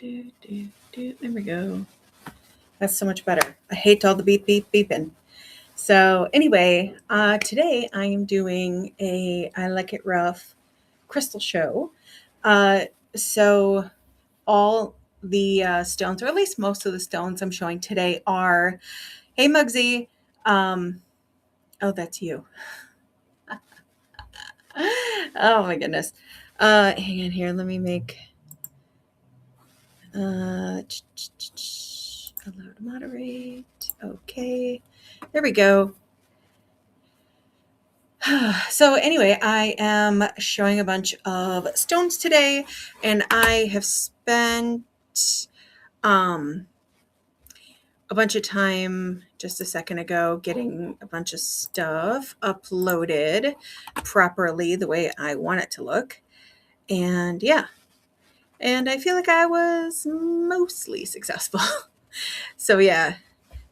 There we go. That's so much better. I hate all the beep, beep, beeping. So anyway, today I am doing a I Like It Rough crystal show. Uh, so all the stones, or at least most of the stones I'm showing today are, hey Muggsy, um, oh that's you. Oh my goodness. Hang on here, let me make, allow to moderate. Okay, there we go. So anyway, I am showing a bunch of stones today, and I have spent um, a bunch of time just a second ago getting a bunch of stuff uploaded properly the way I want it to look. And yeah, and I feel like I was mostly successful. So yeah,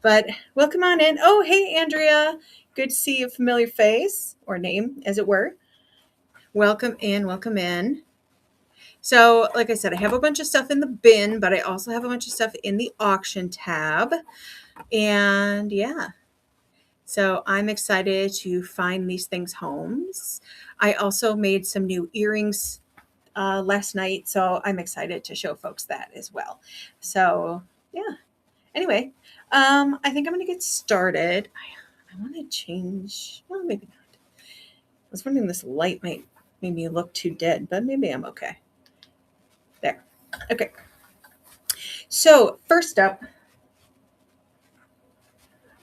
but welcome on in. Oh, hey, Andrea. Good to see a familiar face, or name, as it were. Welcome in, welcome in. So, like I said, I have a bunch of stuff in the bin, but I also have a bunch of stuff in the auction tab. And yeah, so I'm excited to find these things homes. I also made some new earrings last night, so I'm excited to show folks that as well. So, yeah. Anyway, I think I'm going to get started. I want to change, well, maybe not. I was wondering this light might make me look too dead, but maybe I'm okay. There. Okay. So first up,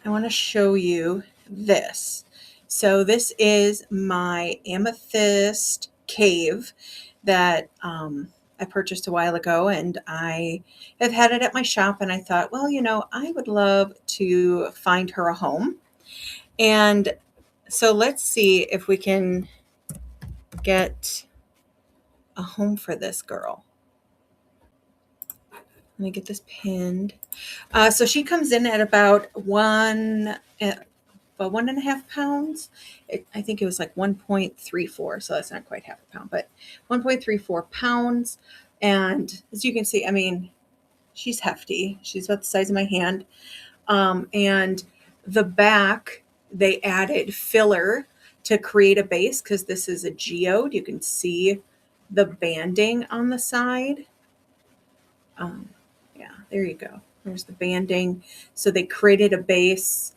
I want to show you this. So this is my amethyst cave that I purchased a while ago, and I have had it at my shop, and I thought, well, I would love to find her a home. And so let's see if we can get a home for this girl. Let me get this pinned. So she comes in at about 1.5 pounds. I think it was like 1.34, so that's not quite half a pound, but 1.34 pounds. And as you can see, I mean, she's hefty. She's about the size of my hand. And the back, they added filler to create a base because this is a geode. You can see the banding on the side. Yeah, there you go. There's the banding. So they created a base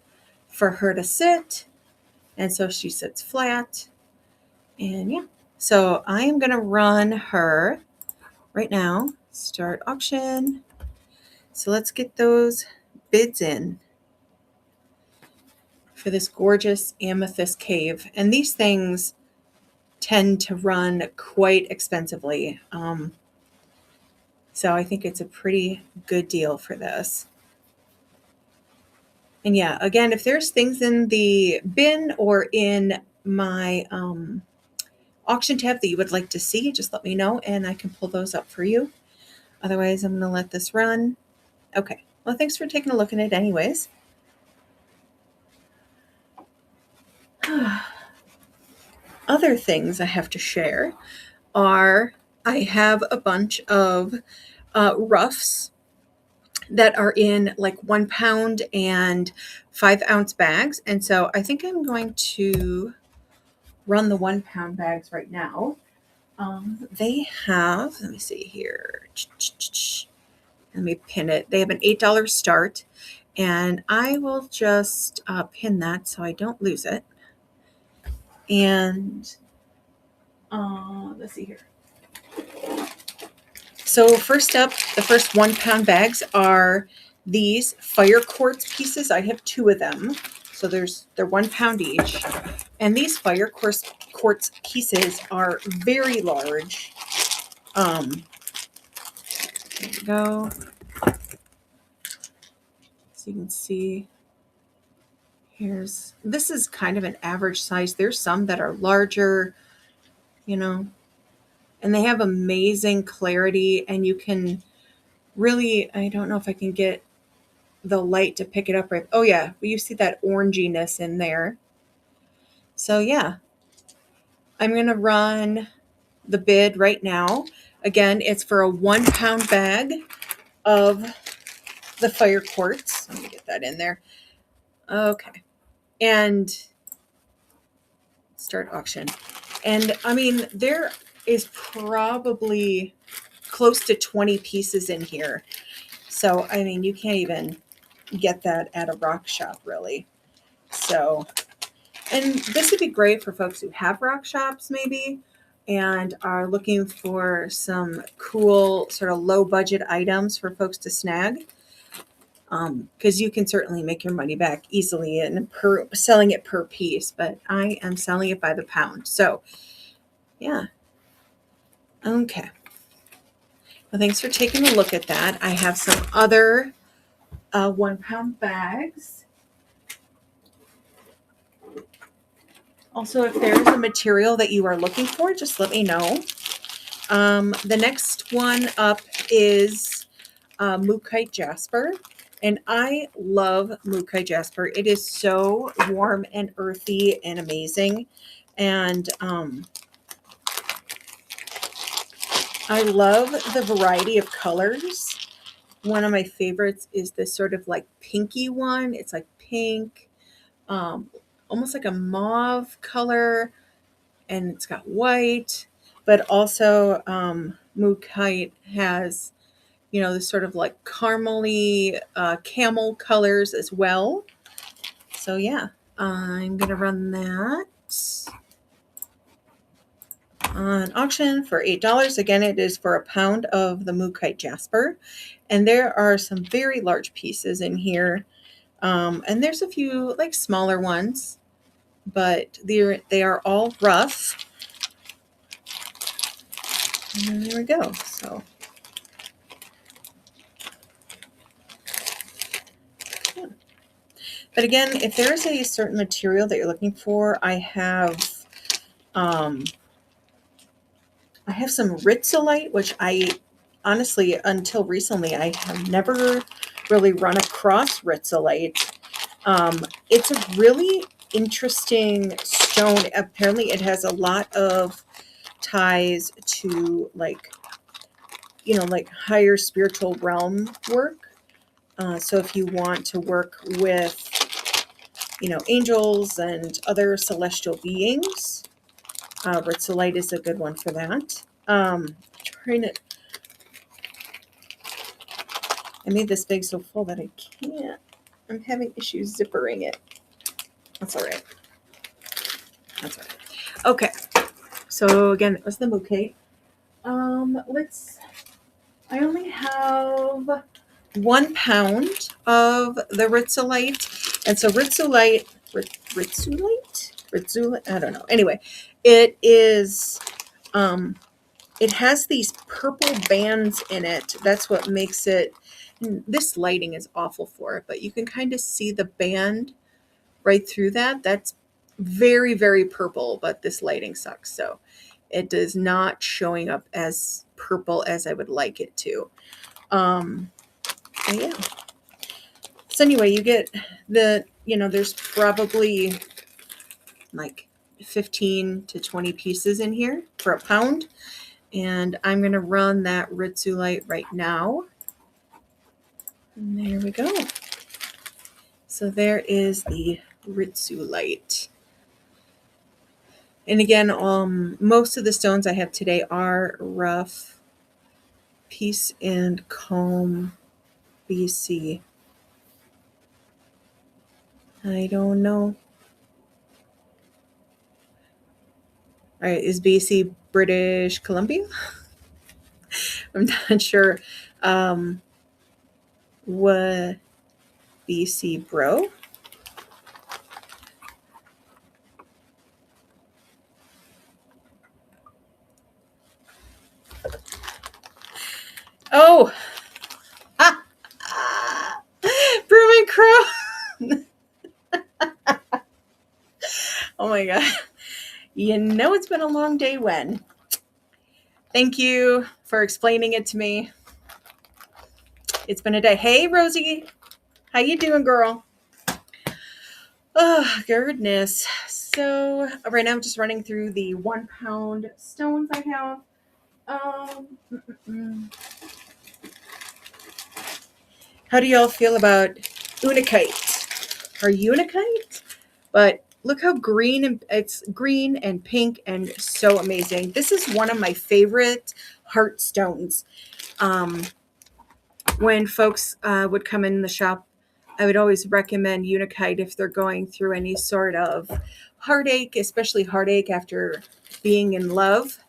for her to sit. And so she sits flat. And yeah, so I am going to run her right now. Start auction. So let's get those bids in for this gorgeous amethyst cave. And these things tend to run quite expensively. So I think it's a pretty good deal for this. And yeah, again, if there's things in the bin or in my auction tab that you would like to see, just let me know and I can pull those up for you. Otherwise, I'm going to let this run. Okay. Well, thanks for taking a look at it anyways. Other things I have to share are I have a bunch of roughs that are in like 1 pound and 5 ounce bags. And so I think I'm going to run the 1 pound bags right now. They have, let me see here. Let me pin it. They have an $8 start, and I will just pin that so I don't lose it. And let's see here. So first up, the first 1 pound bags are these fire quartz pieces. I have 2 of them. So they're 1 pound each. And these fire quartz pieces are very large. There we go. So you can see this is kind of an average size. There's some that are larger, and they have amazing clarity, and you can really, I don't know if I can get the light to pick it up right. Oh yeah, you see that oranginess in there. So yeah, I'm going to run the bid right now. Again, it's for a 1 pound bag of the fire quartz. Let me get that in there. Okay. And start auction. And I mean, there is probably close to 20 pieces in here. So, I mean, you can't even get that at a rock shop, really. So, and this would be great for folks who have rock shops, maybe, and are looking for some cool, sort of low budget items for folks to snag. Because you can certainly make your money back easily and selling it per piece, but I am selling it by the pound. So, yeah. Okay. Well, thanks for taking a look at that. I have some other 1 pound bags. Also, if there's a material that you are looking for, just let me know. The next one up is Mookaite Jasper. And I love Mookaite Jasper. It is so warm and earthy and amazing. And I love the variety of colors. One of my favorites is this sort of like pinky one. It's like pink, almost like a mauve color, and it's got white. But also, Mookaite has, this sort of like caramely camel colors as well. So yeah, I'm gonna run that on auction for $8. Again, it is for a pound of the Mookaite Jasper, and there are some very large pieces in here, and there's a few like smaller ones, but they are all rough. And there we go. So. But again, if there is a certain material that you're looking for, I have some Ritzolite, which I honestly, until recently, I have never really run across Ritzolite. It's a really interesting stone. Apparently, it has a lot of ties to like higher spiritual realm work. So if you want to work with angels and other celestial beings, Ritzolite is a good one for that. I made this bag so full that I can't. I'm having issues zippering it. That's all right. Okay. So again, it was the Mookaite. I only have 1 pound of the Ritzolite. And so Ritzolite, I don't know. Anyway, it is, it has these purple bands in it. That's what makes it, this lighting is awful for it, but you can kind of see the band right through that. That's very, very purple, but this lighting sucks. So it is not showing up as purple as I would like it to. Yeah. So anyway, you get there's probably like 15 to 20 pieces in here for a pound. And I'm going to run that Ritzolite right now. And there we go. So there is the Ritzolite. And again, most of the stones I have today are rough. Peace and Calm, BC. I don't know. All right, is BC British Columbia? I'm not sure. What BC bro? Oh, Brewing Crow. Oh my God. It's been a long day when. Thank you for explaining it to me. It's been a day. Hey, Rosie. How you doing, girl? Oh, goodness. So right now I'm just running through the 1 pound stones I have. How do y'all feel about unakite or unikite? But look how green, and it's green and pink and so amazing. This is one of my favorite heart stones. Um, when folks would come in the shop, I would always recommend Unikite if they're going through any sort of heartache, especially heartache after being in love.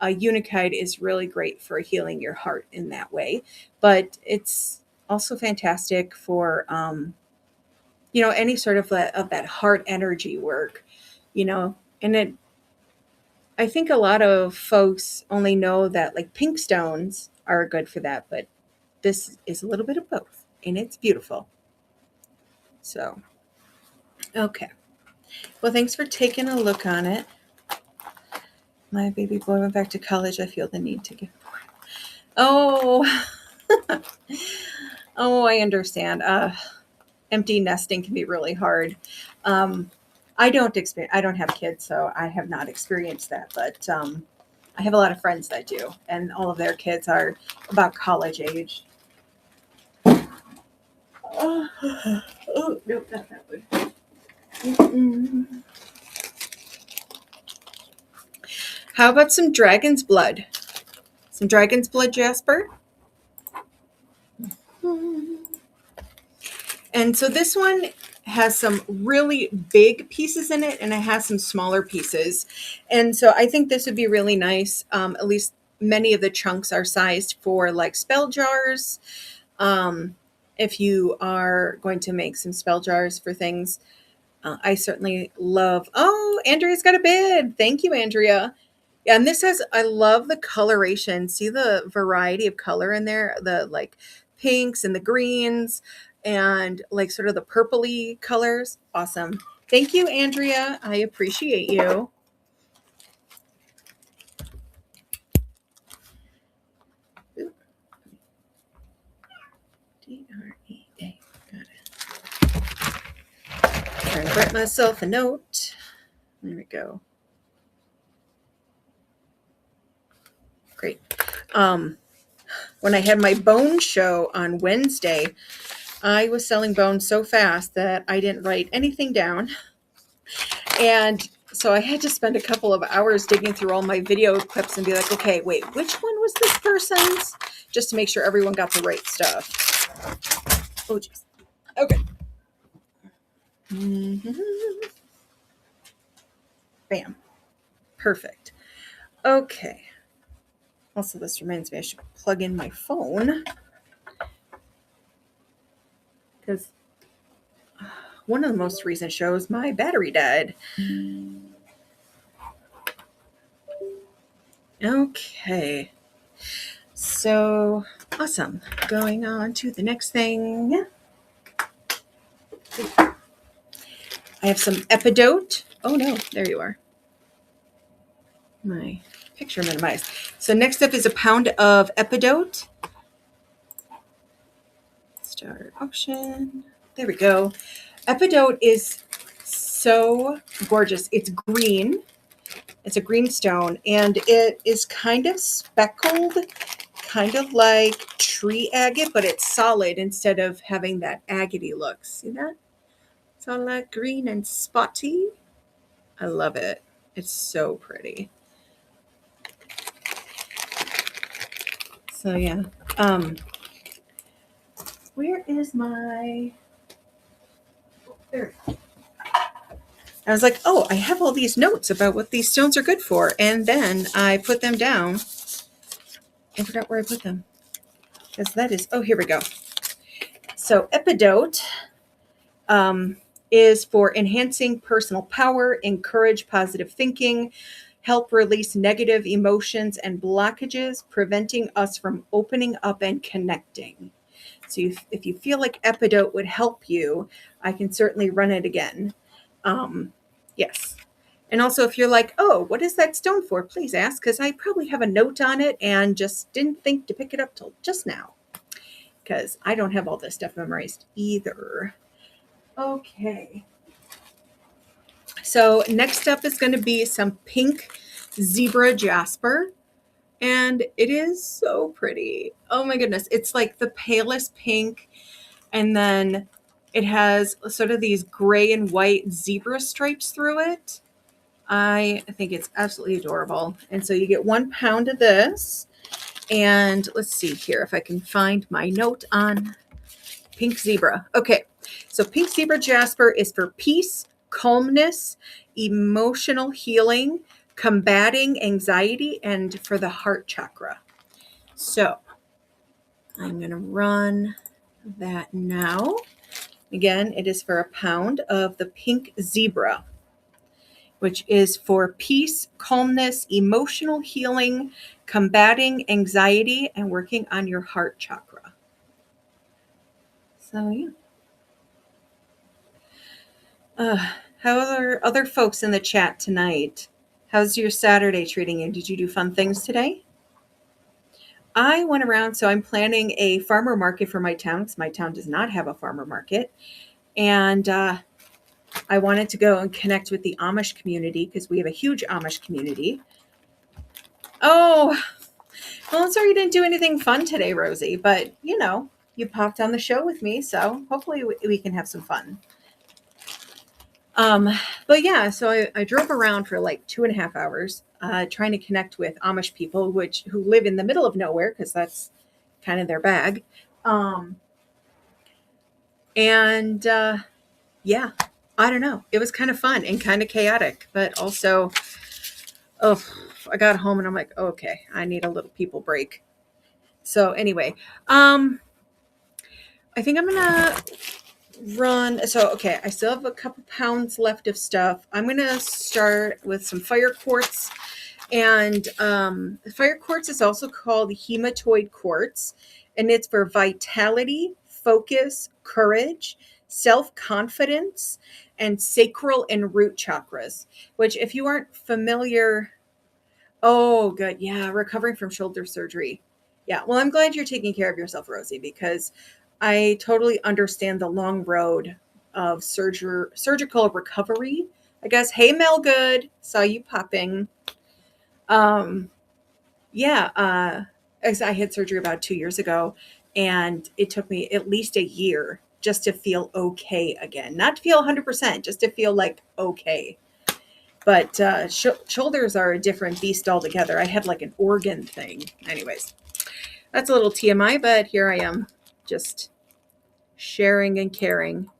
Unikite is really great for healing your heart in that way, but it's also fantastic for any sort of that heart energy work, and it. I think a lot of folks only know that like pink stones are good for that, but this is a little bit of both, and it's beautiful. So, okay. Well, thanks for taking a look on it. My baby boy went back to college. I feel the need to give. Oh, oh, I understand. Empty nesting can be really hard. Um, I don't have kids, so I have not experienced that. But I have a lot of friends that do, and all of their kids are about college age. Oh, oh nope, not that one. Mm-mm. How about some dragon's blood? Some dragon's blood, Jasper? And so this one has some really big pieces in it, and it has some smaller pieces. And so I think this would be really nice. At least many of the chunks are sized for like spell jars. Um, if you are going to make some spell jars for things, I certainly love. Oh, Andrea's got a bid. Thank you, Andrea. Yeah, and this has, I love the coloration. See the variety of color in there, the like pinks and the greens and like sort of the purpley colors. Awesome. Thank you, Andrea. I appreciate you. Ooh, DREA. Got it. Trying to write myself a note. There we go. Great. When I had my bone show on Wednesday, I was selling bones so fast that I didn't write anything down. And so I had to spend a couple of hours digging through all my video clips and be like, okay, wait, which one was this person's? Just to make sure everyone got the right stuff. Oh, jeez. Okay. Mm-hmm. Bam. Perfect. Okay. Also, this reminds me I should plug in my phone. Because one of the most recent shows, my battery died. Okay. So, awesome. Going on to the next thing. I have some epidote. Oh no, there you are. My picture minimized. So next up is a pound of epidote. Start auction. There we go. Epidote is so gorgeous. It's green. It's a green stone, and it is kind of speckled, kind of like tree agate, but it's solid instead of having that agate look. See that? It's all like green and spotty. I love it. It's so pretty. So yeah. Where is my... There. I was like, oh, I have all these notes about what these stones are good for. And then I put them down. I forgot where I put them. Because that is, oh, here we go. So epidote is for enhancing personal power, encourage positive thinking, help release negative emotions and blockages, preventing us from opening up and connecting. So if you feel like epidote would help you, I can certainly run it again. Yes. And also, if you're like, oh, what is that stone for? Please ask, because I probably have a note on it and just didn't think to pick it up till just now. Because I don't have all this stuff memorized either. Okay. So next up is going to be some pink zebra jasper. And it is so pretty. Oh my goodness. It's like the palest pink. And then it has sort of these gray and white zebra stripes through it. I think it's absolutely adorable. And so you get 1 pound of this. And let's see here if I can find my note on pink zebra. Okay. So pink zebra jasper is for peace, calmness, emotional healing, combating anxiety, and for the heart chakra. So I'm going to run that now. Again, it is for 1 pound of the pink zebra, which is for peace, calmness, emotional healing, combating anxiety, and working on your heart chakra. So, yeah. How are other folks in the chat tonight? How's your Saturday treating you? Did you do fun things today? I went around, so I'm planning a farmer market for my town, because my town does not have a farmer market. And I wanted to go and connect with the Amish community, because we have a huge Amish community. Oh, well, I'm sorry you didn't do anything fun today, Rosie, but you know, you popped on the show with me, so hopefully we can have some fun. But yeah, so I drove around for like 2.5 hours, trying to connect with Amish people, who live in the middle of nowhere, because that's kind of their bag. Yeah, I don't know. It was kind of fun and kind of chaotic, but also, I got home and I'm like, okay, I need a little people break. So anyway, I think I'm gonna run. So, okay, I still have a couple pounds left of stuff. I'm going to start with some fire quartz. And fire quartz is also called hematoid quartz. And it's for vitality, focus, courage, self-confidence, and sacral and root chakras. Which, if you aren't familiar... Oh, good. Yeah, recovering from shoulder surgery. Yeah, well, I'm glad you're taking care of yourself, Rosie, because I totally understand the long road of surgical recovery. I guess. Hey, Mel Good, saw you popping. Yeah, as I had surgery about 2 years ago, and it took me at least a year just to feel okay again. Not to feel 100%, just to feel like okay. But shoulders are a different beast altogether. I had like an organ thing. Anyways, that's a little TMI, but here I am, just sharing and caring.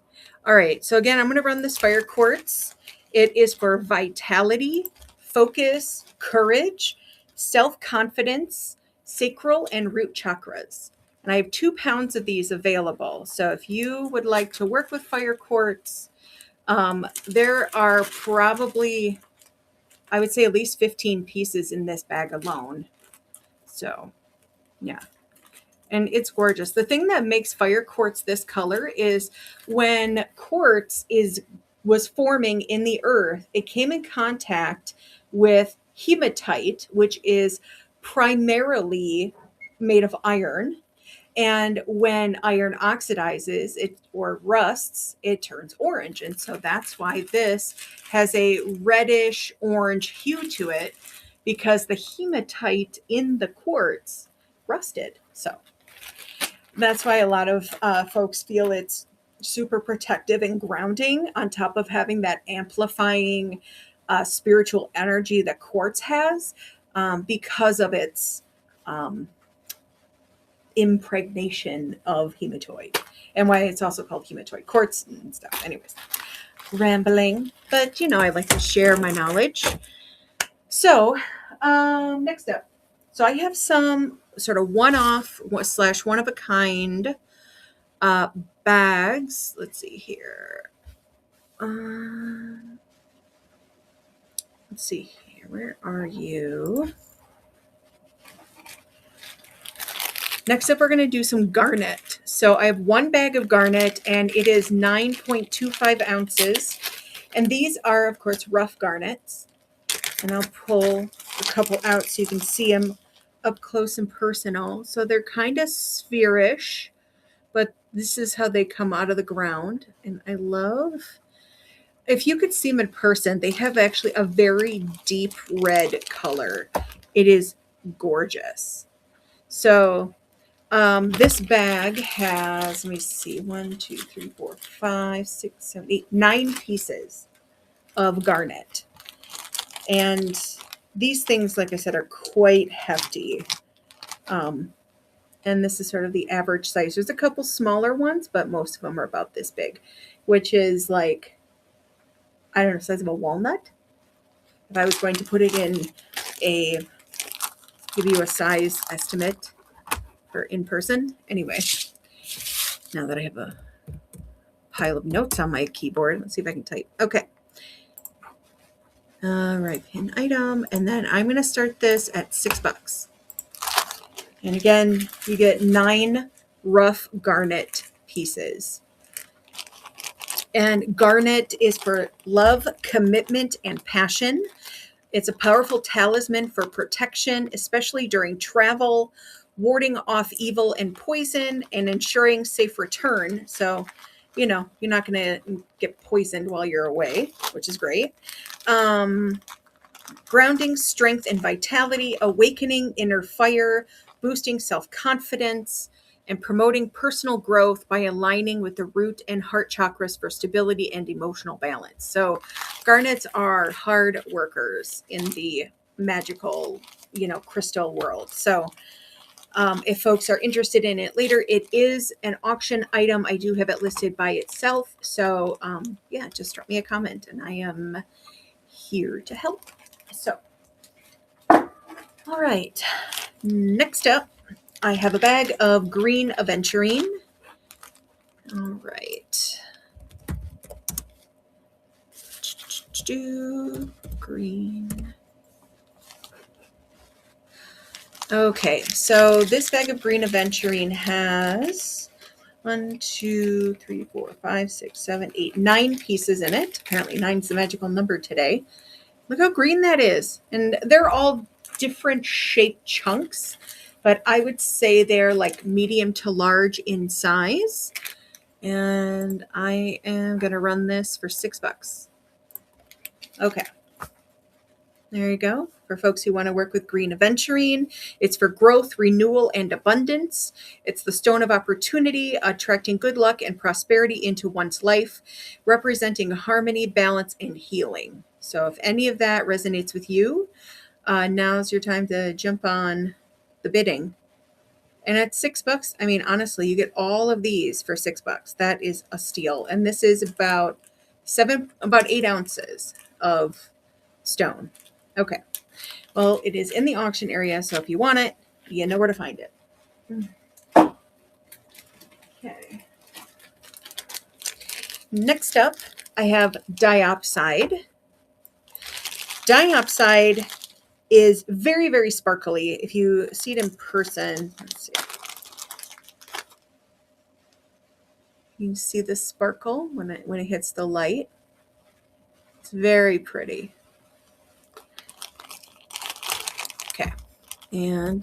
All right, so again, I'm going to run this fire quartz. It is for vitality, focus, courage, self-confidence, sacral and root chakras. And I have 2 pounds of these available. So if you would like to work with fire quartz, there are probably, I would say, at least 15 pieces in this bag alone. So, yeah. And it's gorgeous. The thing that makes fire quartz this color is when quartz was forming in the earth, it came in contact with hematite, which is primarily made of iron. And when iron oxidizes it or rusts, it turns orange. And so that's why this has a reddish orange hue to it, because the hematite in the quartz rusted. So that's why a lot of folks feel it's super protective and grounding, on top of having that amplifying spiritual energy that quartz has, because of its impregnation of hematoid, and why it's also called hematoid quartz and stuff. Anyways, rambling, but I like to share my knowledge. So next up, so I have some sort of one-off / one-of-a-kind bags. Let's see here. Let's see here. Where are you? Next up, we're going to do some garnet. So I have 1 bag of garnet, and it is 9.25 ounces. And these are, of course, rough garnets. And I'll pull a couple out so you can see them up close and personal. So they're kind of spherish, but this is how they come out of the ground. And I love, if you could see them in person, they have actually a very deep red color. It is gorgeous. So this bag has, let me see, 1, 2, 3, 4, 5, 6, 7, 8, 9 pieces of garnet. And these things, like I said, are quite hefty. And this is sort of the average size. There's a couple smaller ones, but most of them are about this big, which is like, I don't know, size of a walnut. If I was going to put it in give you a size estimate for in person. Anyway, now that I have a pile of notes on my keyboard, let's see if I can type. Okay. All right, pin item. And then I'm going to start this at $6. And again, you get 9 rough garnet pieces. And garnet is for love, commitment, and passion. It's a powerful talisman for protection, especially during travel, warding off evil and poison, and ensuring safe return. So, you know, you're not going to get poisoned while you're away, which is great. Grounding strength and vitality, awakening inner fire, boosting self-confidence, and promoting personal growth by aligning with the root and heart chakras for stability and emotional balance. So garnets are hard workers in the magical, you know, crystal world. So if folks are interested in it later, it is an auction item. I do have it listed by itself. So yeah, just drop me a comment and I am here to help. So, all right, next up, I have a bag of green aventurine. All right. Green. Okay, so this bag of green aventurine has 1, 2, 3, 4, 5, 6, 7, 8, 9 pieces in it. Apparently 9 is the magical number today. Look how green that is. And they're all different shaped chunks, but I would say they're like medium to large in size. And I am going to run this for $6. Okay. There you go. For folks who want to work with green aventurine, it's for growth, renewal, and abundance. It's the stone of opportunity, attracting good luck and prosperity into one's life, representing harmony, balance, and healing. So if any of that resonates with you, now's your time to jump on the bidding. And at $6, I mean, honestly, you get all of these for $6. That is a steal. And this is about 8 ounces of stone. Okay. Well, it is in the auction area, so if you want it, you know where to find it. Okay. Next up, I have diopside. Diopside is very, very sparkly. If you see it in person, let's see. You can see the sparkle when it hits the light. It's very pretty. Okay. And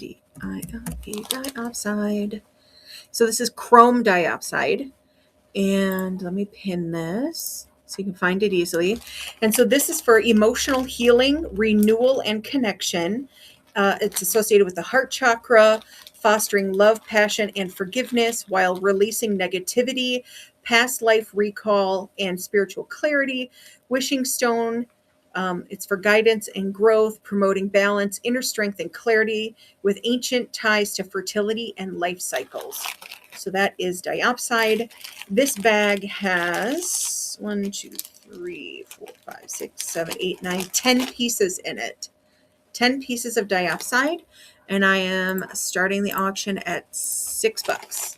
diopside. So this is chrome diopside. And let me pin this so you can find it easily. And so this is for emotional healing, renewal, and connection. It's associated with the heart chakra, fostering love, passion, and forgiveness while releasing negativity, past life recall, and spiritual clarity. Wishing stone, it's for guidance and growth, promoting balance, inner strength, and clarity with ancient ties to fertility and life cycles. So that is diopside. This bag has 1, 2, 3, 4, 5, 6, 7, 8, 9, 10 pieces in it. 10 pieces of diopside. And I am starting the auction at $6.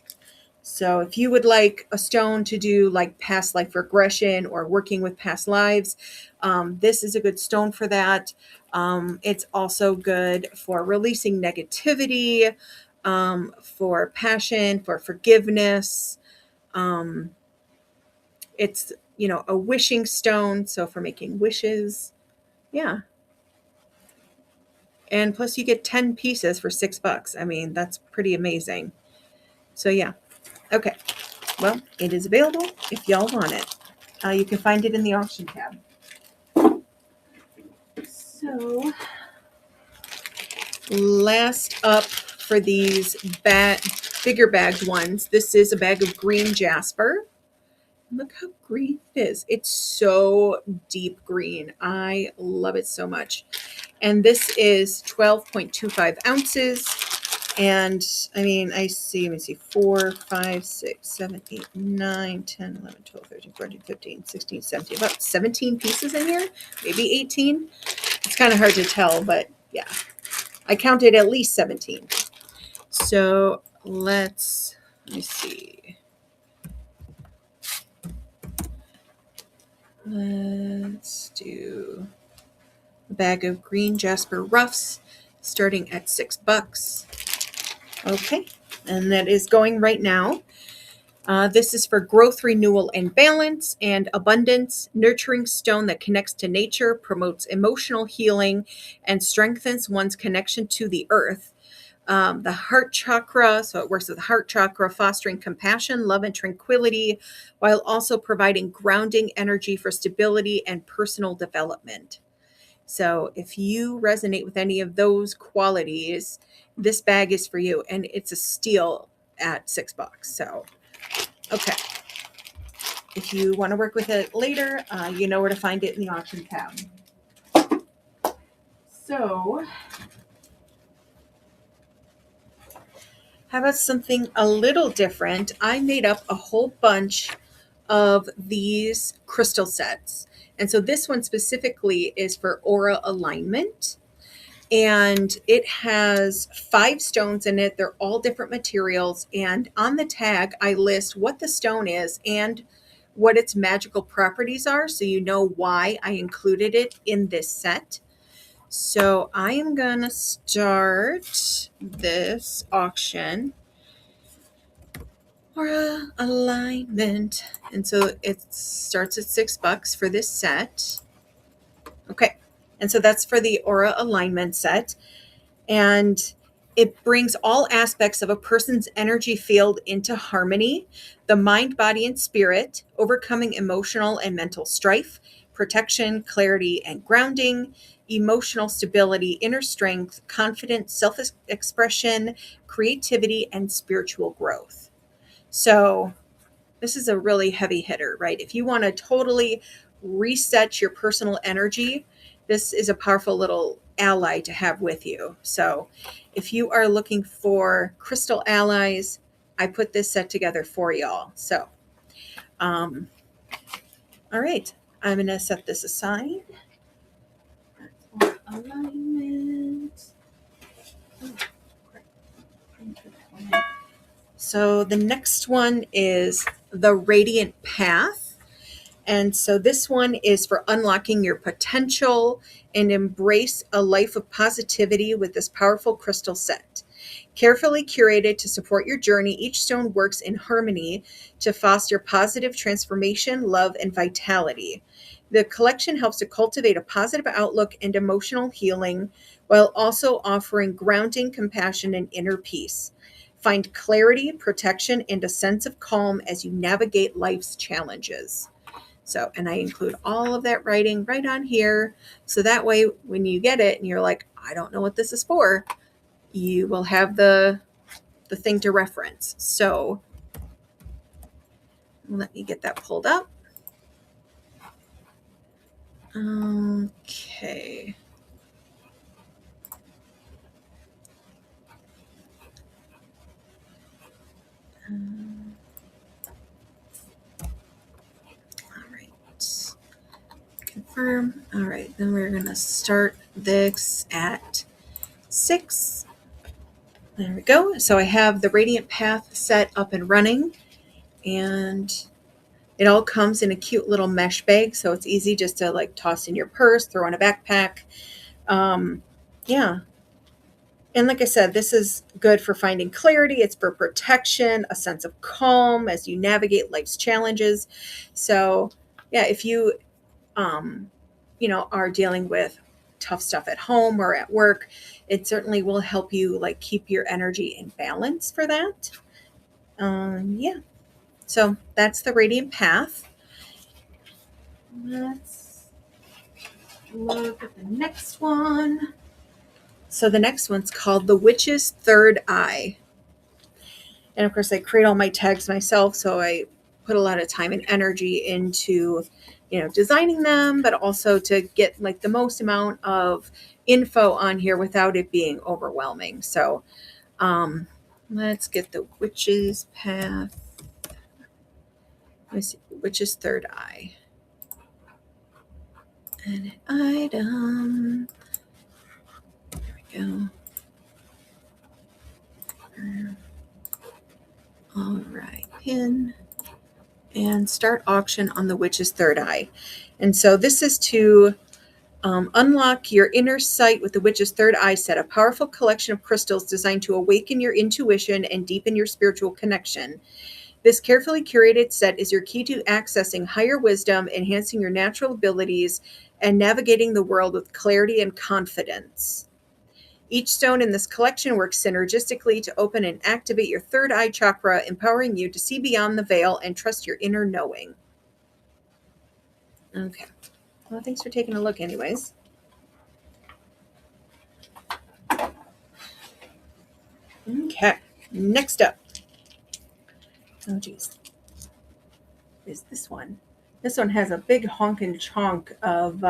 So if you would like a stone to do like past life regression or working with past lives, this is a good stone for that. It's also good for releasing negativity, for passion, for forgiveness. It's, you know, a wishing stone. So for making wishes. Yeah. And plus you get 10 pieces for $6. I mean, that's pretty amazing. So yeah. Okay. Well, it is available if y'all want it. You can find it in the auction tab. So last up for these bigger bagged ones, this is a bag of green jasper. Look how green it is. It's so deep green. I love it so much. And this is 12.25 ounces. And I mean, I see, let me see, 4, 5, 6, 7, 8, 9, 10, 11, 12, 13, 14, 15, 16, 17, about 17 pieces in here, maybe 18. It's kind of hard to tell, but yeah, I counted at least 17. So let me see. Let's do a bag of green jasper roughs starting at $6. Okay, and that is going right now. This is for growth, renewal, and balance and abundance, nurturing stone that connects to nature, promotes emotional healing, and strengthens one's connection to the earth. The heart chakra, so it works with the heart chakra, fostering compassion, love, and tranquility, while also providing grounding energy for stability and personal development. So if you resonate with any of those qualities, this bag is for you, and it's a steal at $6. So, okay. If you want to work with it later, you know where to find it in the auction tab. So, how about something a little different? I made up a whole bunch of these crystal sets. And so this one specifically is for aura alignment. And it has 5 stones in it. They're all different materials. And on the tag, I list what the stone is and what its magical properties are, so you know why I included it in this set. So I am going to start this auction. Aura alignment. And so it starts at $6 for this set. Okay. And so that's for the aura alignment set. And it brings all aspects of a person's energy field into harmony, the mind, body, and spirit, overcoming emotional and mental strife, protection, clarity, and grounding, emotional stability, inner strength, confidence, self-expression, creativity, and spiritual growth. So this is a really heavy hitter, right? If you want to totally reset your personal energy, this is a powerful little ally to have with you. So if you are looking for crystal allies, I put this set together for y'all. So, all right, I'm going to set this aside. Alignment. So the next one is the Radiant Path. And so this one is for unlocking your potential and embrace a life of positivity with this powerful crystal set. Carefully curated to support your journey, each stone works in harmony to foster positive transformation, love, and vitality. The collection helps to cultivate a positive outlook and emotional healing while also offering grounding, compassion, and inner peace. Find clarity, protection, and a sense of calm as you navigate life's challenges. So, and I include all of that writing right on here. So that way, when you get it and you're like, I don't know what this is for, you will have the thing to reference. So let me get that pulled up. Okay. All right. Confirm. All right. Then we're going to start this at 6. There we go. So I have the Radiant Path set up and running, and it all comes in a cute little mesh bag, so it's easy just to like toss in your purse, throw in a backpack. Yeah. And like I said, this is good for finding clarity. It's for protection, a sense of calm as you navigate life's challenges. So yeah, if you, are dealing with tough stuff at home or at work, it certainly will help you like keep your energy in balance for that. Yeah. So that's the Radiant Path. Let's look at the next one. So the next one's called The Witch's Third Eye. And of course, I create all my tags myself, so I put a lot of time and energy into, designing them, but also to get like the most amount of info on here without it being overwhelming. So let's get the Witch's Path. Let me see, Witch's Third Eye. Edit item. There we go. All right, pin. And start auction on the Witch's Third Eye. And so this is to unlock your inner sight with the Witch's Third Eye set, a powerful collection of crystals designed to awaken your intuition and deepen your spiritual connection. This carefully curated set is your key to accessing higher wisdom, enhancing your natural abilities, and navigating the world with clarity and confidence. Each stone in this collection works synergistically to open and activate your third eye chakra, empowering you to see beyond the veil and trust your inner knowing. Okay. Well, thanks for taking a look anyways. Okay. Next up. Oh, geez. Is this one. This one has a big honkin' chunk of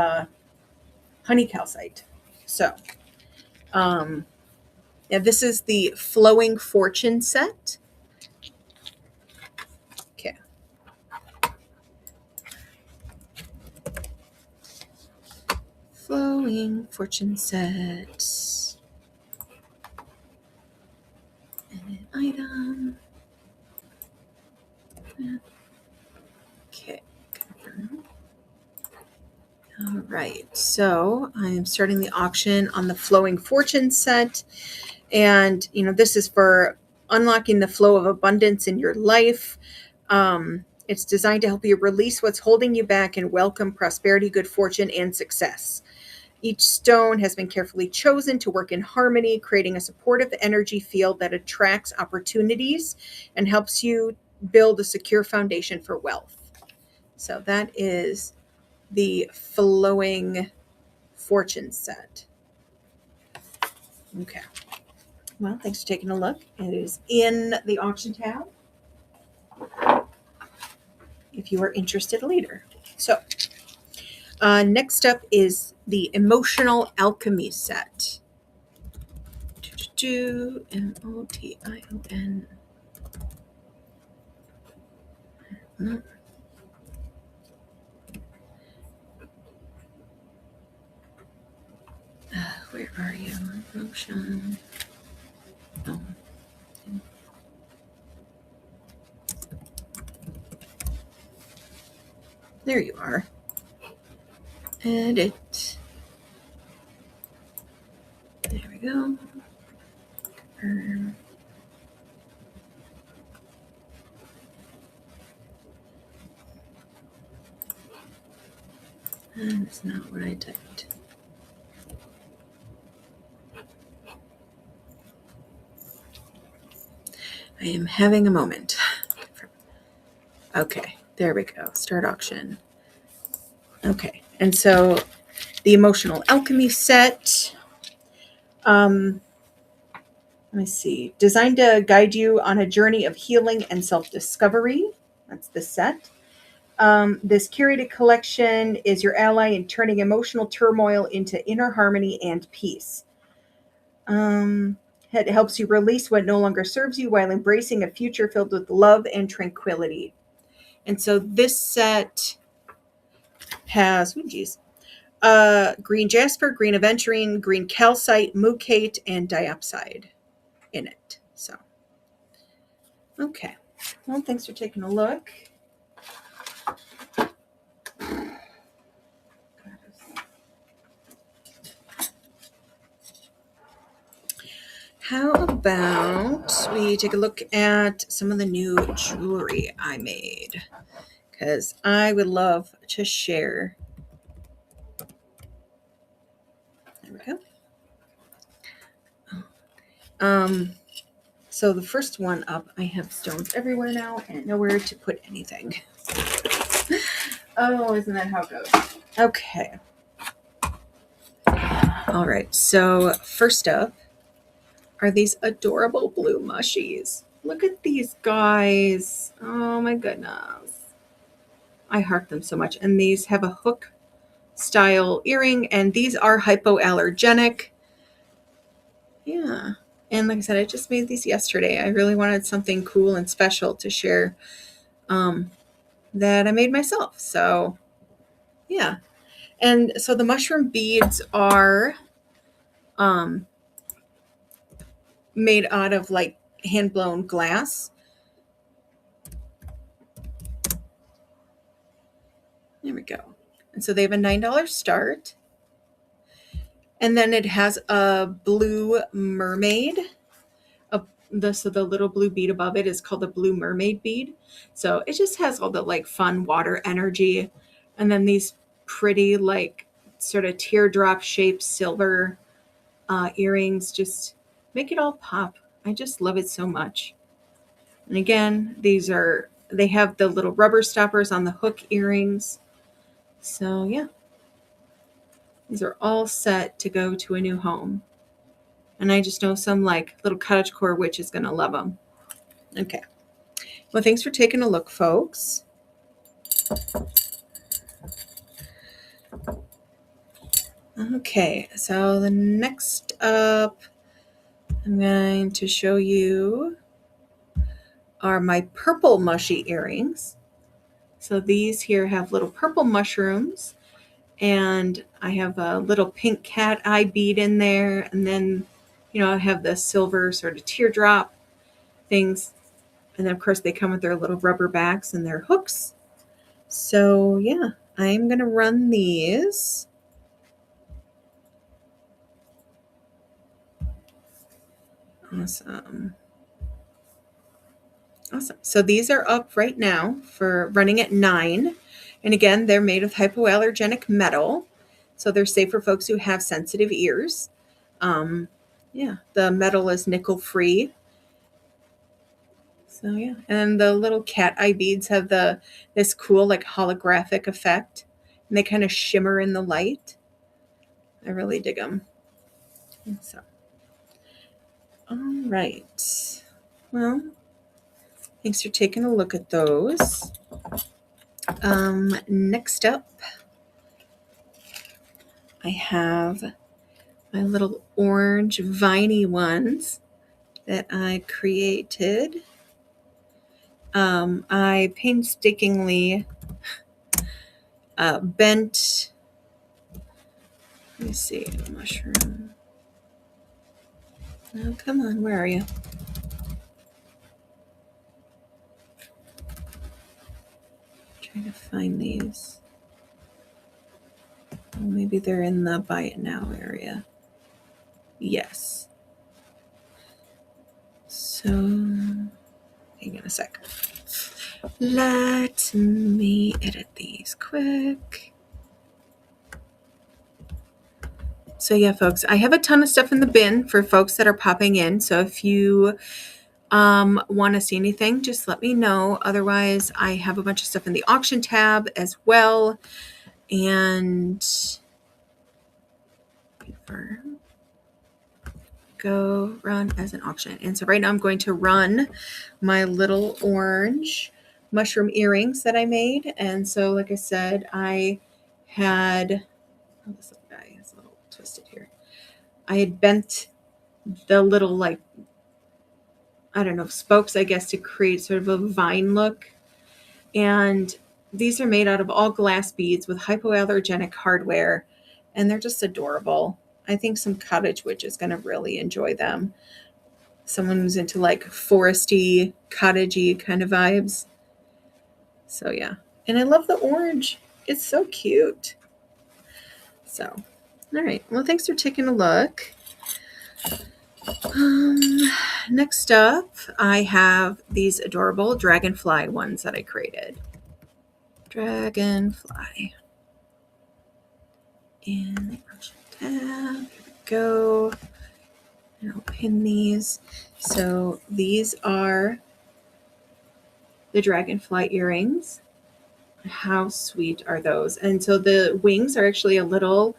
honey calcite. So, this is the Flowing Fortune set. Okay. Flowing Fortune set. Edit item. Okay. Confirm. All right. So I am starting the auction on the Flowing Fortune set. And, this is for unlocking the flow of abundance in your life. It's designed to help you release what's holding you back and welcome prosperity, good fortune, and success. Each stone has been carefully chosen to work in harmony, creating a supportive energy field that attracts opportunities and helps you build a secure foundation for wealth. So that is the Flowing Fortune set. Okay. Well, thanks for taking a look. It is in the auction tab if you are interested later. So next up is the Emotional Alchemy set. Motion. Where are you? Motion. Oh. There you are. Edit. There we go. That's not what I typed. I am having a moment. Okay, there we go. Start auction. Okay, and so the Emotional Alchemy set. Let me see. Designed to guide you on a journey of healing and self-discovery. That's the set. This curated collection is your ally in turning emotional turmoil into inner harmony and peace. It helps you release what no longer serves you while embracing a future filled with love and tranquility. And so this set has, green jasper, green aventurine, green calcite, mookaite, and diopside in it. So, okay. Well, thanks for taking a look. How about we take a look at some of the new jewelry I made? Because I would love to share. There we go. So the first one up, I have stones everywhere now and nowhere to put anything. Oh, isn't that how it goes? Okay. All right, so first up are these adorable blue mushies. Look at these guys. Oh my goodness. I heart them so much. And these have a hook style earring, and these are hypoallergenic. Yeah. And like I said, I just made these yesterday. I really wanted something cool and special to share that I made myself. So, yeah. And so the mushroom beads are um, made out of like hand blown glass. There we go. And so they have a $9 start. And then it has a blue mermaid. So the little blue bead above it is called the blue mermaid bead. So it just has all the like fun water energy. And then these pretty like sort of teardrop shaped silver earrings just make it all pop. I just love it so much. And again, they have the little rubber stoppers on the hook earrings. So yeah, these are all set to go to a new home. And I just know some like little cottagecore witch is going to love them. Okay. Well, thanks for taking a look, folks. Okay, so the next up, I'm going to show you are my purple mushy earrings. So these here have little purple mushrooms, and I have a little pink cat eye bead in there, and then, I have the silver sort of teardrop things. And then, of course, they come with their little rubber backs and their hooks. So, yeah, I'm going to run these. Awesome. So these are up right now for running at 9. And again, they're made of hypoallergenic metal. So they're safe for folks who have sensitive ears. The metal is nickel free. So yeah, and the little cat eye beads have this cool like holographic effect, and they kind of shimmer in the light. I really dig them. So, all right. Well, thanks for taking a look at those. Next up, I have my little orange viney ones that I created. I painstakingly bent, let me see, mushroom. Oh, come on, where are you? Trying to find these. Oh, maybe they're in the buy it now area. Yes. So, hang on a sec. Let me edit these quick. So yeah, folks, I have a ton of stuff in the bin for folks that are popping in. So if you want to see anything, just let me know. Otherwise, I have a bunch of stuff in the auction tab as well. And go run as an auction. And so right now I'm going to run my little orange mushroom earrings that I made. And so, like I said, I had, this guy is a little twisted here. I had bent the little spokes, I guess, to create sort of a vine look. And these are made out of all glass beads with hypoallergenic hardware, and they're just adorable. I think some cottage witch is going to really enjoy them. Someone who's into like foresty, cottagey kind of vibes. So yeah. And I love the orange. It's so cute. So, all right. Well, thanks for taking a look. Next up, I have these adorable dragonfly ones that I created. Dragonfly. In the auction tab. Here we go. And I'll pin these. So these are the dragonfly earrings. How sweet are those? And so the wings are actually a little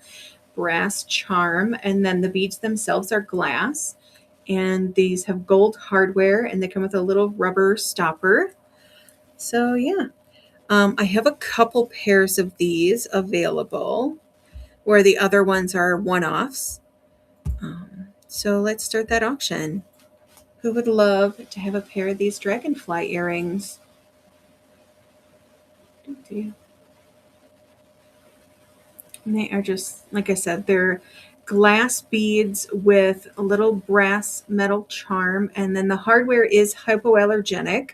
brass charm, and then the beads themselves are glass. And these have gold hardware, and they come with a little rubber stopper. So yeah, I have a couple pairs of these available, where the other ones are one-offs. So let's start that auction. Who would love to have a pair of these dragonfly earrings? And they are just, like I said, they're glass beads with a little brass metal charm, and then the hardware is hypoallergenic,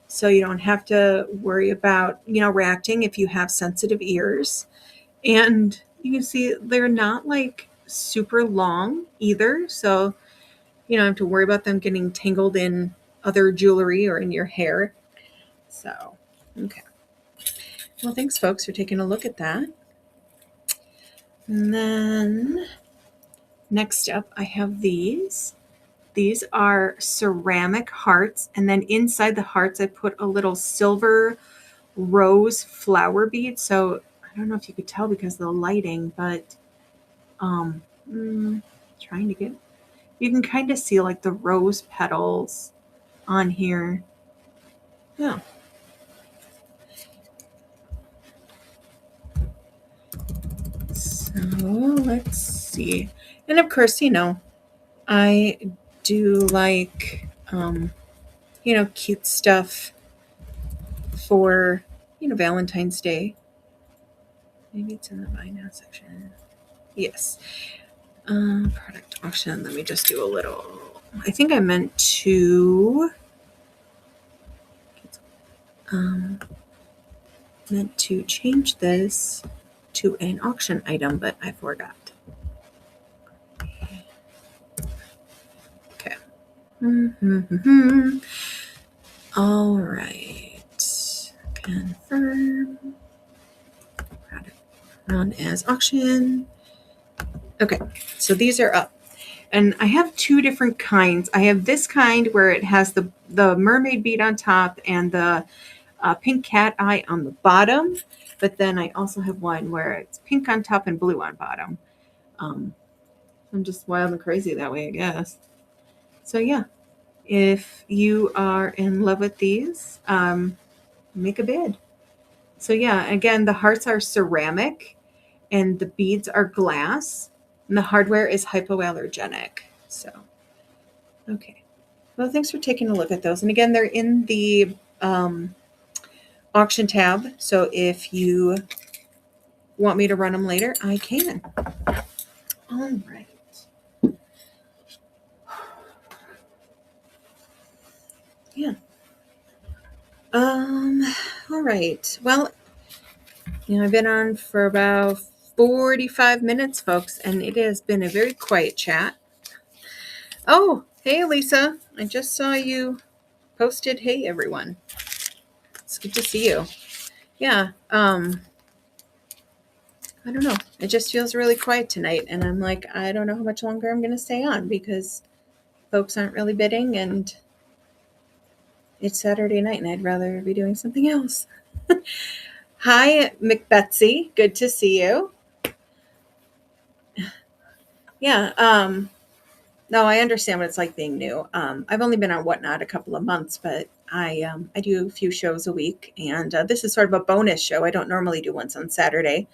so you don't have to worry about, reacting if you have sensitive ears. And you can see they're not like super long either, so you don't have to worry about them getting tangled in other jewelry or in your hair. So, okay. Well, thanks, folks, for taking a look at that. And then next up, I have these. These are ceramic hearts, and then inside the hearts, I put a little silver rose flower bead. So I don't know if you could tell because of the lighting, but trying to get, you can kind of see like the rose petals on here. Yeah. So let's see. And of course, I do like, cute stuff for, Valentine's Day. Maybe it's in the buy now section. Yes. Product auction. Let me just do a little. I think I meant to change this to an auction item, but I forgot. Okay. All right. Confirm. Product run as auction. Okay, so these are up. And I have two different kinds. I have this kind where it has the mermaid bead on top and the pink cat eye on the bottom. But then I also have one where it's pink on top and blue on bottom. I'm just wild and crazy that way, I guess. So yeah, if you are in love with these, make a bid. So yeah, again, the hearts are ceramic and the beads are glass. And the hardware is hypoallergenic. So, okay. Well, thanks for taking a look at those. And again, they're in the auction tab. So if you want me to run them later, I can. All right. Yeah. All right. Well, I've been on for about 45 minutes, folks, and it has been a very quiet chat. Oh, hey, Lisa. I just saw you posted. Hey, everyone. It's good to see you. Yeah. I don't know. It just feels really quiet tonight. And I'm like, I don't know how much longer I'm going to stay on because folks aren't really bidding and it's Saturday night and I'd rather be doing something else. Hi, McBetsy. Good to see you. Yeah. No, I understand what it's like being new. I've only been on Whatnot a couple of months, but I do a few shows a week, and this is sort of a bonus show. I don't normally do ones on Saturday,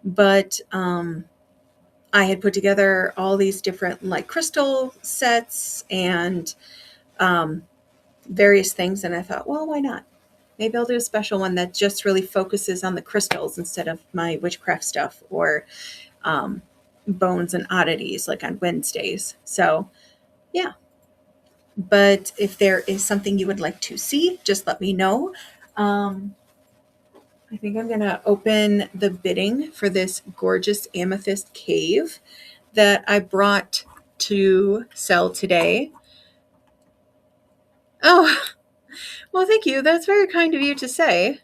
but I had put together all these different like crystal sets and various things, and I thought, well, why not? Maybe I'll do a special one that just really focuses on the crystals instead of my witchcraft stuff or bones and oddities like on Wednesdays. So yeah. But if there is something you would like to see, just let me know. I think I'm going to open the bidding for this gorgeous amethyst cave that I brought to sell today. Oh, well, thank you. That's very kind of you to say.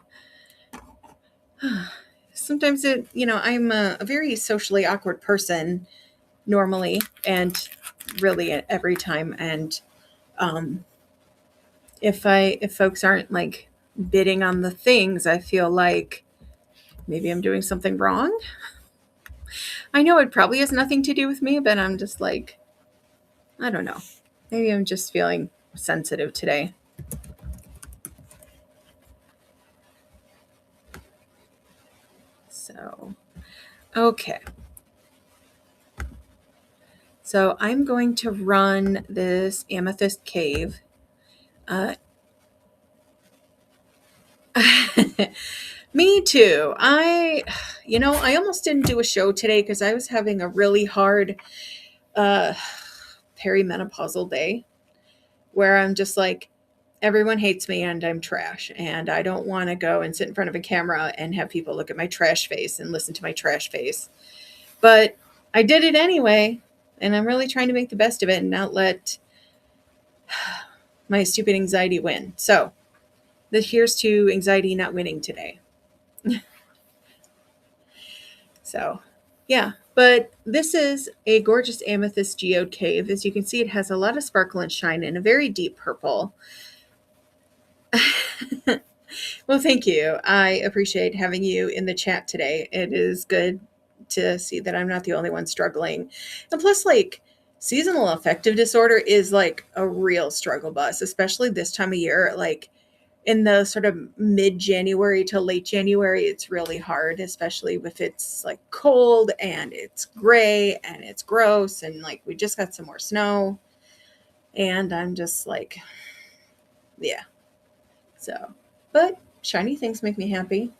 Sometimes I'm a very socially awkward person normally and really every time. And if folks aren't like bidding on the things, I feel like maybe I'm doing something wrong. I know it probably has nothing to do with me, but I'm just like, I don't know. Maybe I'm just feeling sensitive today. So, okay. So I'm going to run this amethyst cave. Uh, Me too. I almost didn't do a show today because I was having a really hard uh, perimenopausal day where I'm just like, everyone hates me and I'm trash. And I don't want to go and sit in front of a camera and have people look at my trash face and listen to my trash face. But I did it anyway. And I'm really trying to make the best of it and not let my stupid anxiety win. So, here's to anxiety not winning today. So, yeah. But this is a gorgeous amethyst geode cave. As you can see, it has a lot of sparkle and shine and a very deep purple. Well, thank you. I appreciate having you in the chat today. It is good to see that I'm not the only one struggling. And plus, like, seasonal affective disorder is like a real struggle bus, especially this time of year. Like, in the sort of mid January to late January, it's really hard, especially if it's like cold and it's gray and it's gross. And like, we just got some more snow. And I'm just like, yeah. So, but shiny things make me happy.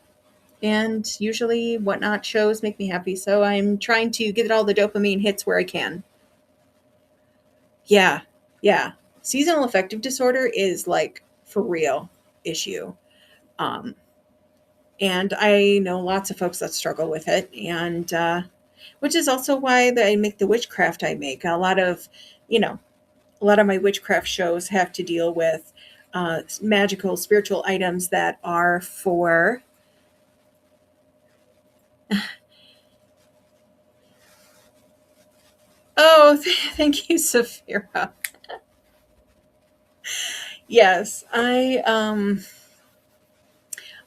And usually, whatnot shows make me happy. So I'm trying to get all the dopamine hits where I can. Yeah. Yeah. Seasonal affective disorder is like for real issue. Um, and I know lots of folks that struggle with it. And, which is also why I make the witchcraft I make. You know, a lot of my witchcraft shows have to deal with magical spiritual items that are for oh thank you, Saphira. Yes, I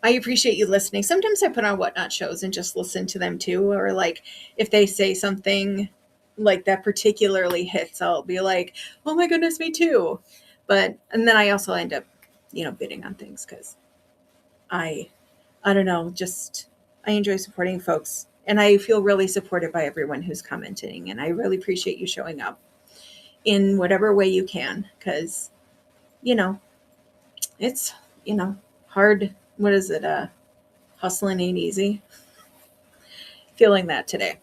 appreciate you listening. Sometimes I put on whatnot shows and just listen to them too, or like if they say something like that particularly hits, I'll be like, oh my goodness, me too. But and then I also end up bidding on things because I I don't know, just I enjoy supporting folks. And I feel really supported by everyone who's commenting. And I really appreciate you showing up in whatever way you can. Because, you know, it's, hard. What is it? Hustling ain't easy. Feeling that today.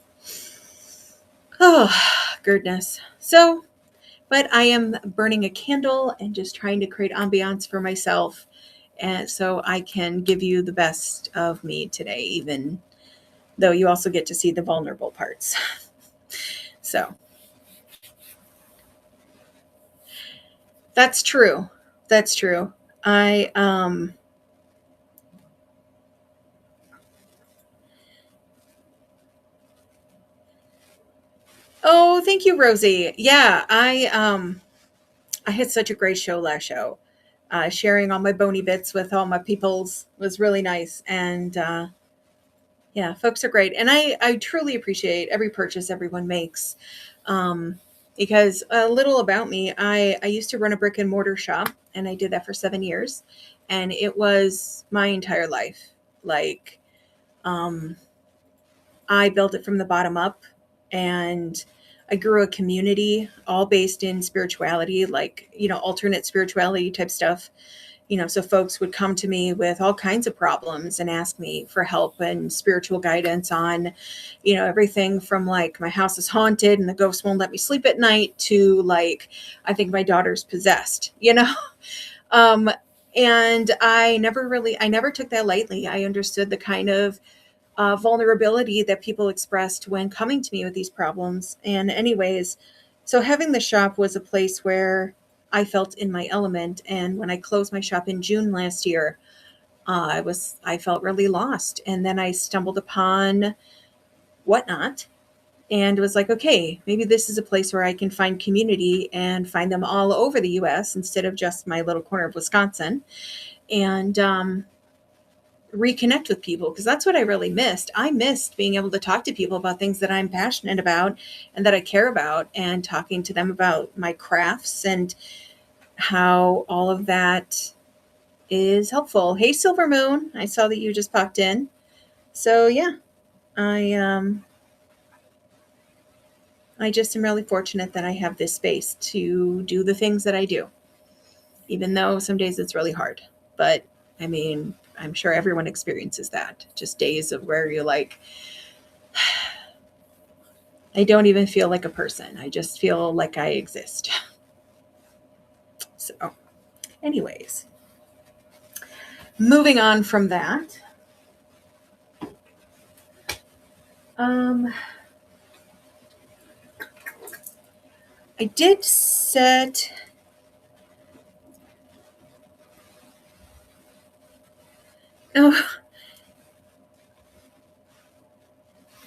Oh, goodness. So, but I am burning a candle and just trying to create ambiance for myself. And so I can give you the best of me today, even though you also get to see the vulnerable parts. So that's true. That's true. I Oh, thank you, Rosie. Yeah, I had such a great show last show. Sharing all my bony bits with all my peoples was really nice. And yeah, folks are great. And I truly appreciate every purchase everyone makes. Um, because a little about me, I used to run a brick and mortar shop and I did that for 7 years. And it was my entire life. Like, um, I built it from the bottom up and I grew a community all based in spirituality, like, alternate spirituality type stuff. So folks would come to me with all kinds of problems and ask me for help and spiritual guidance on, everything from like my house is haunted and the ghost won't let me sleep at night to like, I think my daughter's possessed. Um, and I never took that lightly. I understood the kind of vulnerability that people expressed when coming to me with these problems. And, anyways, so having the shop was a place where I felt in my element. And when I closed my shop in June last year, I felt really lost. And then I stumbled upon Whatnot and was like, okay, maybe this is a place where I can find community and find them all over the US instead of just my little corner of Wisconsin. And reconnect with people, because that's what I really missed. I missed being able to talk to people about things that I'm passionate about and that I care about, and talking to them about my crafts and how all of that is helpful. Hey, Silver Moon, I saw that you just popped in. So yeah, I just am really fortunate that I have this space to do the things that I do, even though some days it's really hard. But I mean, I'm sure everyone experiences that. Just days of where you're like, I don't even feel like a person. I just feel like I exist. So, anyways, moving on from that. I did set. Oh,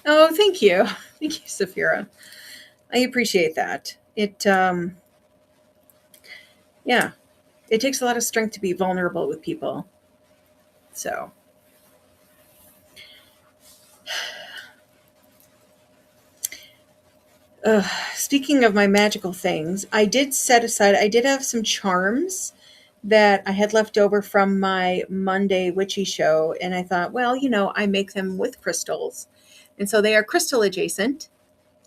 oh, thank you. Thank you, Saphira. I appreciate that. Yeah, it takes a lot of strength to be vulnerable with people. So, speaking of my magical things, I did set aside, I did have some charms that I had left over from my Monday witchy show. And I thought, well, I make them with crystals. And so they are crystal adjacent.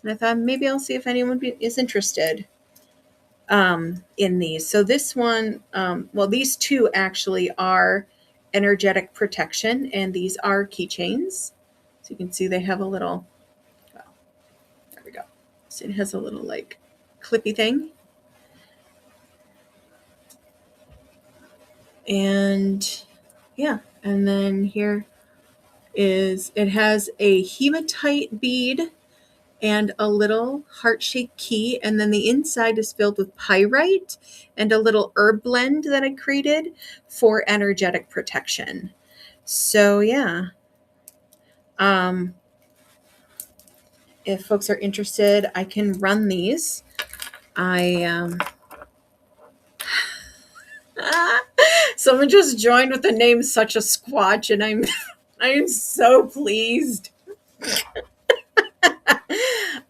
And I thought maybe I'll see if anyone is interested in these. So this one, well, these two actually are energetic protection, and these are keychains. So you can see they have a little, well, there we go. So it has a little like clippy thing. And yeah, and then here is, it has a hematite bead and a little heart-shaped key, and then the inside is filled with pyrite and a little herb blend that I created for energetic protection. So yeah, if folks are interested, I can run these. Someone just joined with the name Such a Squatch, and I am so pleased.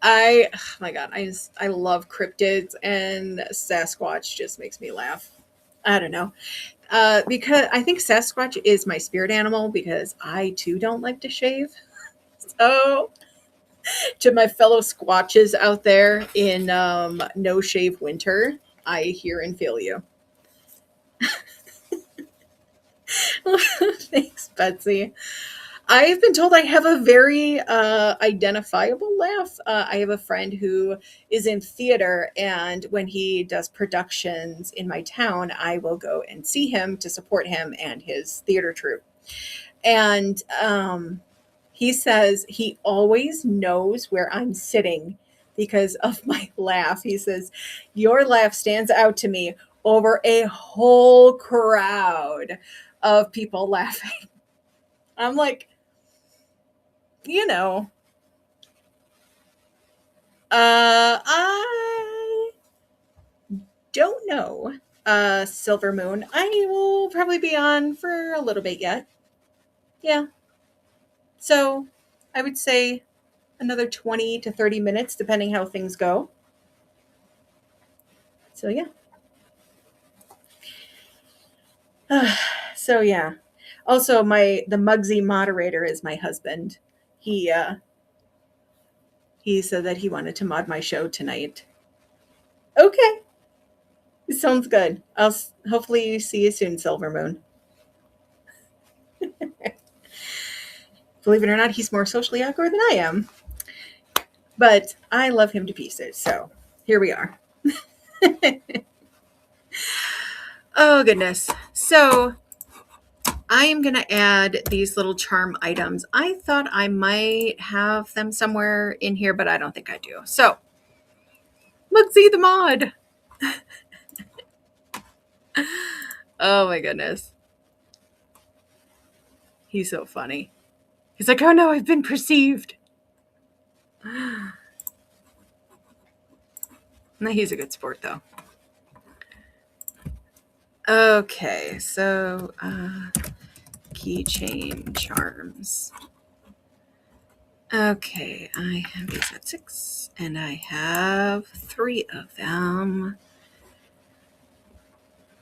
Oh my God, I love cryptids, and Sasquatch just makes me laugh. I don't know. Because I think Sasquatch is my spirit animal, because I too don't like to shave. So to my fellow Squatches out there in no shave winter, I hear and feel you. Thanks, Betsy. I've been told I have a very identifiable laugh. I have a friend who is in theater, and when he does productions in my town, I will go and see him to support him and his theater troupe. And he says he always knows where I'm sitting because of my laugh. He says, your laugh stands out to me over a whole crowd of people laughing. I'm like, I don't know, Silver Moon. I will probably be on for a little bit yet. Yeah. So I would say another 20 to 30 minutes, depending how things go. So yeah. So yeah. Also, the Mugsy moderator is my husband. He said that he wanted to mod my show tonight. Okay. Sounds good. I'll hopefully see you soon, Silver Moon. Believe it or not, he's more socially awkward than I am. But I love him to pieces. So here we are. Oh, goodness. So I am going to add these little charm items. I thought I might have them somewhere in here, but I don't think I do. So, Mugsy the mod. Oh, my goodness. He's so funny. He's like, oh, no, I've been perceived. No, he's a good sport, though. Okay, so keychain charms. Okay, I have these at 6, and I have 3 of them.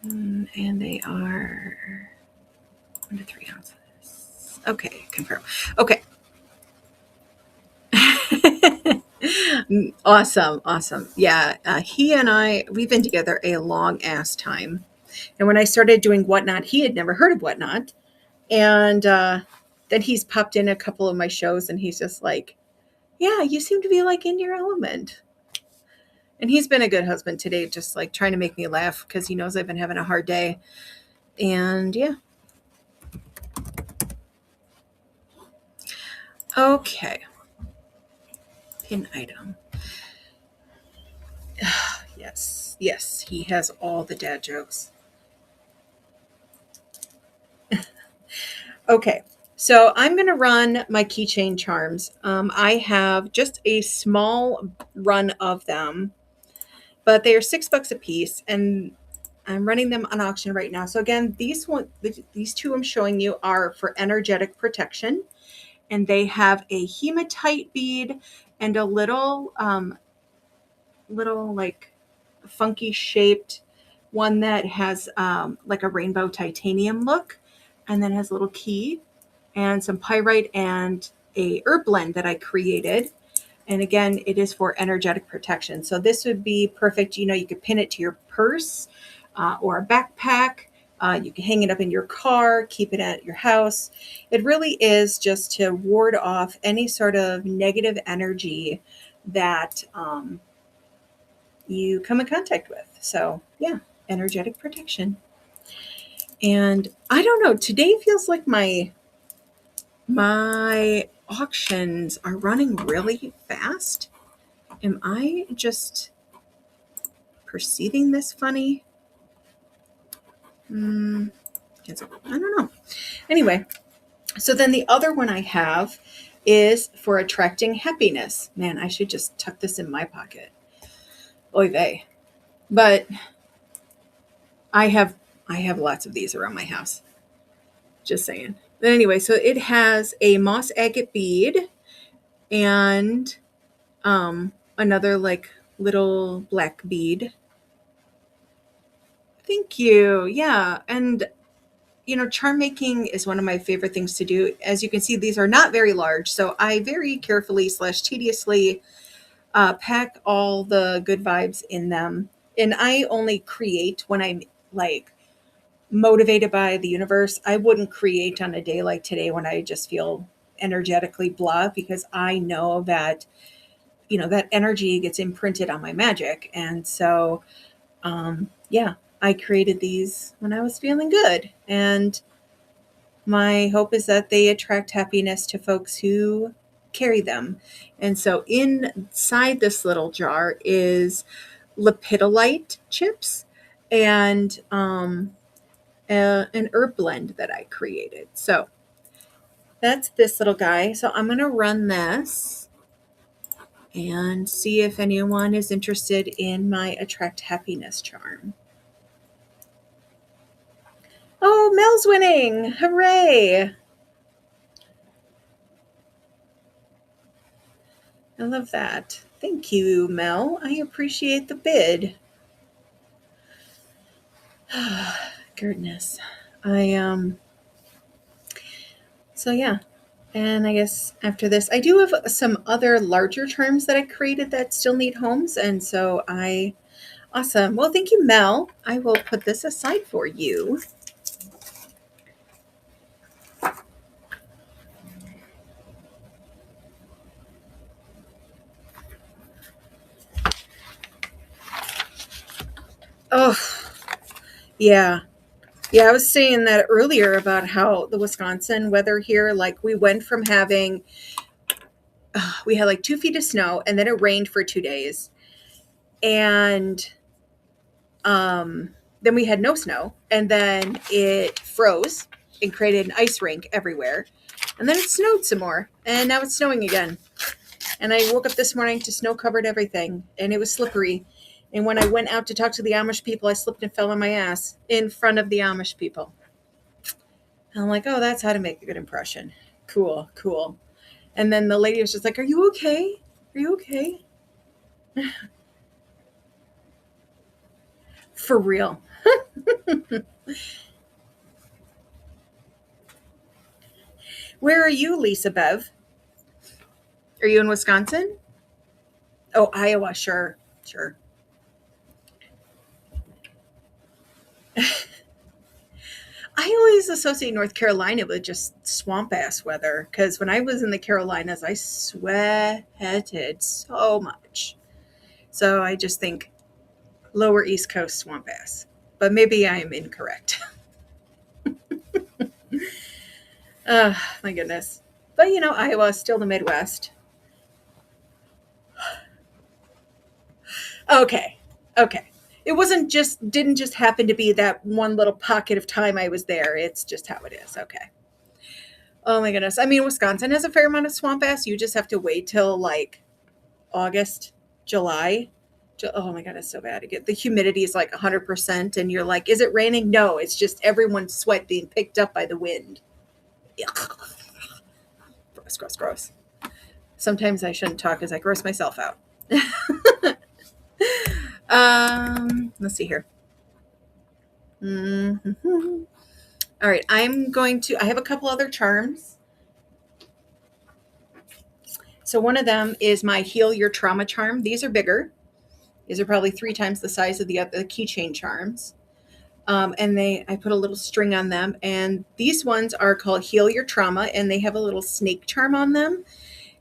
And they are 1 to 3 ounces. Okay, confirm. Okay. Awesome. Yeah, he and we've been together a long ass time. And when I started doing Whatnot, he had never heard of Whatnot. And then he's popped in a couple of my shows and he's just like, yeah, you seem to be like in your element. And he's been a good husband today, just like trying to make me laugh because he knows I've been having a hard day. And yeah. Okay. Pin item. Yes, he has all the dad jokes. Okay, so I'm going to run my keychain charms. I have just a small run of them, but they are $6 a piece, and I'm running them on auction right now. So again, these 2 I'm showing you are for energetic protection, and they have a hematite bead and a little like funky shaped one that has like a rainbow titanium look, and then has a little key and some pyrite and a herb blend that I created. And again, it is for energetic protection. So this would be perfect. You could pin it to your purse or a backpack. You can hang it up in your car, keep it at your house. It really is just to ward off any sort of negative energy that you come in contact with. So yeah, energetic protection. And I don't know, today feels like my auctions are running really fast. Am I just perceiving this funny? I don't know. Anyway, so then the other one I have is for attracting happiness. Man, I should just tuck this in my pocket. Oy vey. But I have lots of these around my house. Just saying. But anyway, so it has a moss agate bead and another like little black bead. Thank you. Yeah. And charm making is one of my favorite things to do. As you can see, these are not very large, so I very carefully / tediously pack all the good vibes in them. And I only create when I'm like motivated by the universe. I wouldn't create on a day like today when I just feel energetically blah, because I know that that energy gets imprinted on my magic. And so yeah, I created these when I was feeling good, and my hope is that they attract happiness to folks who carry them. And so inside this little jar is lepidolite chips and an herb blend that I created. So that's this little guy. So I'm going to run this and see if anyone is interested in my attract happiness charm. Oh, Mel's winning. Hooray. I love that. Thank you, Mel. I appreciate the bid. Goodness. So yeah. And I guess after this, I do have some other larger charms that I created that still need homes. And so awesome. Well, thank you, Mel. I will put this aside for you. Oh, yeah. Yeah, I was saying that earlier about how the Wisconsin weather here, like we went from having, we had like 2 feet of snow, and then it rained for 2 days. And then we had no snow, and then it froze and created an ice rink everywhere. And then it snowed some more, and now it's snowing again. And I woke up this morning to snow covered everything, and it was slippery. And when I went out to talk to the Amish people, I slipped and fell on my ass in front of the Amish people. And I'm like, oh, that's how to make a good impression. Cool, cool. And then the lady was just like, are you okay? Are you okay? For real. Where are you, Lisa Bev? Are you in Wisconsin? Oh, Iowa, sure, sure. I always associate North Carolina with just swamp ass weather because when I was in the Carolinas, I sweated so much. So I just think lower East Coast swamp ass. But maybe I am incorrect. Oh, my goodness. But Iowa is still the Midwest. Okay. Okay. It didn't just happen to be that one little pocket of time I was there. It's just how it is. Okay. Oh my goodness. I mean, Wisconsin has a fair amount of swamp ass. You just have to wait till like August, July. Oh my God, it's so bad. The humidity is like 100%, and you're like, is it raining? No, it's just everyone's sweat being picked up by the wind. Yuck. Gross, gross, gross. Sometimes I shouldn't talk as I gross myself out. Let's see here. Mm-hmm. All right, I have a couple other charms. So one of them is my Heal Your Trauma charm. These are bigger. These are probably 3 times the size of the keychain charms. And I put a little string on them. And these ones are called Heal Your Trauma, and they have a little snake charm on them.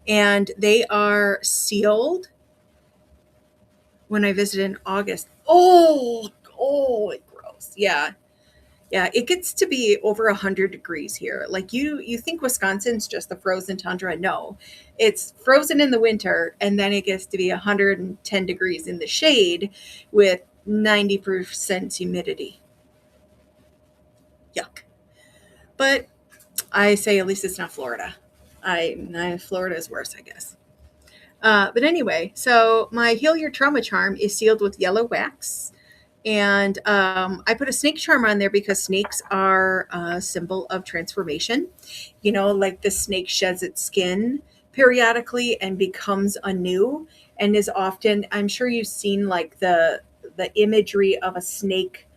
And they are sealed when I visited in August. Oh, gross. Yeah. Yeah, it gets to be over 100 degrees here. Like you think Wisconsin's just the frozen tundra. No, it's frozen in the winter, and then it gets to be 110 degrees in the shade with 90% humidity. Yuck. But I say at least it's not Florida. Florida is worse, I guess. But anyway, so my Heal Your Trauma charm is sealed with yellow wax. And I put a snake charm on there because snakes are a symbol of transformation. Like the snake sheds its skin periodically and becomes anew, and is often, I'm sure you've seen like the imagery of a snake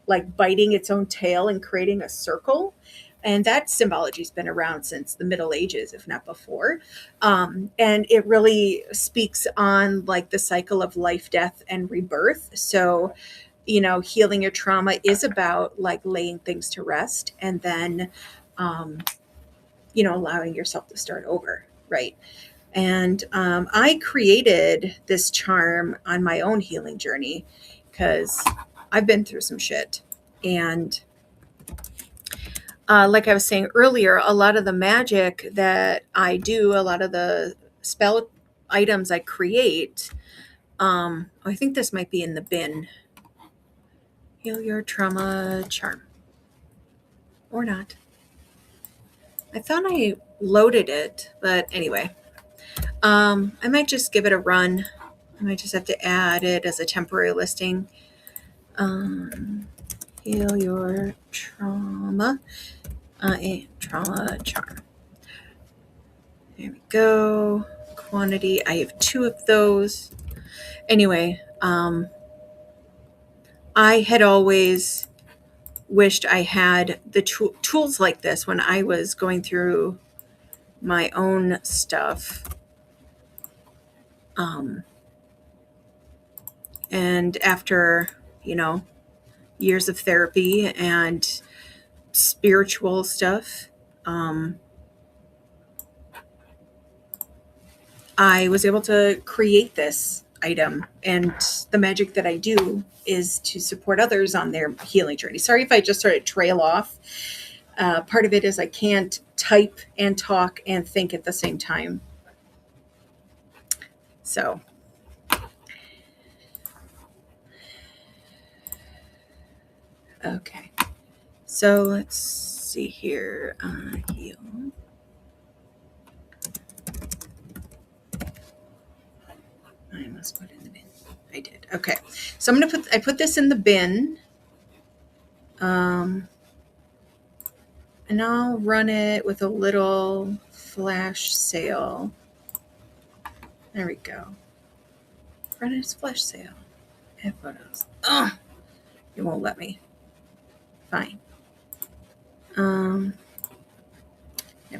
like biting its own tail and creating a circle. And that symbology's been around since the Middle Ages, if not before. And it really speaks on like the cycle of life, death, and rebirth. So healing your trauma is about like laying things to rest, and then allowing yourself to start over, right? And I created this charm on my own healing journey because I've been through some shit. And like I was saying earlier, a lot of the magic that I do, a lot of the spell items I create, I think this might be in the bin. Heal Your Trauma charm. Or not. I thought I loaded it, but anyway. I might just give it a run. I might just have to add it as a temporary listing. Heal Your Trauma. Trauma charm. There we go. Quantity. I have 2 of those. Anyway, I had always wished I had the tools like this when I was going through my own stuff. And after, years of therapy and spiritual stuff, I was able to create this item. And the magic that I do is to support others on their healing journey. Sorry if I just sort of trail off. Part of it is I can't type and talk and think at the same time. So, okay. So let's see here. Heal. I must put it in the bin. I did. Okay. So I put this in the bin. And I'll run it with a little flash sale. There we go. Run it as flash sale. Add photos. Ugh, it won't let me. Fine. Never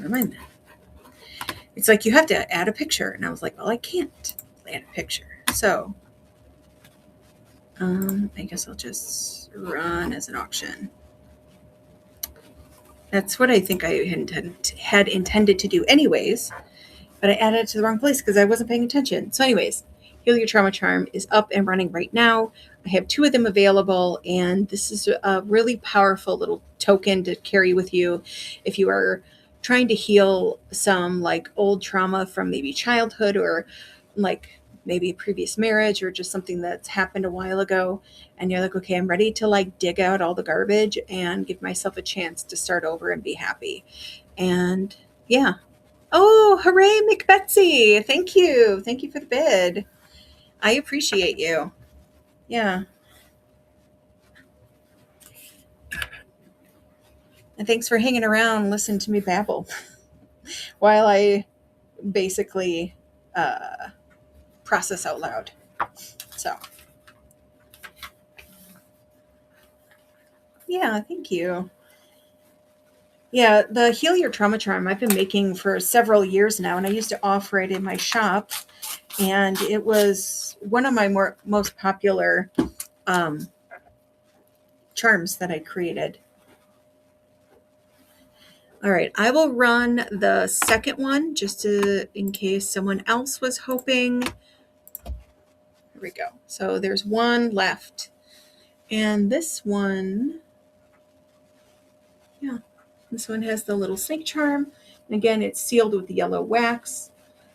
mind that. It's like you have to add a picture, and I was like, well, I can't add a picture. So, I guess I'll just run as an auction. That's what I think I had intended to do anyways, but I added it to the wrong place because I wasn't paying attention. So anyways, Heal Your Trauma Charm is up and running right now. I have 2 of them available, and this is a really powerful little token to carry with you if you are trying to heal some like old trauma from maybe childhood or like maybe a previous marriage or just something that's happened a while ago, and you're like, okay, I'm ready to like dig out all the garbage and give myself a chance to start over and be happy. And yeah. Oh, hooray, McBetsy. Thank you. Thank you for the bid. I appreciate you. Yeah. And thanks for hanging around, listening to me babble while I basically process out loud. So, yeah, thank you. Yeah, the Heal Your Trauma Charm I've been making for several years now, and I used to offer it in my shop, and it was one of my most popular um, charms that I created. All right, I will run the second one just in case someone else was hoping. Here we go. So there's one left. And this one, yeah, this one has the little snake charm. And again, it's sealed with yellow wax.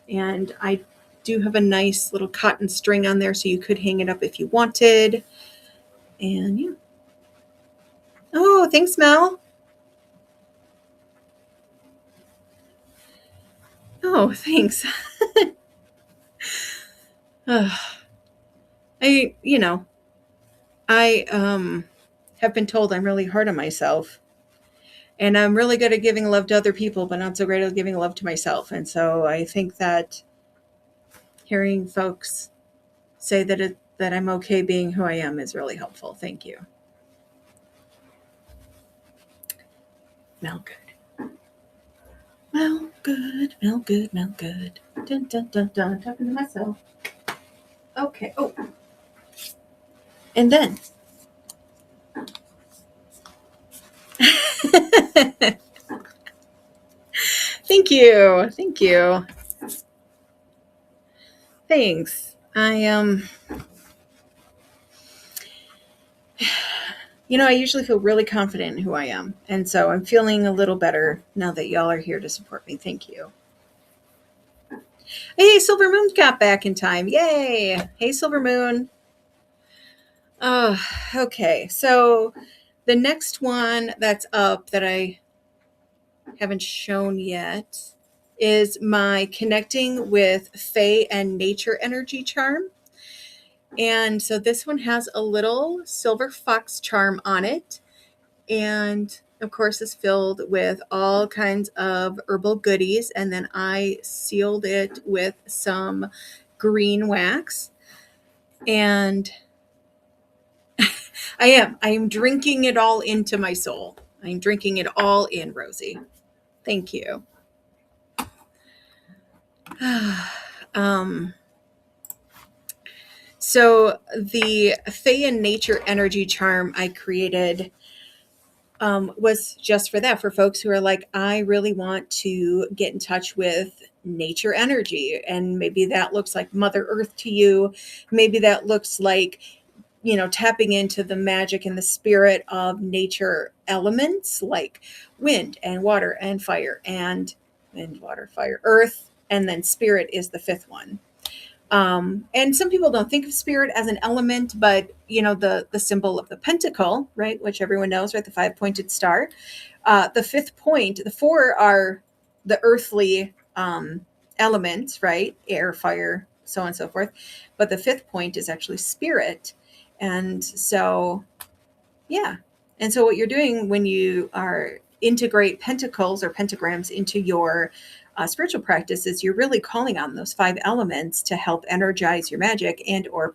And I do have a nice little cotton string on there, so you could hang it up if you wanted. And yeah. Oh, thanks, Mel. Oh, thanks. I, I have been told I'm really hard on myself. And I'm really good at giving love to other people, but not so great at giving love to myself. And so I think that hearing folks say that I'm okay being who I am is really helpful. Thank you. Smell good. Smell good, smell good, smell good. Dun, dun, dun, dun. Talking to myself. Okay. Oh. And then. Thank you. Thank you. Thanks. I usually feel really confident in who I am. And so I'm feeling a little better now that y'all are here to support me. Thank you. Hey, Silver Moon got back in time. Yay. Hey, Silver Moon. Oh, okay. So the next one that's up that I haven't shown yet is my Connecting with Fae and Nature Energy charm. And so this one has a little silver fox charm on it. And of course, is filled with all kinds of herbal goodies. And then I sealed it with some green wax. And I am drinking it all into my soul. I'm drinking it all in, Rosie. Thank you. So the Fae and Nature Energy charm I created was just for that, for folks who are like, I really want to get in touch with nature energy. And maybe that looks like Mother Earth to you. Maybe that looks like, tapping into the magic and the spirit of nature elements like wind and water and fire and wind, water, fire, earth. And then spirit is the 5th one. And some people don't think of spirit as an element, but the symbol of the pentacle, right, which everyone knows, right, the 5-pointed star. The 5th point, the 4 are the earthly elements, right, air, fire, so on and so forth. But the 5th point is actually spirit, and so yeah. And so what you're doing when you are integrate pentacles or pentagrams into your spiritual practices, you're really calling on those 5 elements to help energize your magic and or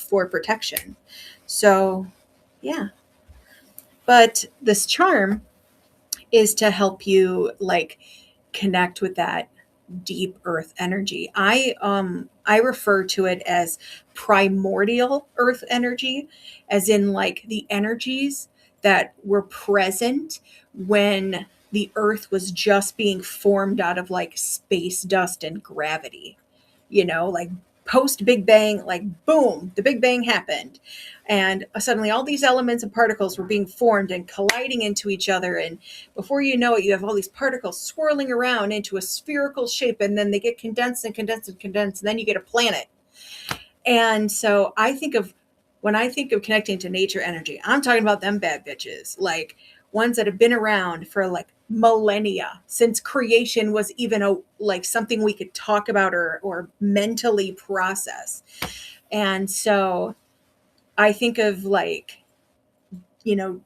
for protection. So, yeah. But this charm is to help you like connect with that deep earth energy. I refer to it as primordial earth energy, as in like the energies that were present when the earth was just being formed out of like space dust and gravity. Like post Big Bang, like boom, the Big Bang happened. And suddenly all these elements and particles were being formed and colliding into each other. And before you know it, you have all these particles swirling around into a spherical shape, and then they get condensed and condensed and condensed, and then you get a planet. And so when I think of connecting to nature energy, I'm talking about them bad bitches, like ones that have been around for like millennia, since creation was even like something we could talk about or mentally process. And so I think of like,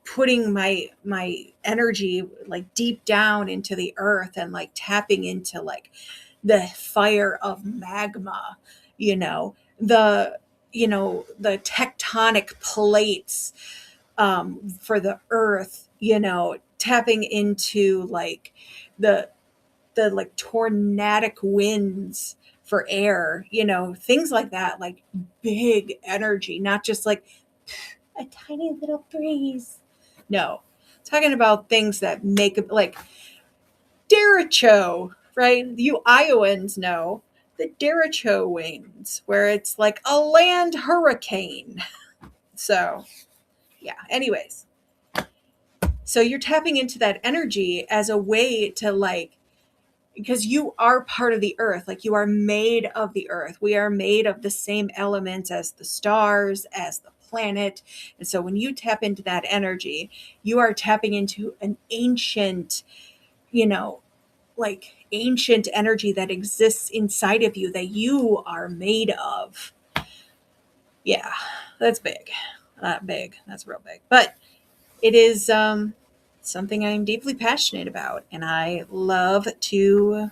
putting my energy like deep down into the earth and like tapping into like the fire of magma, you know, the the tectonic plates for the earth, tapping into like the like tornadic winds for air, things like that, like big energy, not just like a tiny little breeze. No, talking about things that make it like derecho, right? You Iowans know the derecho winds, where it's like a land hurricane. So, yeah, anyways. So you're tapping into that energy as a way to like, because you are part of the earth, like you are made of the earth. We are made of the same elements as the stars, as the planet. And so when you tap into that energy, you are tapping into an ancient, like ancient energy that exists inside of you that you are made of. Yeah, that's big. Not big. That's real big. But it is something I'm deeply passionate about, and I love to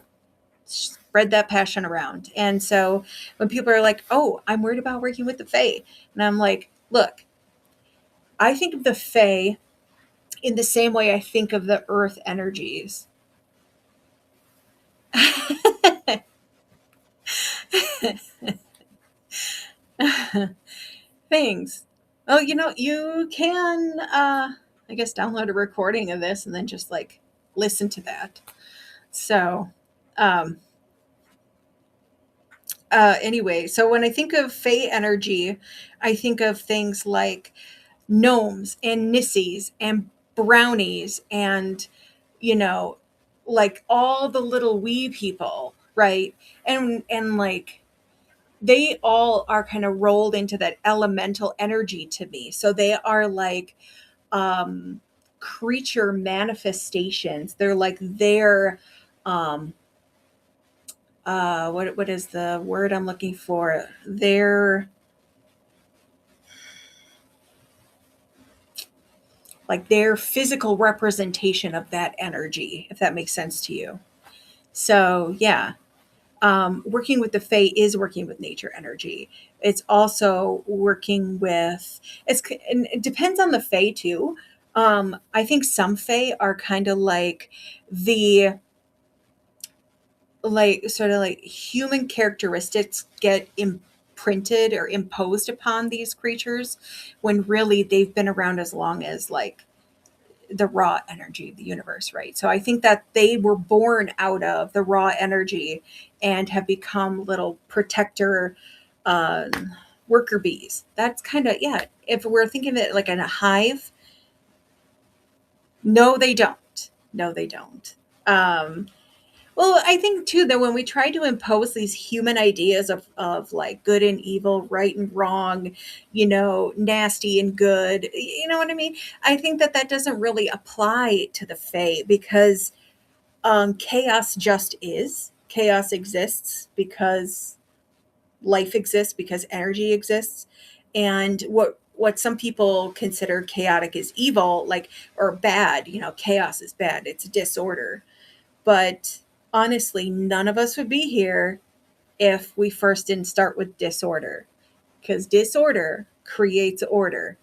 spread that passion around. And so when people are like, "Oh, I'm worried about working with the Fae," and I'm like, "Look, I think of the Fae in the same way I think of the Earth energies." Thanks. Oh, you can, I guess, download a recording of this and then just like listen to that. So, um, anyway, so when I think of Fae energy, I think of things like gnomes and nissies and brownies and, you know, like all the little wee people, right? And like they all are kind of rolled into that elemental energy to me. So they are like creature manifestations. They're like their what is the word I'm looking for? Their like their physical representation of that energy, if that makes sense to you. So yeah, working with the Fae is working with nature energy. It's also working with and it depends on the Fae too. I think some Fae are kind of like the like sort of like human characteristics get imprinted or imposed upon these creatures when really they've been around as long as like the raw energy of the universe, right? So I think that they were born out of the raw energy and have become little protector uh, worker bees. That's kind of, yeah. If we're thinking of it like in a hive, no, they don't. No, they don't. Um, well, I think too that when we try to impose these human ideas of like good and evil, right and wrong, nasty and good, you know what I mean? I think that that doesn't really apply to the Fae because chaos just is. Chaos exists because life exists, because energy exists. And what some people consider chaotic is evil, like, or bad. Chaos is bad. It's disorder. But honestly, none of us would be here if we first didn't start with disorder, because disorder creates order.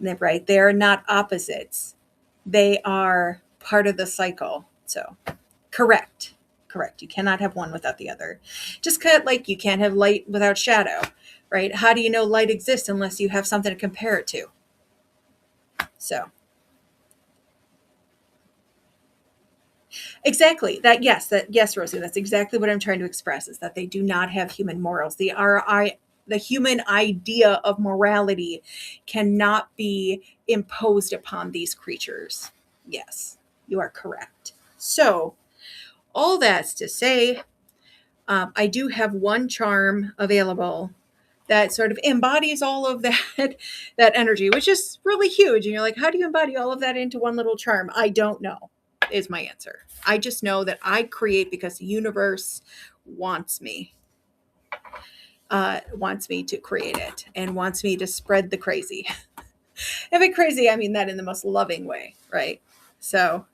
Right? They are not opposites. They are part of the cycle. So, correct. Correct. You cannot have one without the other. Just kind of like you can't have light without shadow, right? How do you know light exists unless you have something to compare it to? So, exactly. Yes, Rosie, that's exactly what I'm trying to express, is that they do not have human morals. The human idea of morality cannot be imposed upon these creatures. Yes, you are correct. So, all that's to say, I do have one charm available that sort of embodies all of that that energy, which is really huge. And you're like, how do you embody all of that into one little charm? I don't know, is my answer. I just know that I create because the universe wants me, wants me to create it, and wants me to spread the crazy. And by crazy, I mean that in the most loving way, right? So,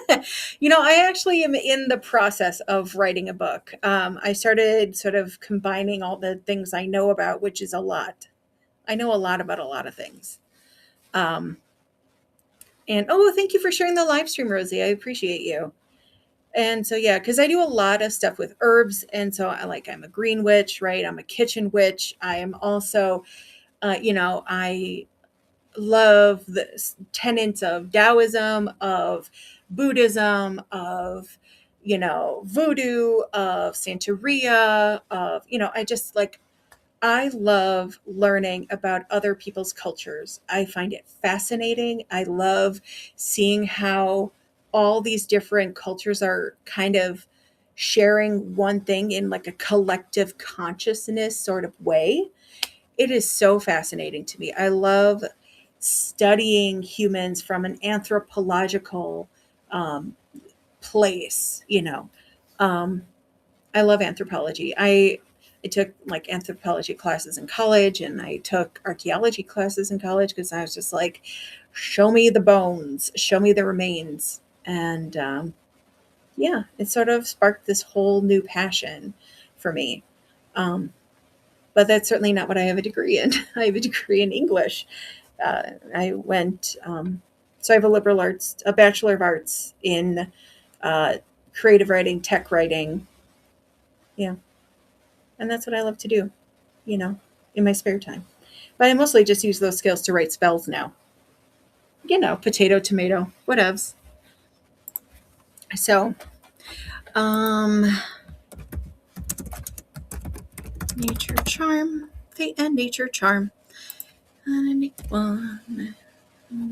I actually am in the process of writing a book. I started sort of combining all the things I know about, which is a lot. I know a lot about a lot of things. Um, and oh, thank you for sharing the live stream, Rosie. I appreciate you. And so, yeah, because I do a lot of stuff with herbs. And so I'm a green witch, right? I'm a kitchen witch. I am also, I love the tenets of Taoism, of Buddhism, of, voodoo, of Santeria, of, I just like, I love learning about other people's cultures. I find it fascinating. I love seeing how all these different cultures are kind of sharing one thing in like a collective consciousness sort of way. It is so fascinating to me. I love studying humans from an anthropological um, place. I love anthropology. I took like anthropology classes in college, and I took archaeology classes in college because I was just like, show me the bones, show me the remains. And yeah, it sort of sparked this whole new passion for me. Um, but that's certainly not what I have a degree in. I have a degree in English. I went, so I have a Bachelor of Arts in uh, creative writing, tech writing. Yeah. And that's what I love to do, you know, in my spare time. But I mostly just use those skills to write spells now. Potato, tomato, whatevs. So, um, nature charm, fate and nature charm. One.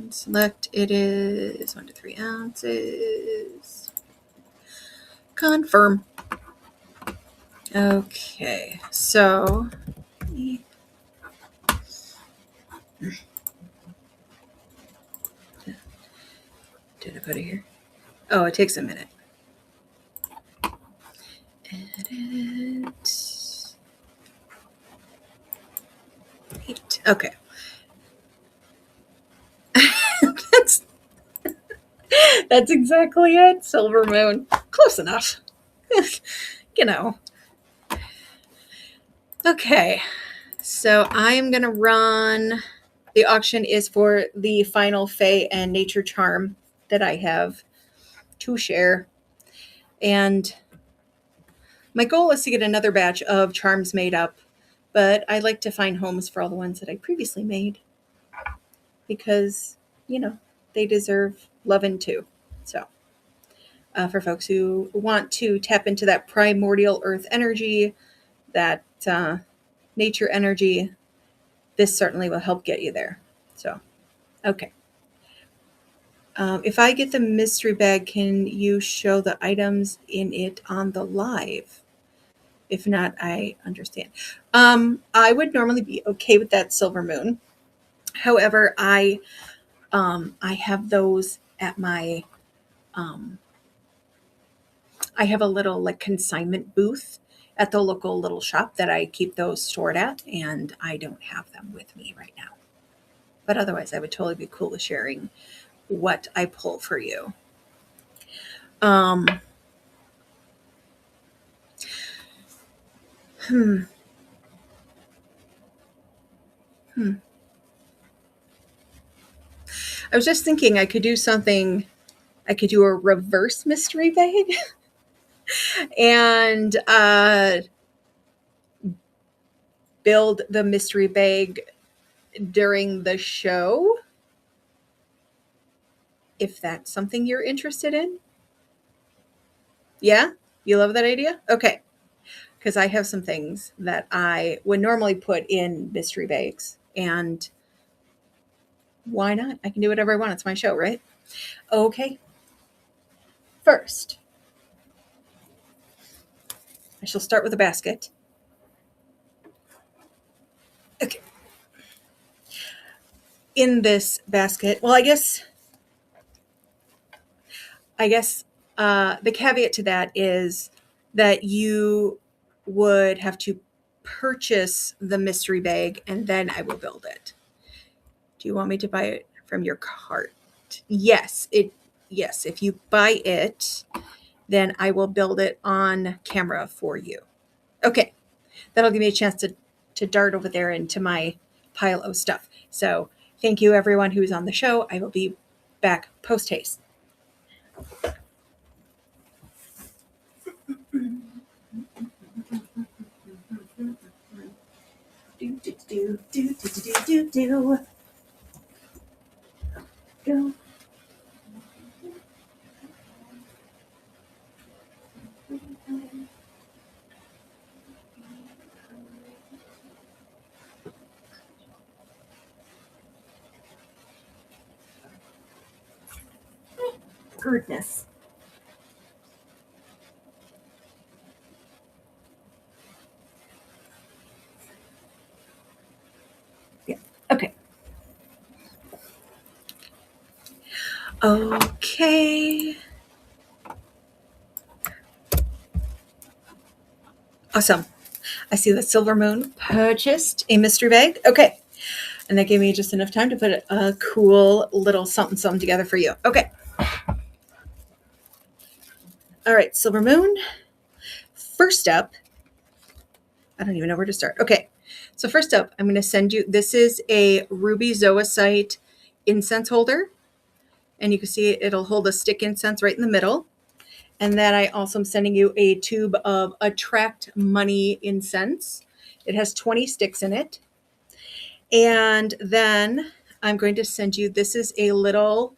Select, it is 1 to 3 ounces. Confirm. Okay, so did I put it here? Oh, it takes a minute. Edit. 8. Okay. that's that's exactly it. Silver moon. Close enough. you know. Okay. So I am gonna run. The auction is for the final Fae and Nature Charm that I have to share. And my goal is to get another batch of charms made up, but I like to find homes for all the ones that I previously made because, they deserve loving too. So, for folks who want to tap into that primordial earth energy, that nature energy, this certainly will help get you there. So, okay. If I get the mystery bag, can you show the items in it on the live? If not, I understand. I would normally be okay with that silver moon. However, I have those at my I have a little like consignment booth, at the local little shop that I keep those stored at, and I don't have them with me right now. But otherwise, I would totally be cool with sharing what I pull for you. Um, hmm, hmm. I was just thinking I could do something. I could do a reverse mystery bag and build the mystery bag during the show, if that's something you're interested in. Yeah? You love that idea? Okay. Because I have some things that I would normally put in mystery bags. And why not? I can do whatever I want. It's my show, right? Okay. First, I shall start with a basket. Okay. In this basket, well, I guess the caveat to that is that you would have to purchase the mystery bag and then I will build it. Do you want me to buy it from your cart? Yes, if you buy it, then I will build it on camera for you. Okay. That'll give me a chance to dart over there into my pile of stuff. So, thank you everyone who's on the show. I will be back post haste. Go. Goodness. Yeah. Okay. Okay. Awesome. I see that Silver Moon purchased a mystery bag. Okay. And that gave me just enough time to put a cool little something something together for you. Okay. All right, Silver Moon. First up, I don't even know where to start. Okay. So first up, I'm going to send you, this is a ruby zoisite incense holder. And you can see it'll hold a stick incense right in the middle. And then I also am sending you a tube of Attract Money incense. It has 20 sticks in it. And then I'm going to send you, this is a little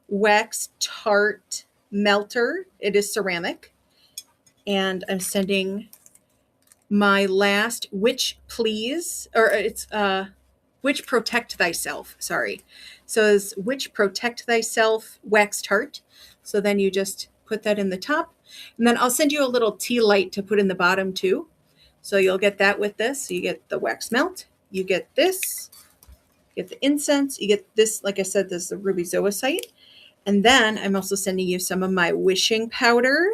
wax tart melter. It is ceramic. And I'm sending my last Witch Please, or it's Witch Protect Thyself, sorry. So it's Witch Protect Thyself wax tart. So then you just put that in the top. And then I'll send you a little tea light to put in the bottom too. So you'll get that with this. So you get the wax melt, you get this, you get the incense, you get this, like I said, this is the ruby zoisite. And then I'm also sending you some of my wishing powder.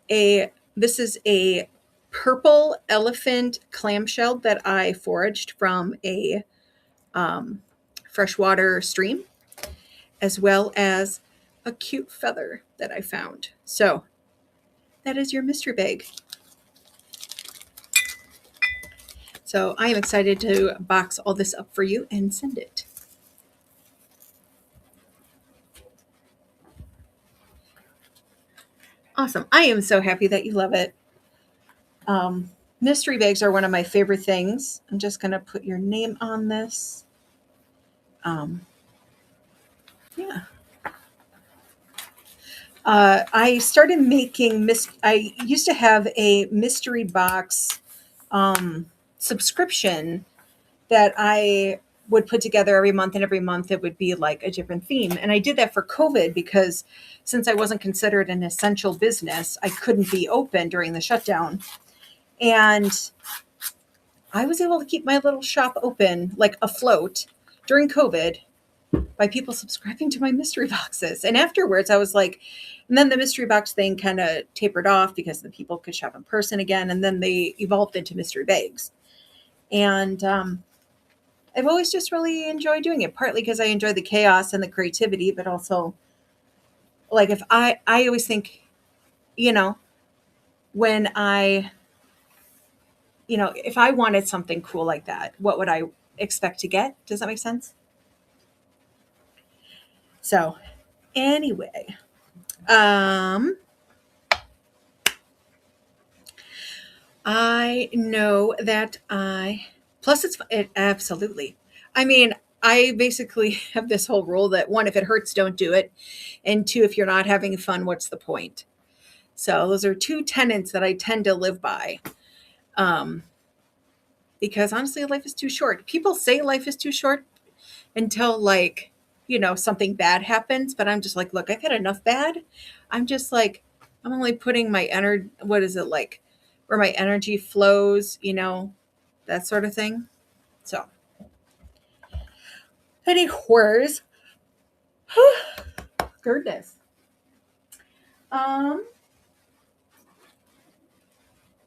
This is a purple elephant clamshell that I foraged from a freshwater stream, as well as a cute feather that I found. So that is your mystery bag. So I am excited to box all this up for you and send it. Awesome. I am so happy that you love it. Mystery bags are one of my favorite things. I'm just going to put your name on this. Yeah. I started making, I used to have a mystery box subscription that I would put together every month, and every month it would be like a different theme. And I did that for COVID because since I wasn't considered an essential business, I couldn't be open during the shutdown. And I was able to keep my little shop open, like afloat during COVID, by people subscribing to my mystery boxes. And afterwards, I was like, and then the mystery box thing kind of tapered off because the people could shop in person again. And then they evolved into mystery bags. And I've always just really enjoyed doing it, partly because I enjoy the chaos and the creativity, but also like if I always think, you know, when I, if I wanted something cool like that, what would I expect to get? Does that make sense? So anyway, um, I know that plus it absolutely. I mean, I basically have this whole rule that one, if it hurts, don't do it. And two, if you're not having fun, what's the point? So those are two tenets that I tend to live by. Um, because honestly, life is too short. People say life is too short until like, something bad happens. But I'm just like, look, I've had enough bad. I'm just like, I'm only putting my energy, what is it like, where my energy flows, that sort of thing. So, any horrors? Goodness. Um,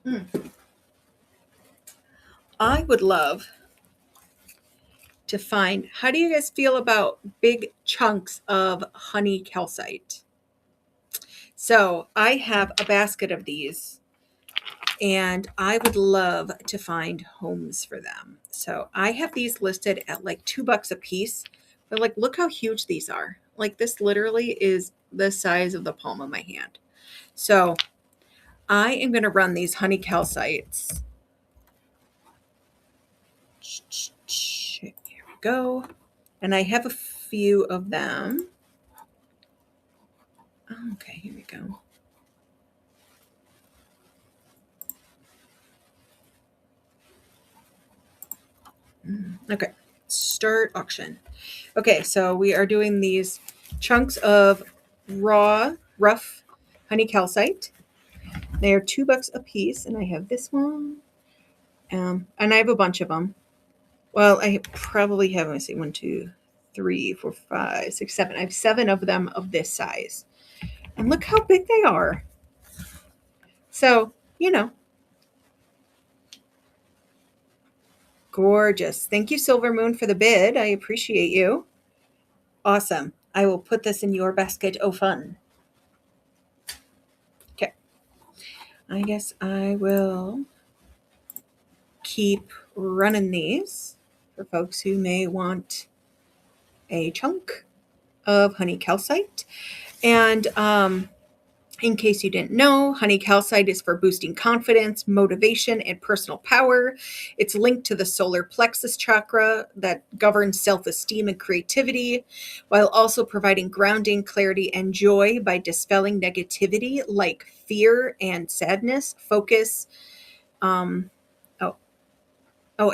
mm, I would love to find, how do you guys feel about big chunks of honey calcite? So I have a basket of these and I would love to find homes for them. So I have these listed at like $2 a piece, but like, look how huge these are. Like this literally is the size of the palm of my hand. So I am going to run these honey calcites. Here we go. And I have a few of them. Okay, here we go. Okay, start auction. Okay, so we are doing these chunks of raw, rough honey calcite. They are $2 a piece, and I have this one, and I have a bunch of them. Well, I probably have, let me see, 1, 2, 3, 4, 5, 6, 7. I have 7 of them of this size. And look how big they are. So, gorgeous. Thank you, Silver Moon, for the bid. I appreciate you. Awesome. I will put this in your basket. Oh, fun. Okay. I guess I will keep running these for folks who may want a chunk of honey calcite. And in case you didn't know, honey calcite is for boosting confidence, motivation, and personal power. It's linked to the solar plexus chakra that governs self-esteem and creativity, while also providing grounding, clarity, and joy by dispelling negativity like fear and sadness, focus. Um,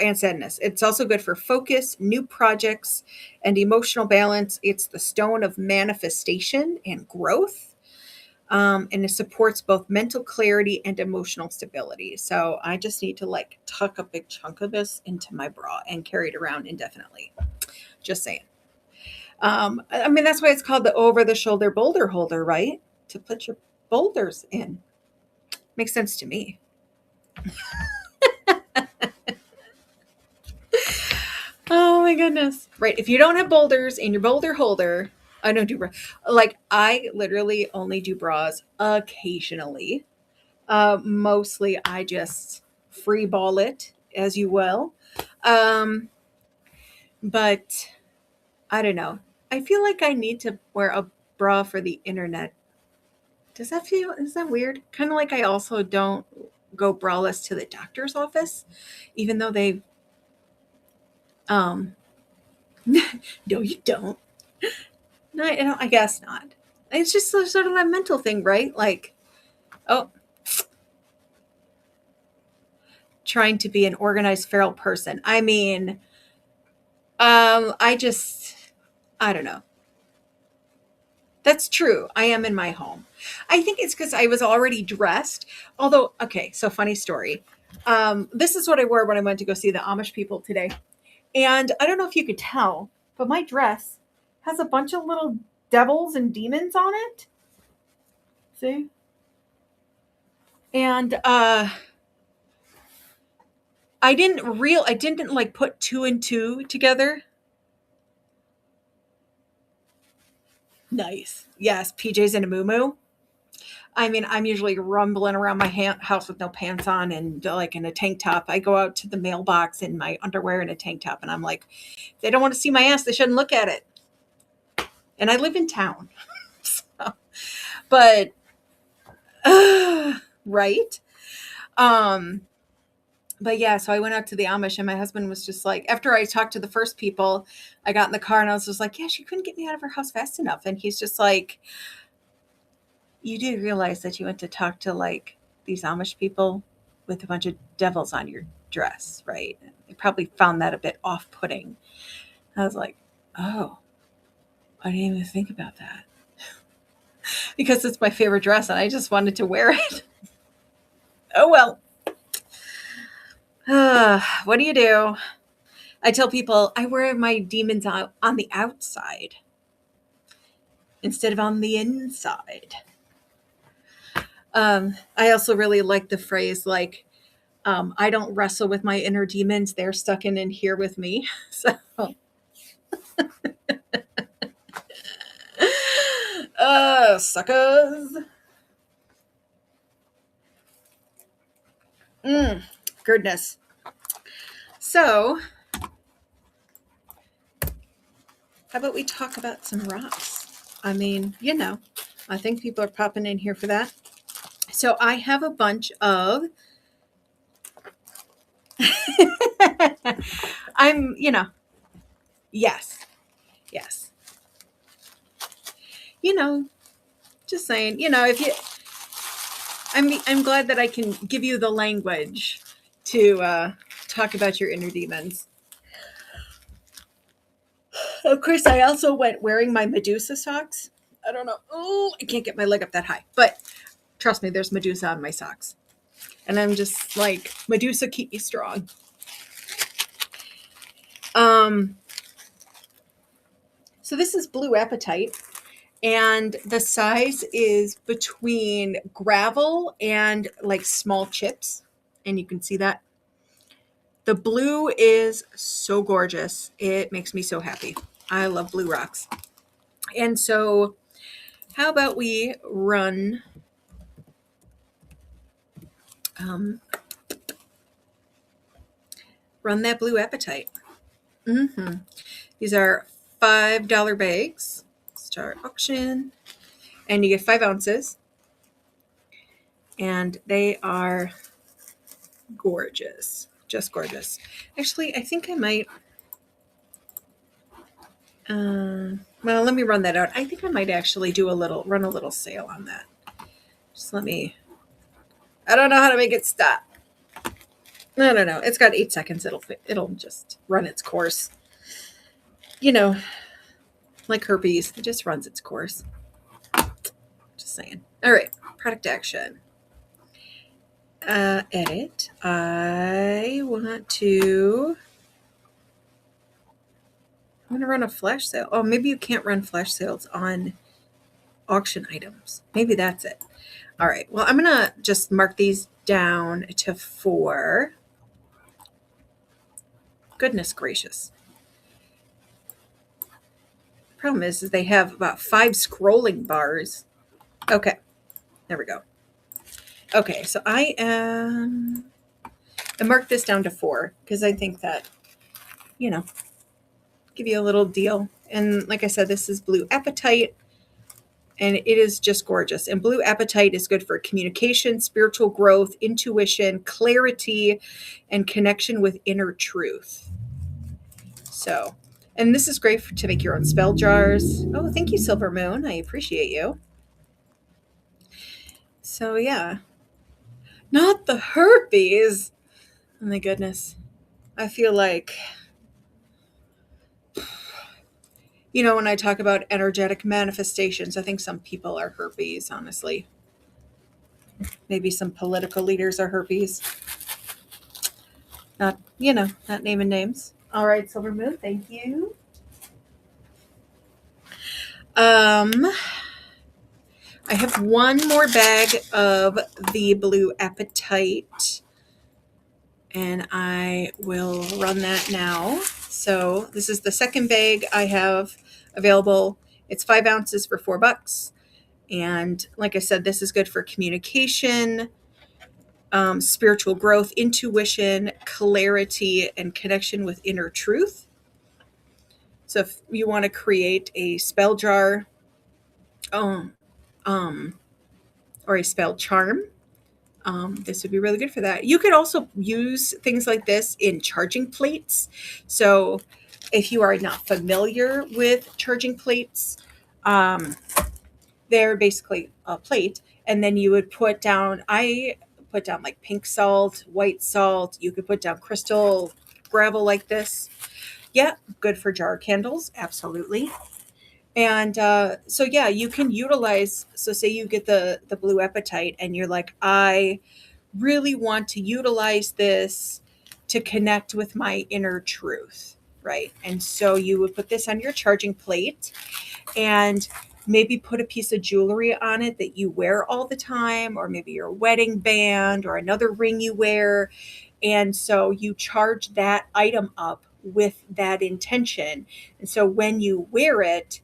and sadness. It's also good for focus, new projects, and emotional balance. It's the stone of manifestation and growth. And it supports both mental clarity and emotional stability. So I just need to like tuck a big chunk of this into my bra and carry it around indefinitely. Just saying. I mean, that's why it's called the over the shoulder boulder holder, right? To put your boulders in. Makes sense to me. Oh my goodness. Right. If you don't have boulders in your boulder holder, I don't do bra. Like I literally only do bras occasionally. Mostly I just free ball it as you will. Um, but I don't know. I feel like I need to wear a bra for the internet. Is that weird? Kind of like I also don't go braless to the doctor's office, even though they, um, no, you don't. No, I guess not. It's just sort of a mental thing, right? Like, oh, trying to be an organized feral person. I mean, I don't know. That's true. I am in my home. I think it's because I was already dressed. Although, okay, so funny story. This is what I wore when I went to go see the Amish people today. And I don't know if you could tell, but my dress has a bunch of little devils and demons on it. See? And I didn't like put 2 and 2 together. Nice. Yes, PJs and a moo. I mean, I'm usually rumbling around my house with no pants on and like in a tank top. I go out to the mailbox in my underwear and a tank top, and I'm like, if they don't want to see my ass, they shouldn't look at it. And I live in town. So, but right. But yeah, so I went out to the Amish, and my husband was just like, after I talked to the first people, I got in the car and I was just like, yeah, she couldn't get me out of her house fast enough. And he's just like, you do realize that you went to talk to like these Amish people with a bunch of devils on your dress, right? They probably found that a bit off-putting. I was like, oh, I didn't even think about that. Because it's my favorite dress and I just wanted to wear it. Oh, well. What do you do? I tell people I wear my demons out on the outside instead of on the inside. I also really like the phrase like, I don't wrestle with my inner demons. They're stuck in here with me. So, suckers. Goodness. So, how about we talk about some rocks? I mean, I think people are popping in here for that. So I have a bunch of, yes. Just saying, if you, I'm glad that I can give you the language to talk about your inner demons. Of course, I also went wearing my Medusa socks. I don't know. Oh, I can't get my leg up that high. But trust me, there's Medusa on my socks. And I'm just like, Medusa, keep me strong. So this is blue apatite. And the size is between gravel and like small chips. And you can see that. The blue is so gorgeous. It makes me so happy. I love blue rocks. And so how about we run that blue apatite. These are $5 bags. Start auction. And you get 5 ounces. And they are gorgeous. Just gorgeous. Actually, I think I might. Well, let me run that out. I think I might actually run a little sale on that. Just let me. I don't know how to make it stop. No. It's got 8 seconds. It'll just run its course. Like herpes, it just runs its course. Just saying. All right, product action. Edit. I want to run a flash sale. Oh, maybe you can't run flash sales on auction items. Maybe that's it. All right. Well, I'm going to just mark these down to 4. Goodness gracious. The problem is they have about 5 scrolling bars. Okay. There we go. Okay. So I marked this down to 4 because I think that, give you a little deal. And like I said, this is blue apatite. And it is just gorgeous. And blue apatite is good for communication, spiritual growth, intuition, clarity, and connection with inner truth. So, and this is great to make your own spell jars. Oh, thank you, Silver Moon. I appreciate you. So, yeah. Not the herpes. Oh, my goodness. I feel like, when I talk about energetic manifestations, I think some people are herpes, honestly. Maybe some political leaders are herpes. Not naming names. All right, Silver Moon, thank you. I have one more bag of the Blue Appetite, and I will run that now. So this is the second bag I have available. It's 5 ounces for $4. And like I said, this is good for communication, spiritual growth, intuition, clarity, and connection with inner truth. So if you want to create a spell jar, um, um, or a spell charm, this would be really good for that. You could also use things like this in charging plates. So if you are not familiar with charging plates, um, they're basically a plate, and then you would I put down like pink salt, white salt. You could put down crystal gravel like this. Yeah, good for jar candles, absolutely. And so yeah, you can utilize. So say you get the Blue Appetite, and you're like, I really want to utilize this to connect with my inner truth, right? And so you would put this on your charging plate, and maybe put a piece of jewelry on it that you wear all the time, or maybe your wedding band or another ring you wear. And so you charge that item up with that intention. And so when you wear it,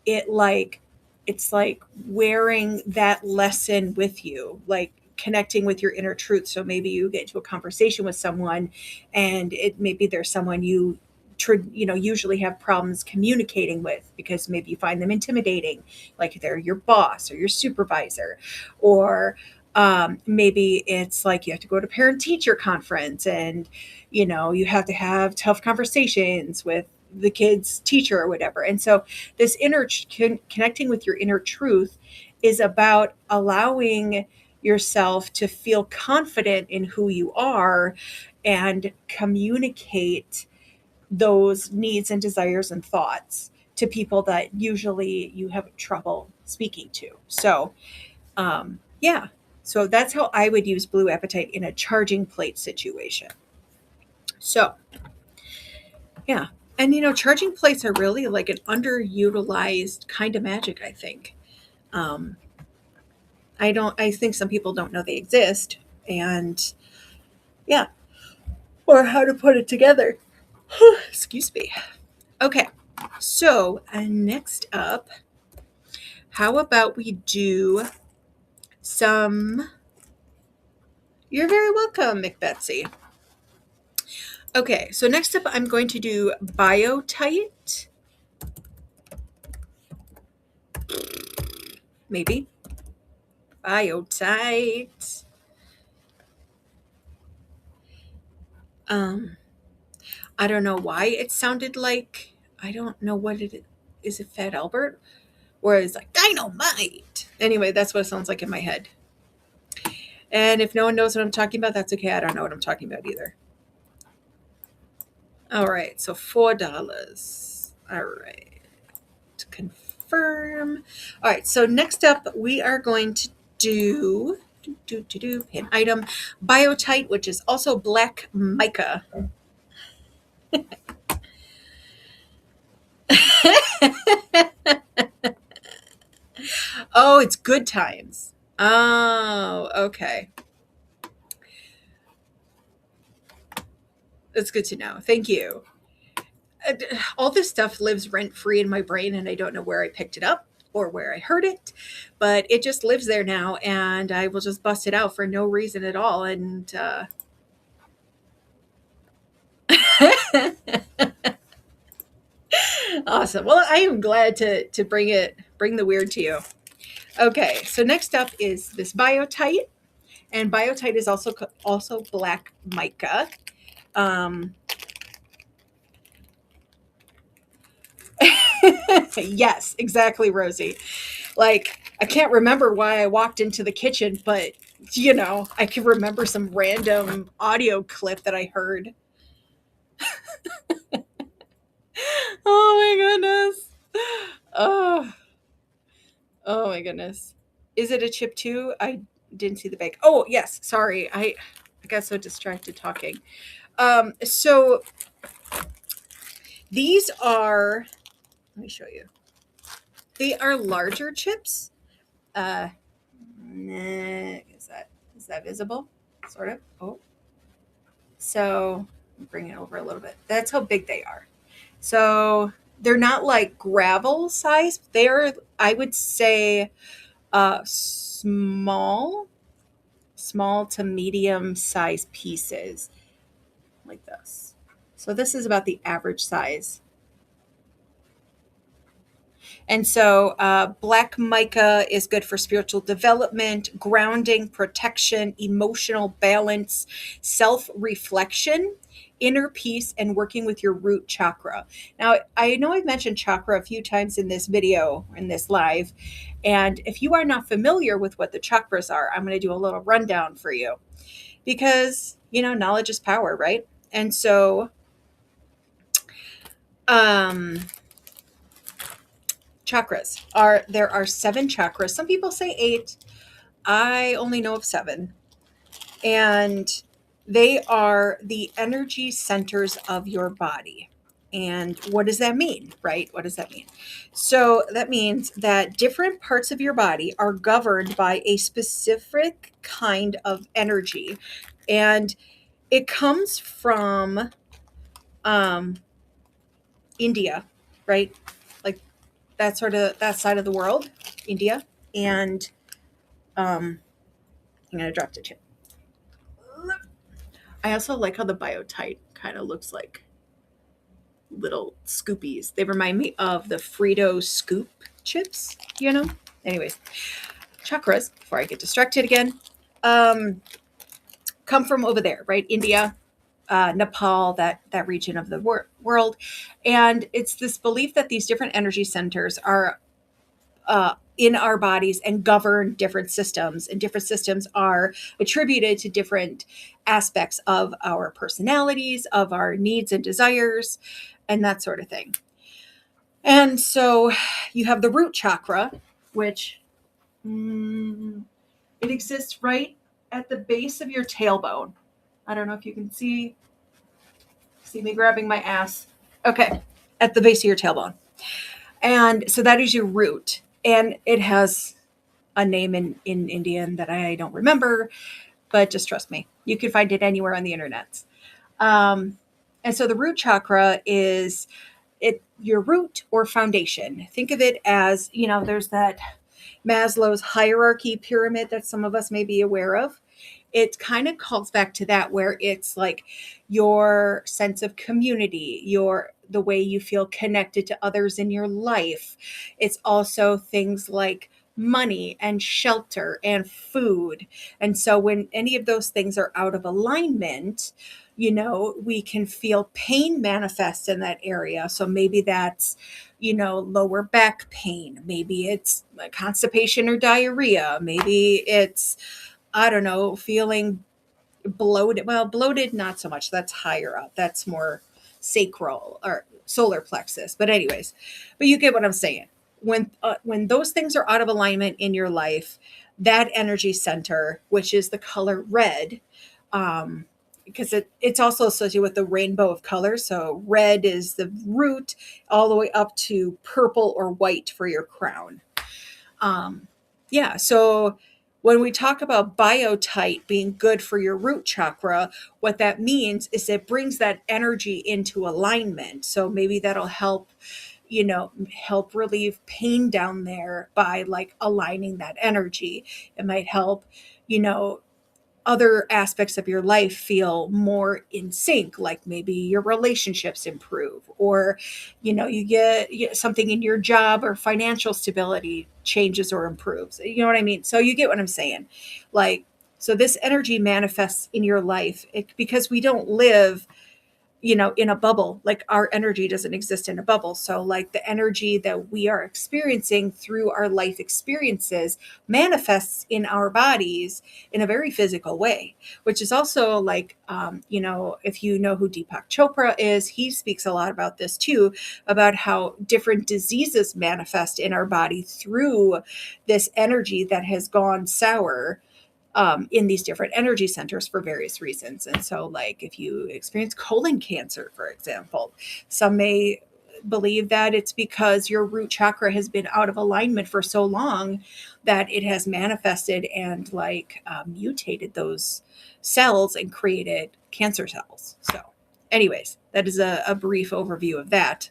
it like it's like wearing that lesson with you, like connecting with your inner truth. So maybe you get into a conversation with someone, and it maybe there's someone you usually have problems communicating with, because maybe you find them intimidating, like they're your boss or your supervisor, or maybe it's like you have to go to parent teacher conference, and you have to have tough conversations with the kid's teacher or whatever. And so this connecting with your inner truth is about allowing yourself to feel confident in who you are and communicate those needs and desires and thoughts to people that usually you have trouble speaking to. So, yeah. So that's how I would use Blue Appetite in a charging plate situation. So, yeah. And charging plates are really like an underutilized kind of magic, I think. Um, I think some people don't know they exist, and yeah, or how to put it together. Excuse me. Okay. So, next up, how about we do some. You're very welcome, McBetsy. Okay, so next up, I'm going to do Biotite. Maybe. Biotite. I don't know why it sounded like, I don't know what it is. It Fat Albert? Where it's like dynamite. Anyway, that's what it sounds like in my head. And if no one knows what I'm talking about, that's okay. I don't know what I'm talking about either. All right, so $4. All right, to confirm. All right, so next up, we are going to do pin item Biotite, which is also black mica. Oh, it's good times. Oh, okay. That's good to know. Thank you. All this stuff lives rent free in my brain, and I don't know where I picked it up or where I heard it, but it just lives there now, and I will just bust it out for no reason at all. And awesome. Well, I am glad to bring the weird to you. Okay, so next up is this Biotite, and Biotite is also black mica. Yes, exactly, Rosie. Like, I can't remember why I walked into the kitchen, but I can remember some random audio clip that I heard. Oh my goodness. Oh, oh my goodness. Is it a chip too? I didn't see the bag. Oh, yes. Sorry. I got so distracted talking. So these are, let me show you. They are larger chips. Uh, is that visible? Sort of. Oh, so bring it over a little bit. That's how big they are. So they're not like gravel size. They're, I would say, small to medium size pieces like this. So this is about the average size. And so black mica is good for spiritual development, grounding, protection, emotional balance, self reflection, inner peace, and working with your root chakra. Now, I know I've mentioned chakra a few times in this video, in this live. And if you are not familiar with what the chakras are, I'm going to do a little rundown for you because, knowledge is power, right? And so, um, there are 7 chakras. Some people say 8. I only know of 7. And they are the energy centers of your body. And what does that mean, right? What does that mean? So that means that different parts of your body are governed by a specific kind of energy. And it comes from India, right? Like that side of the world, India. And I'm gonna drop the chip. I also like how the biotite kind of looks like little scoopies. They remind me of the Frito scoop chips, Anyways, chakras, before I get distracted again, come from over there, right? India, Nepal, that region of the world. And it's this belief that these different energy centers are in our bodies and govern different systems. And different systems are attributed to different aspects of our personalities, of our needs and desires, and that sort of thing. And so you have the root chakra, which it exists right at the base of your tailbone. I don't know if you can see me grabbing my ass. Okay, at the base of your tailbone. And so that is your root. And it has a name in Indian that I don't remember, but just trust me. You can find it anywhere on the internet. And so the root chakra is your root or foundation. Think of it as, there's that Maslow's hierarchy pyramid that some of us may be aware of. It kind of calls back to that, where it's like your sense of community, the way you feel connected to others in your life. It's also things like money and shelter and food. And so when any of those things are out of alignment, we can feel pain manifest in that area. So maybe that's, lower back pain. Maybe it's constipation or diarrhea. Maybe it's, I don't know, feeling bloated. Well, bloated, not so much. That's higher up. That's more sacral or solar plexus. But anyways, but you get what I'm saying. When those things are out of alignment in your life, that energy center, which is the color red, because it's also associated with the rainbow of colors. So red is the root, all the way up to purple or white for your crown. So when we talk about biotite being good for your root chakra, what that means is it brings that energy into alignment. So maybe that'll help relieve pain down there by like aligning that energy. It might help, other aspects of your life feel more in sync, like maybe your relationships improve, or you get something in your job, or financial stability changes or improves. You know what I mean? So you get what I'm saying. Like, so this energy manifests in your life because we don't live in a bubble. Like, our energy doesn't exist in a bubble. So like the energy that we are experiencing through our life experiences manifests in our bodies in a very physical way, which is also like, if you know who Deepak Chopra is, he speaks a lot about this too, about how different diseases manifest in our body through this energy that has gone sour in these different energy centers for various reasons. And so like if you experience colon cancer, for example, some may believe that it's because your root chakra has been out of alignment for so long that it has manifested and mutated those cells and created cancer cells. So anyways, that is a brief overview of that.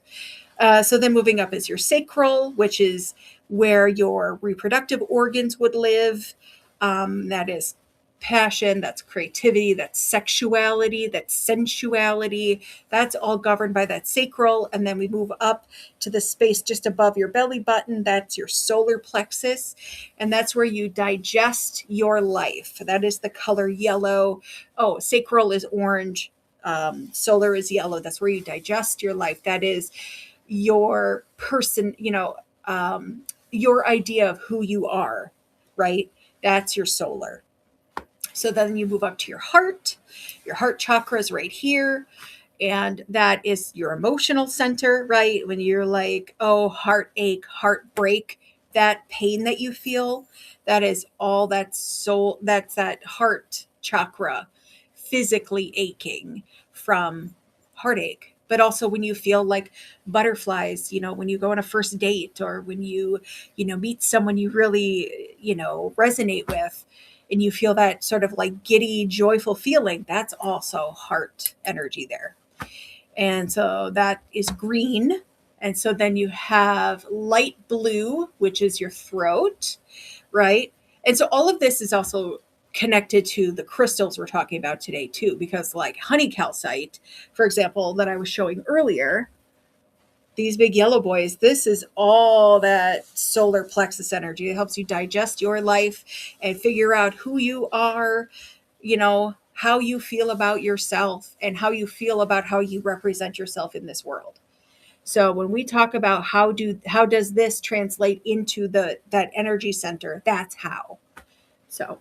So then moving up is your sacral, which is where your reproductive organs would live. That is passion, that's creativity, that's sexuality, that's sensuality. That's all governed by that sacral. And then we move up to the space just above your belly button. That's your solar plexus. And that's where you digest your life. That is the color yellow. Oh, sacral is orange. Solar is yellow. That's where you digest your life. That is your person, your idea of who you are, right? That's your solar. So then you move up to your heart. Your heart chakra is right here. And that is your emotional center, right? When you're like, oh, heartache, heartbreak, that pain that you feel, that is all that soul, that's that heart chakra physically aching from heartache. But also when you feel like butterflies, when you go on a first date, or when you meet someone you really, resonate with, and you feel that sort of like giddy, joyful feeling, that's also heart energy there. And so that is green. And so then you have light blue, which is your throat, right? And so all of this is also connected to the crystals we're talking about today too, because like honey calcite, for example, that I was showing earlier, these big yellow boys, this is all that solar plexus energy. It helps you digest your life and figure out who you are, how you feel about yourself, and how you feel about how you represent yourself in this world. So when we talk about how does this translate into that energy center, that's how. So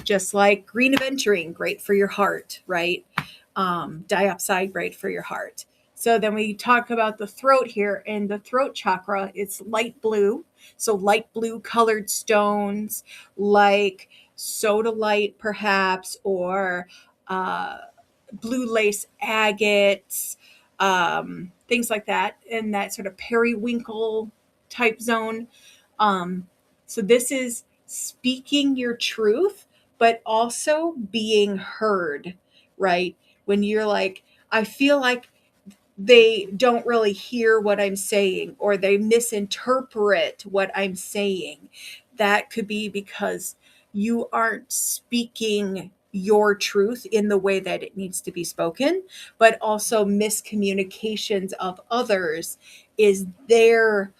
just like green aventurine, great for your heart, right? Diopside, great for your heart. So then we talk about the throat here, and the throat chakra, it's light blue. So light blue colored stones like sodalite perhaps, or blue lace agates, things like that, in that sort of periwinkle type zone. So this is speaking your truth, but also being heard, right? When you're like, I feel like they don't really hear what I'm saying, or they misinterpret what I'm saying. That could be because you aren't speaking your truth in the way that it needs to be spoken, but also miscommunications of others is their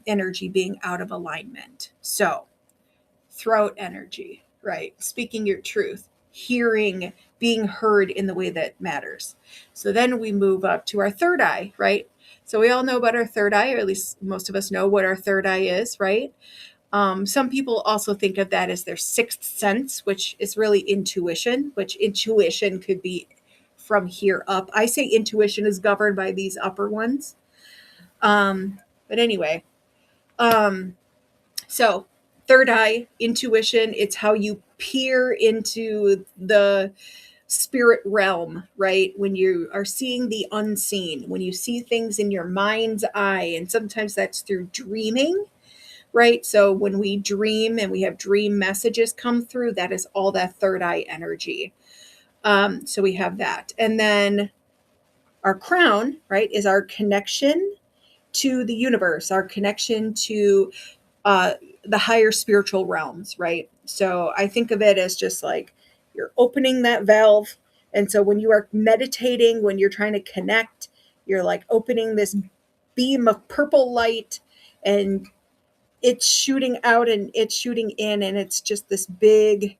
energy being out of alignment. So throat energy, right? Speaking your truth, hearing, being heard in the way that matters. So then we move up to our third eye, right? So we all know about our third eye, or at least most of us know what our third eye is, right? Some people also think of that as their sixth sense, which is really intuition, which intuition could be from here up. I say intuition is governed by these upper ones. But anyway, so third eye, intuition, it's how you peer into the spirit realm, right? When you are seeing the unseen, when you see things in your mind's eye, and sometimes that's through dreaming, right? So when we dream and we have dream messages come through, that is all that third eye energy. So we have that. And then our crown, right, is our connection to the universe, our connection to the higher spiritual realms, right? So I think of it as just like you're opening that valve. And so when you are meditating, when you're trying to connect, you're like opening this beam of purple light, and it's shooting out and it's shooting in, and it's just this big,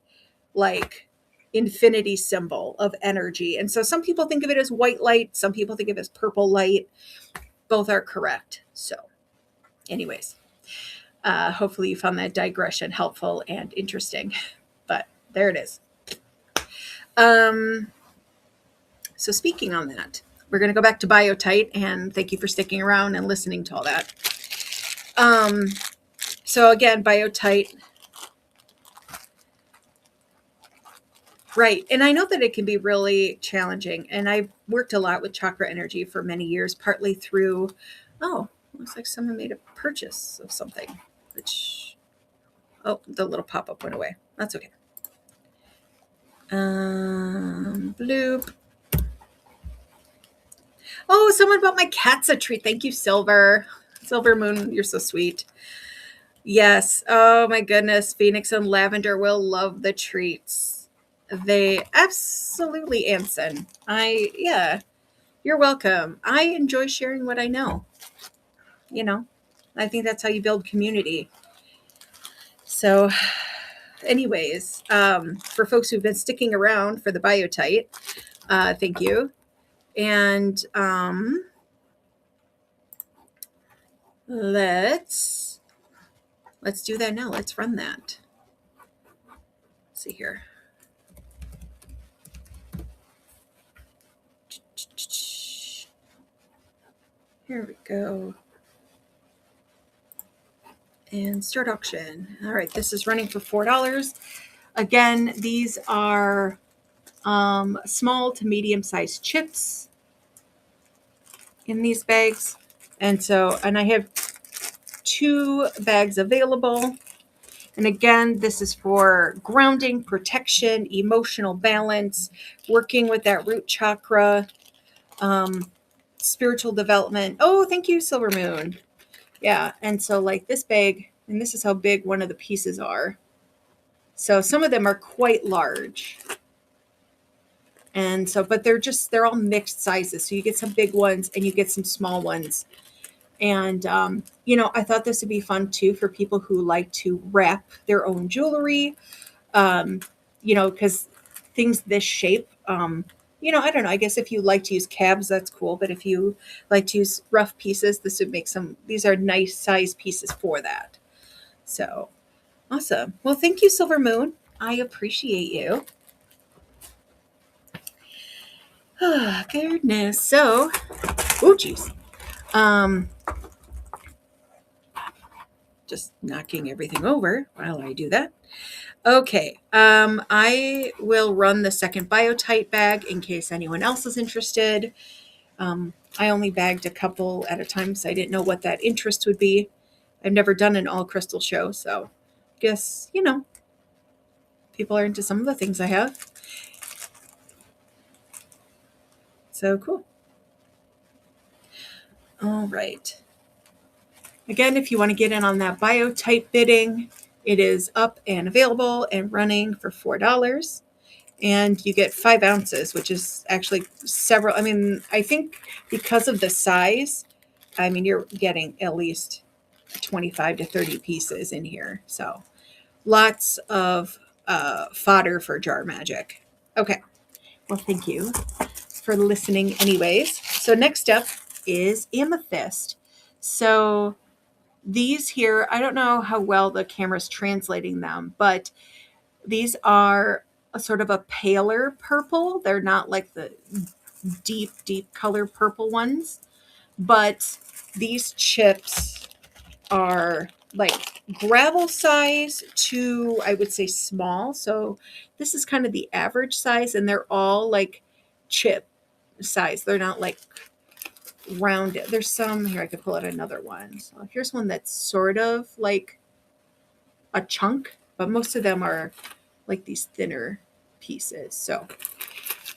like, infinity symbol of energy. And so some people think of it as white light, some people think of it as purple light. Both are correct. So anyways, hopefully you found that digression helpful and interesting, but there it is. So speaking on that, we're going to go back to biotite, and thank you for sticking around and listening to all that. So again, biotite, Right. And I know that it can be really challenging. And I've worked a lot with chakra energy for many years, partly through, oh, looks like someone made a purchase of something, which, oh, the little pop up went away. That's okay. Bloop. Oh, someone bought my cats a treat. Thank you, Silver. Silver Moon, you're so sweet. Yes. Oh my goodness. Phoenix and Lavender will love the treats. They absolutely, Anson. Yeah, you're welcome. I enjoy sharing what I know. You know, I think that's how you build community. So, anyways, for folks who've been sticking around for the biotite, thank you. And let's do that now. Let's run that. Let's see here. Here we go. And start auction. All right, this is running for $4. Again, these are small to medium-sized chips in these bags. And I have 2 bags available. And again, this is for grounding, protection, emotional balance, working with that root chakra, spiritual development. Oh, thank you, Silver Moon. Yeah. And so like this bag, and this is how big one of the pieces are. So some of them are quite large. And so, but they're all mixed sizes. So you get some big ones and you get some small ones. And, I thought this would be fun too for people who like to wrap their own jewelry, because things this shape, I don't know, I guess if you like to use cabs, that's cool. But if you like to use rough pieces, these are nice size pieces for that. So awesome. Well, thank you, Silver Moon. I appreciate you. Oh, goodness. So, oh, geez. Just knocking everything over while I do that. Okay. I will run the second biotite bag in case anyone else is interested. I only bagged a couple at a time, so I didn't know what that interest would be. I've never done an all crystal show, so I guess, people are into some of the things I have. So cool. All right. Again, if you want to get in on that biotite bidding, it is up and available and running for $4. And you get 5 ounces, which is actually several. I mean, I think because of the size, you're getting at least 25 to 30 pieces in here. So lots of fodder for jar magic. Okay. Well, thank you for listening anyways. So next up is amethyst. So these here, I don't know how well the camera's translating them, but these are a sort of a paler purple. They're not like the deep, deep color purple ones, but these chips are like gravel size to, I would say, small. So this is kind of the average size, and they're all like chip size. They're not like rounded. There's some here. I could pull out another one. So here's one that's sort of like a chunk, but most of them are like these thinner pieces. So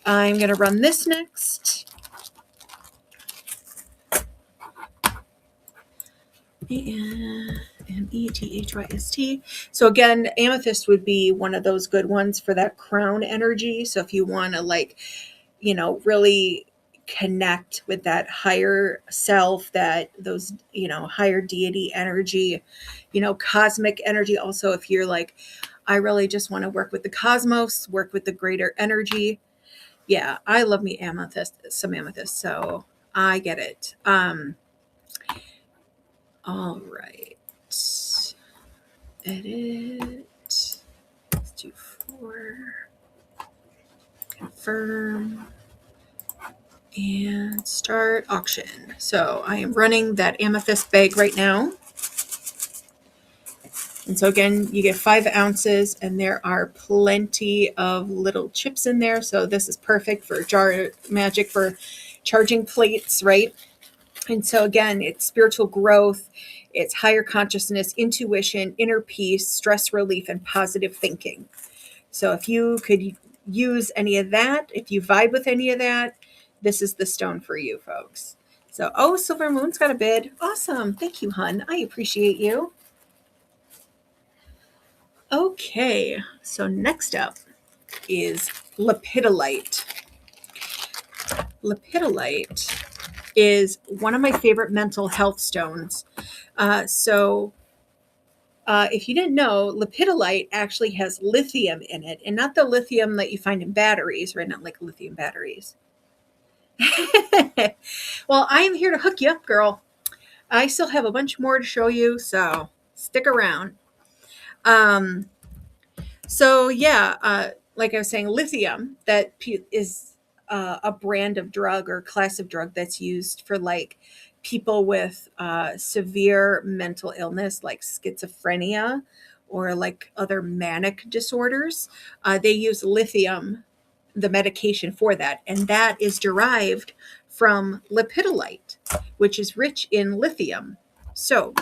I'm going to run this next. AMETHYST. So again, amethyst would be one of those good ones for that crown energy. So if you want to really connect with that higher self, that those, higher deity energy, cosmic energy. Also, if you're like, I really just want to work with the cosmos, work with the greater energy. Yeah, I love me some amethyst. So I get it. All right. Edit. Let's do 4. Confirm. And start auction. So I am running that amethyst bag right now. And so again, you get 5 ounces, and there are plenty of little chips in there. So this is perfect for jar magic for charging plates, right? And so again, it's spiritual growth, it's higher consciousness, intuition, inner peace, stress relief, and positive thinking. So if you could use any of that, if you vibe with any of that, this is the stone for you, folks. So, oh, Silver Moon's got a bid. Awesome. Thank you, hun. I appreciate you. Okay, so next up is lepidolite. Lepidolite is one of my favorite mental health stones. If you didn't know, lepidolite actually has lithium in it, and not the lithium that you find in batteries, right? Not like lithium batteries. Well, I am here to hook you up, girl. I still have a bunch more to show you, so stick around. Like I was saying, lithium, that is a brand of drug or class of drug that's used for like people with severe mental illness like schizophrenia or like other manic disorders. They use lithium, the medication for that, and that is derived from lepidolite, which is rich in lithium. So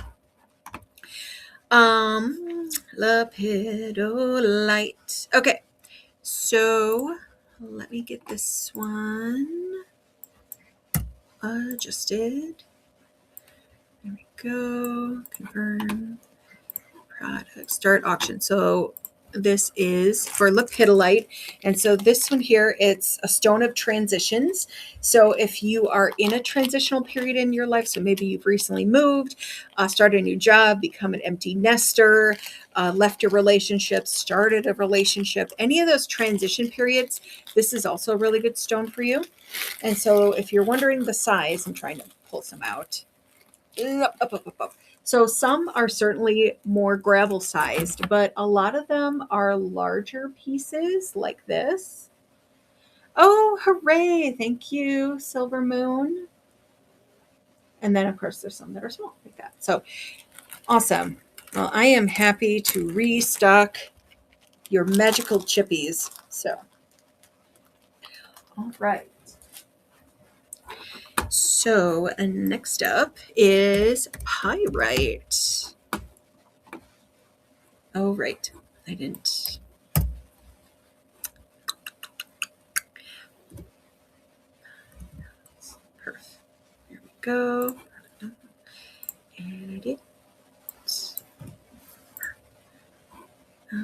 lepidolite. Okay, so let me get this one adjusted. There we go. Confirm product. Start auction. So this is for lepidolite. And so this one here, it's a stone of transitions. So if you are in a transitional period in your life, so maybe you've recently moved, started a new job, become an empty nester, left a relationship, started a relationship, any of those transition periods, this is also a really good stone for you. And so if you're wondering the size, I'm trying to pull some out. So some are certainly more gravel sized, but a lot of them are larger pieces like this. Oh, hooray. Thank you, Silver Moon. And then, of course, there's some that are small like that. So awesome. Well, I am happy to restock your magical chippies. So, all right. So next up is pyrite. Oh, right. I didn't. Perfect. There we go. Edit.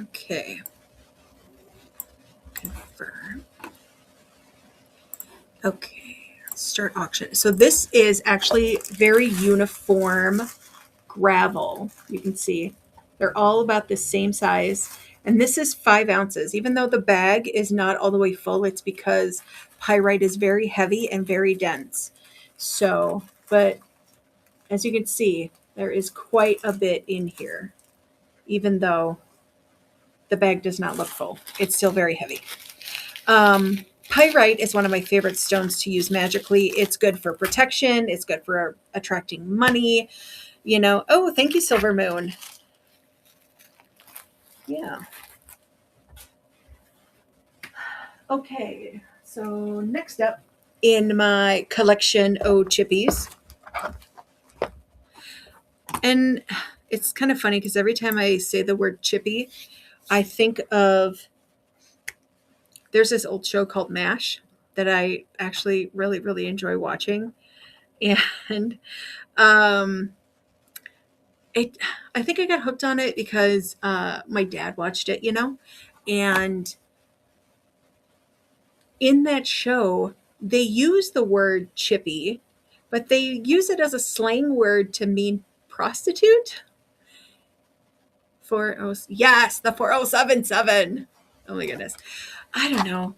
Okay. Confirm. Okay. Start auction. So this is actually very uniform gravel. You can see they're all about the same size. And this is 5 ounces. Even though the bag is not all the way full, it's because pyrite is very heavy and very dense. So, but as you can see, there is quite a bit in here, even though the bag does not look full. It's still very heavy. Pyrite is one of my favorite stones to use magically. It's good for protection. It's good for attracting money. You know, oh, thank you, Silver Moon. Yeah. Okay, so next up in my collection of chippies. And it's kind of funny because every time I say the word chippy, I think of, there's this old show called MASH that I actually really, really enjoy watching. And I think I got hooked on it because my dad watched it, you know, and in that show, they use the word chippy, but they use it as a slang word to mean prostitute. Yes, the 4077. Oh my goodness. I don't know.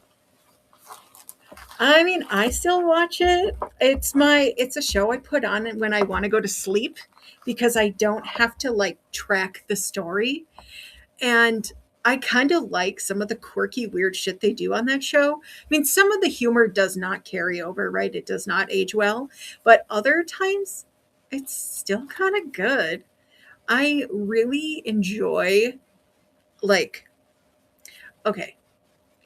I mean, I still watch it. It's a show I put on when I want to go to sleep because I don't have to like track the story. And I kind of like some of the quirky, weird shit they do on that show. I mean, some of the humor does not carry over, right? It does not age well, but other times it's still kind of good. I really enjoy, like, okay,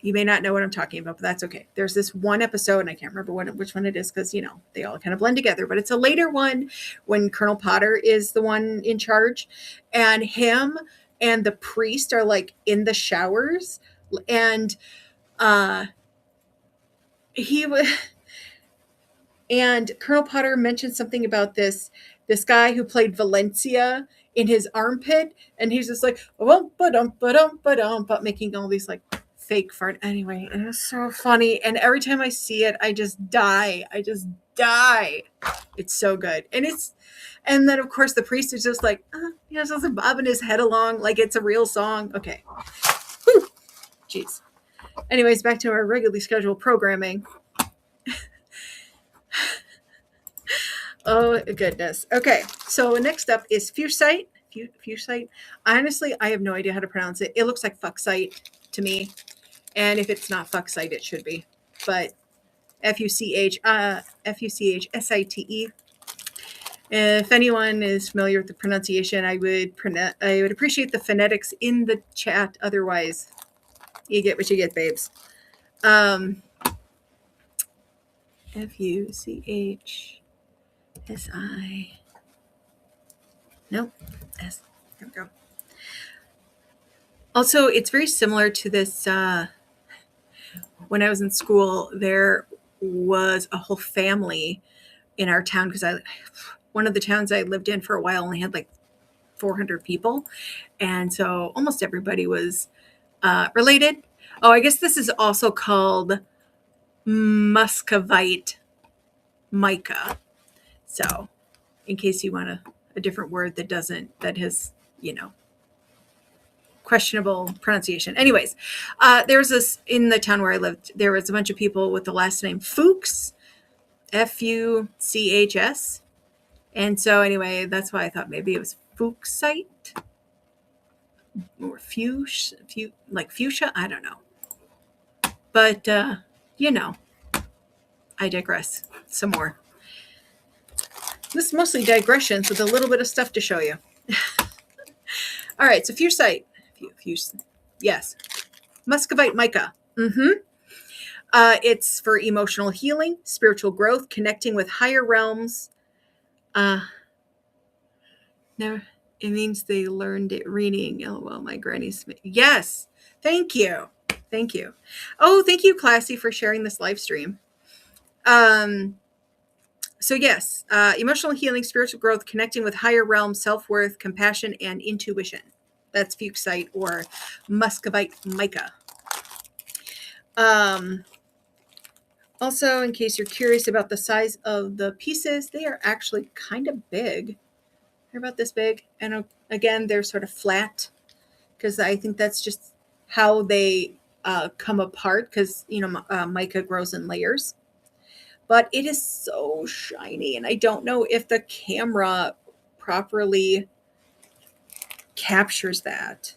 you may not know what I'm talking about, but that's okay. There's this one episode, and I can't remember which one it is because, they all kind of blend together, but it's a later one when Colonel Potter is the one in charge, and him and the priest are like in the showers, and uh, he was. And Colonel Potter mentioned something about this guy who played Valencia in his armpit, and he's just like but making all these like fake fart. Anyway, it was so funny, and every time I see it, I just die. I just die. It's so good, and then of course the priest is just like, just bobbing his head along like it's a real song. Okay, whew. Jeez. Anyways, back to our regularly scheduled programming. Oh, goodness. Okay, so next up is Fuchsite. Fuchsite. Honestly, I have no idea how to pronounce it. It looks like Fucksite to me. And if it's not Fucksite, it should be. But Fuchsite. If anyone is familiar with the pronunciation, I would appreciate the phonetics in the chat. Otherwise, you get what you get, babes. Fuchsi. Nope. S. There we go. Also, it's very similar to this. When I was in school, there was a whole family in our town because one of the towns I lived in for a while only had like 400 people. And so almost everybody was related. Oh, I guess this is also called Muscovite mica. So in case you want a different word that has, questionable pronunciation. Anyways, there was this in the town where I lived. There was a bunch of people with the last name Fuchs, Fuchs. And so anyway, that's why I thought maybe it was Fuchsite or like fuchsia. I don't know. But, I digress some more. This is mostly digressions with a little bit of stuff to show you. All right, so Fuchsite. Yes. Muscovite mica. It's for emotional healing, spiritual growth, connecting with higher realms. No, it means they learned it reading. Oh, well, my granny's. Yes. Thank you. Oh, thank you, Classy, for sharing this live stream. So yes, emotional healing, spiritual growth, connecting with higher realms, self-worth, compassion, and intuition. That's Fuchsite or Muscovite mica. Also, in case you're curious about the size of the pieces, they are actually kind of big. They're about this big. And again, they're sort of flat because I think that's just how they come apart because, mica grows in layers. But it is so shiny, and I don't know if the camera properly captures that,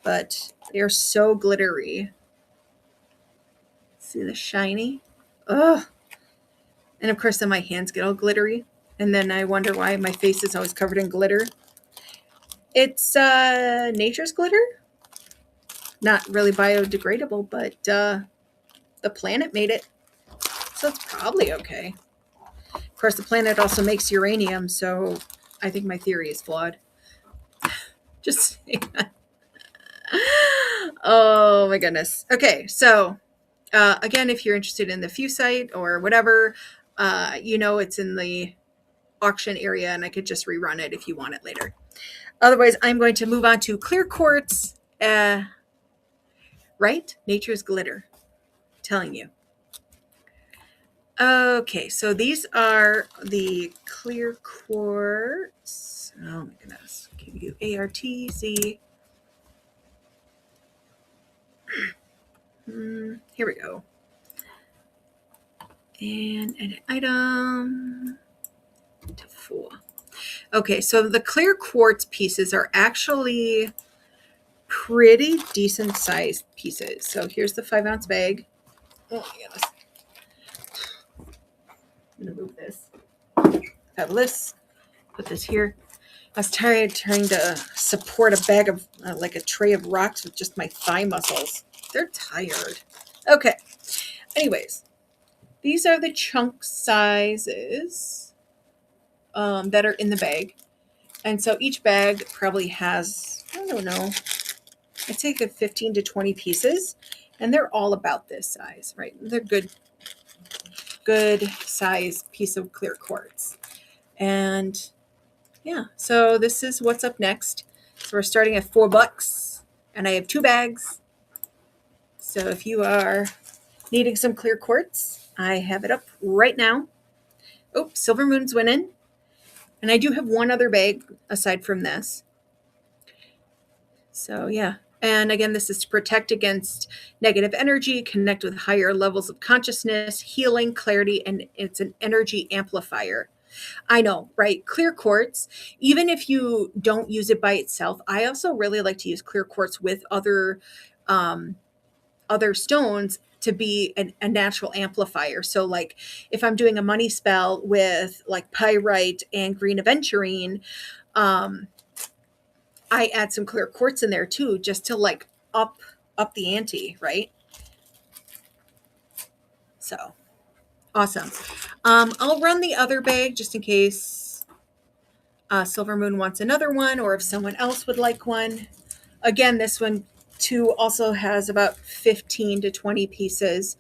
but they're so glittery. See the shiny? Ugh. And of course, then my hands get all glittery, and then I wonder why my face is always covered in glitter. It's nature's glitter. Not really biodegradable, but the planet made it, so it's probably okay. Of course, the planet also makes uranium, so I think my theory is flawed. Just saying that. Oh my goodness. Okay, so again, if you're interested in the Fuchsite or whatever, it's in the auction area, and I could just rerun it if you want it later. Otherwise, I'm going to move on to clear quartz. Right? Nature's glitter. I'm telling you. Okay, so these are the clear quartz. Oh my goodness. QUARTZ. Here we go. And edit item to 4. Okay, so the clear quartz pieces are actually pretty decent sized pieces. So here's the 5-ounce bag. Oh my goodness. I'm going to move this. Have this. Put this here. I was tired trying to support a bag of, like a tray of rocks with just my thigh muscles. They're tired. Okay. Anyways, these are the chunk sizes that are in the bag. And so each bag probably has, I don't know, I'd say 15 to 20 pieces. And they're all about this size, right? They're good size piece of clear quartz. And yeah, so this is what's up next. So we're starting at $4 and I have 2 bags. So if you are needing some clear quartz, I have it up right now. Oh, Silver Moon's winning. And I do have one other bag aside from this. So yeah. And again, this is to protect against negative energy, connect with higher levels of consciousness, healing, clarity, and it's an energy amplifier. I know, right? Clear quartz, even if you don't use it by itself, I also really like to use clear quartz with other stones to be a natural amplifier. So like if I'm doing a money spell with like pyrite and green aventurine, I add some clear quartz in there too, just to like up the ante, right? So awesome. I'll run the other bag just in case Silver Moon wants another one, or if someone else would like one. Again, this one too also has about 15 to 20 pieces.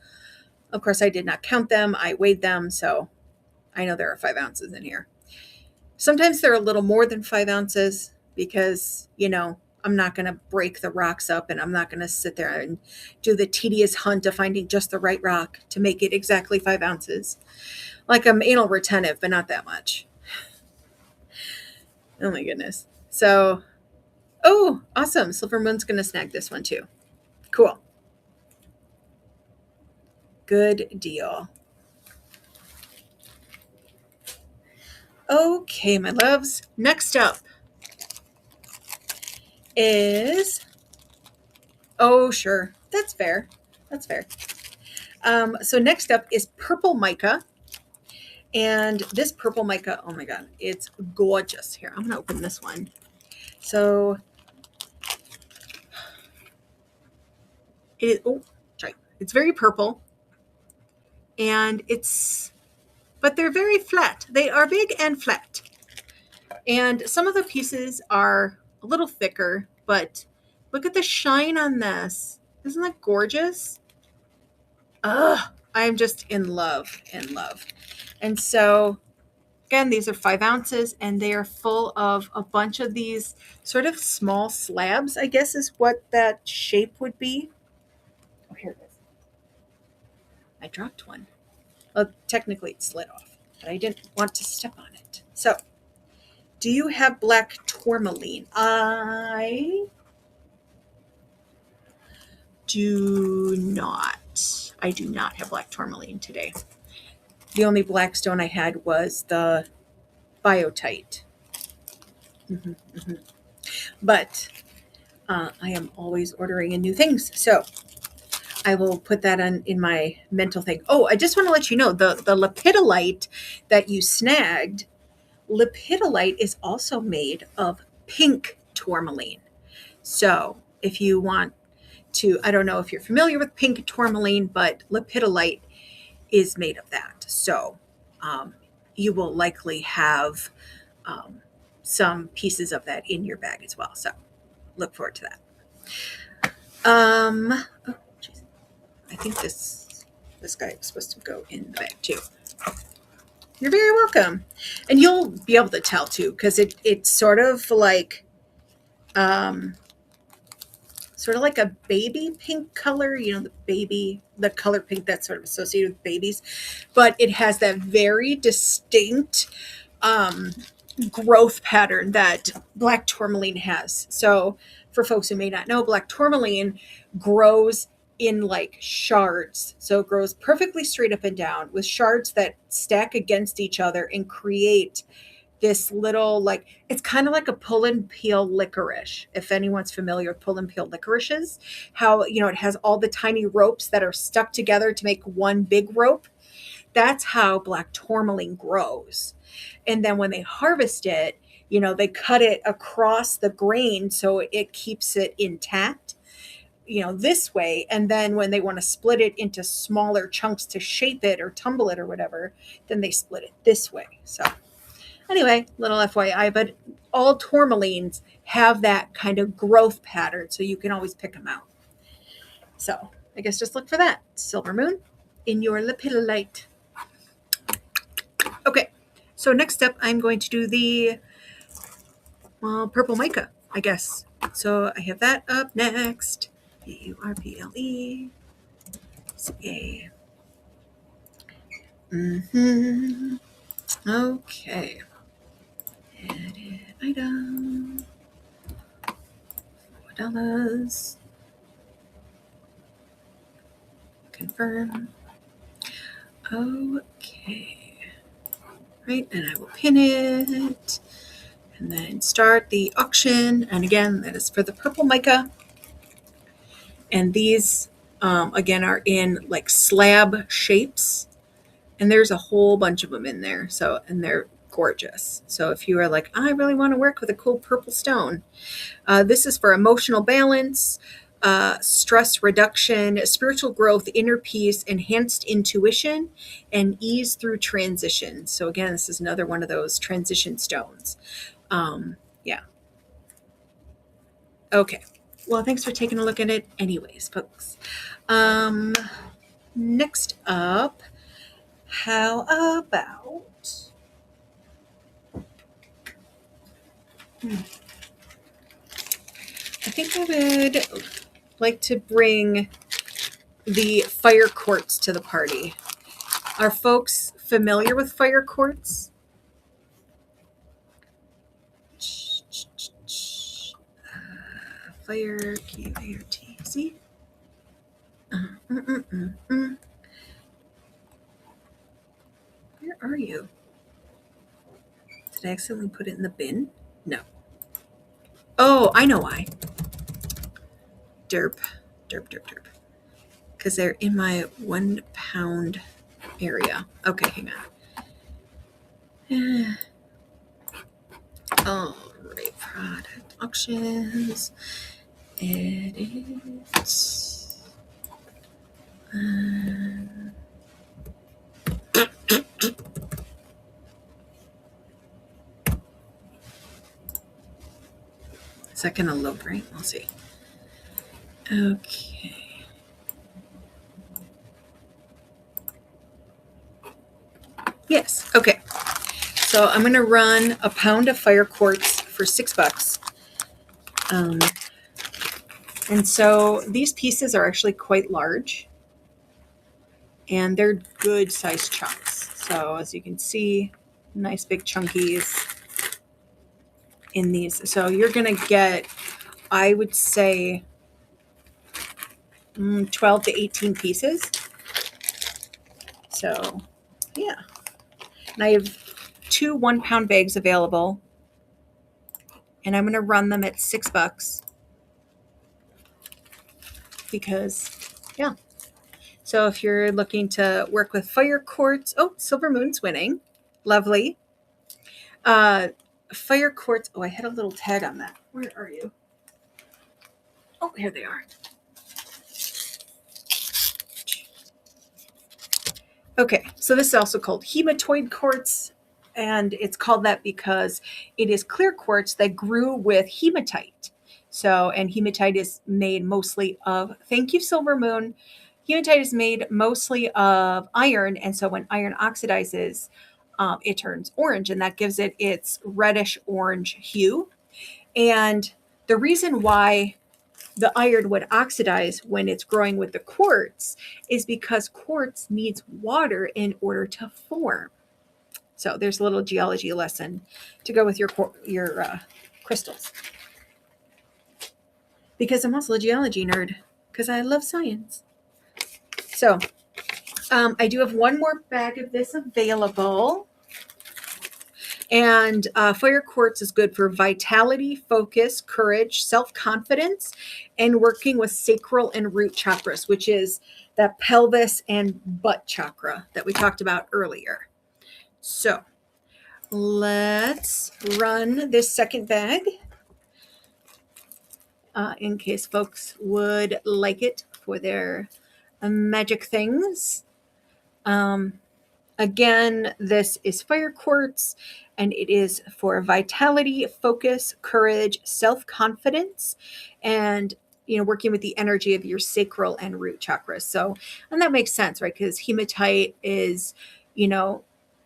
Of course, I did not count them. I weighed them, so I know there are 5 ounces in here. Sometimes they're a little more than 5 ounces because, I'm not going to break the rocks up and I'm not going to sit there and do the tedious hunt of finding just the right rock to make it exactly 5 ounces. Like I'm anal retentive, but not that much. Oh my goodness. So, oh, awesome. Silver Moon's going to snag this one too. Cool. Good deal. Okay, my loves. Next up is, oh, sure. That's fair. So next up is purple mica. And this purple mica, oh my God, it's gorgeous. Here, I'm going to open this one. So it's very purple. And but they're very flat. They are big and flat. And some of the pieces are a little thicker, but look at the shine on this. Isn't that gorgeous? I'm just in love. And so, again, these are 5 ounces and they are full of a bunch of these sort of small slabs, I guess is what that shape would be. Oh, here it is. I dropped one. Well, technically it slid off, but I didn't want to step on it. So, do you have black tourmaline? I do not. I do not have black tourmaline today. The only black stone I had was the biotite. But I am always ordering in new things. So I will put that in my mental thing. Oh, I just want to let you know, the lepidolite that you snagged, lepidolite is also made of pink tourmaline. So if you want to, I don't know if you're familiar with pink tourmaline, but lepidolite is made of that. So you will likely have some pieces of that in your bag as well. So look forward to that. Oh, geez. I think this guy is supposed to go in the bag too. You're very welcome. And you'll be able to tell too, because it's sort of like a baby pink color, the color pink that's sort of associated with babies, but it has that very distinct growth pattern that black tourmaline has. So for folks who may not know, black tourmaline grows in like shards. So it grows perfectly straight up and down with shards that stack against each other and create this little, it's kind of like a pull and peel licorice. If anyone's familiar with pull and peel licorices, how, it has all the tiny ropes that are stuck together to make one big rope. That's how black tourmaline grows. And then when they harvest it, they cut it across the grain so it keeps it intact, this way. And then when they want to split it into smaller chunks to shape it or tumble it or whatever, then they split it this way. So anyway, little FYI, but all tourmalines have that kind of growth pattern, so you can always pick them out. So I guess just look for that. Silver moon in your lepidolite. Okay, so next up, I'm going to do the purple mica, I guess. So I have that up next. Purple. CA. Okay. Edit item. $4. Confirm. Okay. Right, and I will pin it and then start the auction. And again, that is for the purple mica. And these, again, are in like slab shapes. And there's a whole bunch of them in there. So, and they're gorgeous. So if you are like, I really want to work with a cool purple stone, this is for emotional balance, stress reduction, spiritual growth, inner peace, enhanced intuition, and ease through transition. So again, this is another one of those transition stones. Yeah. Okay. Well, thanks for taking a look at it anyways, folks. Next up, how about... I think I would like to bring the fire quartz to the party. Are folks familiar with fire quartz? Fire, Q-A-R-T-Z. Where are you? Did I accidentally put it in the bin? No. Oh, I know why. Derp. Because they're in my 1 pound area. Okay, hang on. All right, product auctions. Edit. Is that going to load right? We'll see. Okay. Yes. Okay. So I'm going to run a pound of fire quartz for $6. And so these pieces are actually quite large, and they're good sized chunks. So as you can see, nice big chunkies in these. So you're going to get, I would say, 12 to 18 pieces. So yeah. And I have 2 1 pound bags available, and I'm going to run them at $6 because, yeah. So if you're looking to work with fire quartz, oh, Silver Moon's winning. Lovely. Fire quartz. Oh, I had a little tag on that. Where are you? Oh, here they are. Okay, so this is also called hematoid quartz, and it's called that because it is clear quartz that grew with hematite. So, and hematite is made mostly of, thank you, Silver Moon. Hematite is made mostly of iron, and so when iron oxidizes, it turns orange, and that gives it its reddish orange hue. And the reason why the iron would oxidize when it's growing with the quartz is because quartz needs water in order to form. So there's a little geology lesson to go with your crystals. Because I'm also a geology nerd, because I love science. So I do have one more bag of this available. And fire quartz is good for vitality, focus, courage, self-confidence, and working with sacral and root chakras, which is that pelvis and butt chakra that we talked about earlier. So let's run this second bag in case folks would like it for their magic things. Again, this is fire quartz, and it is for vitality, focus, courage, self-confidence, and working with the energy of your sacral and root chakras. So, and that makes sense, right? Because hematite is,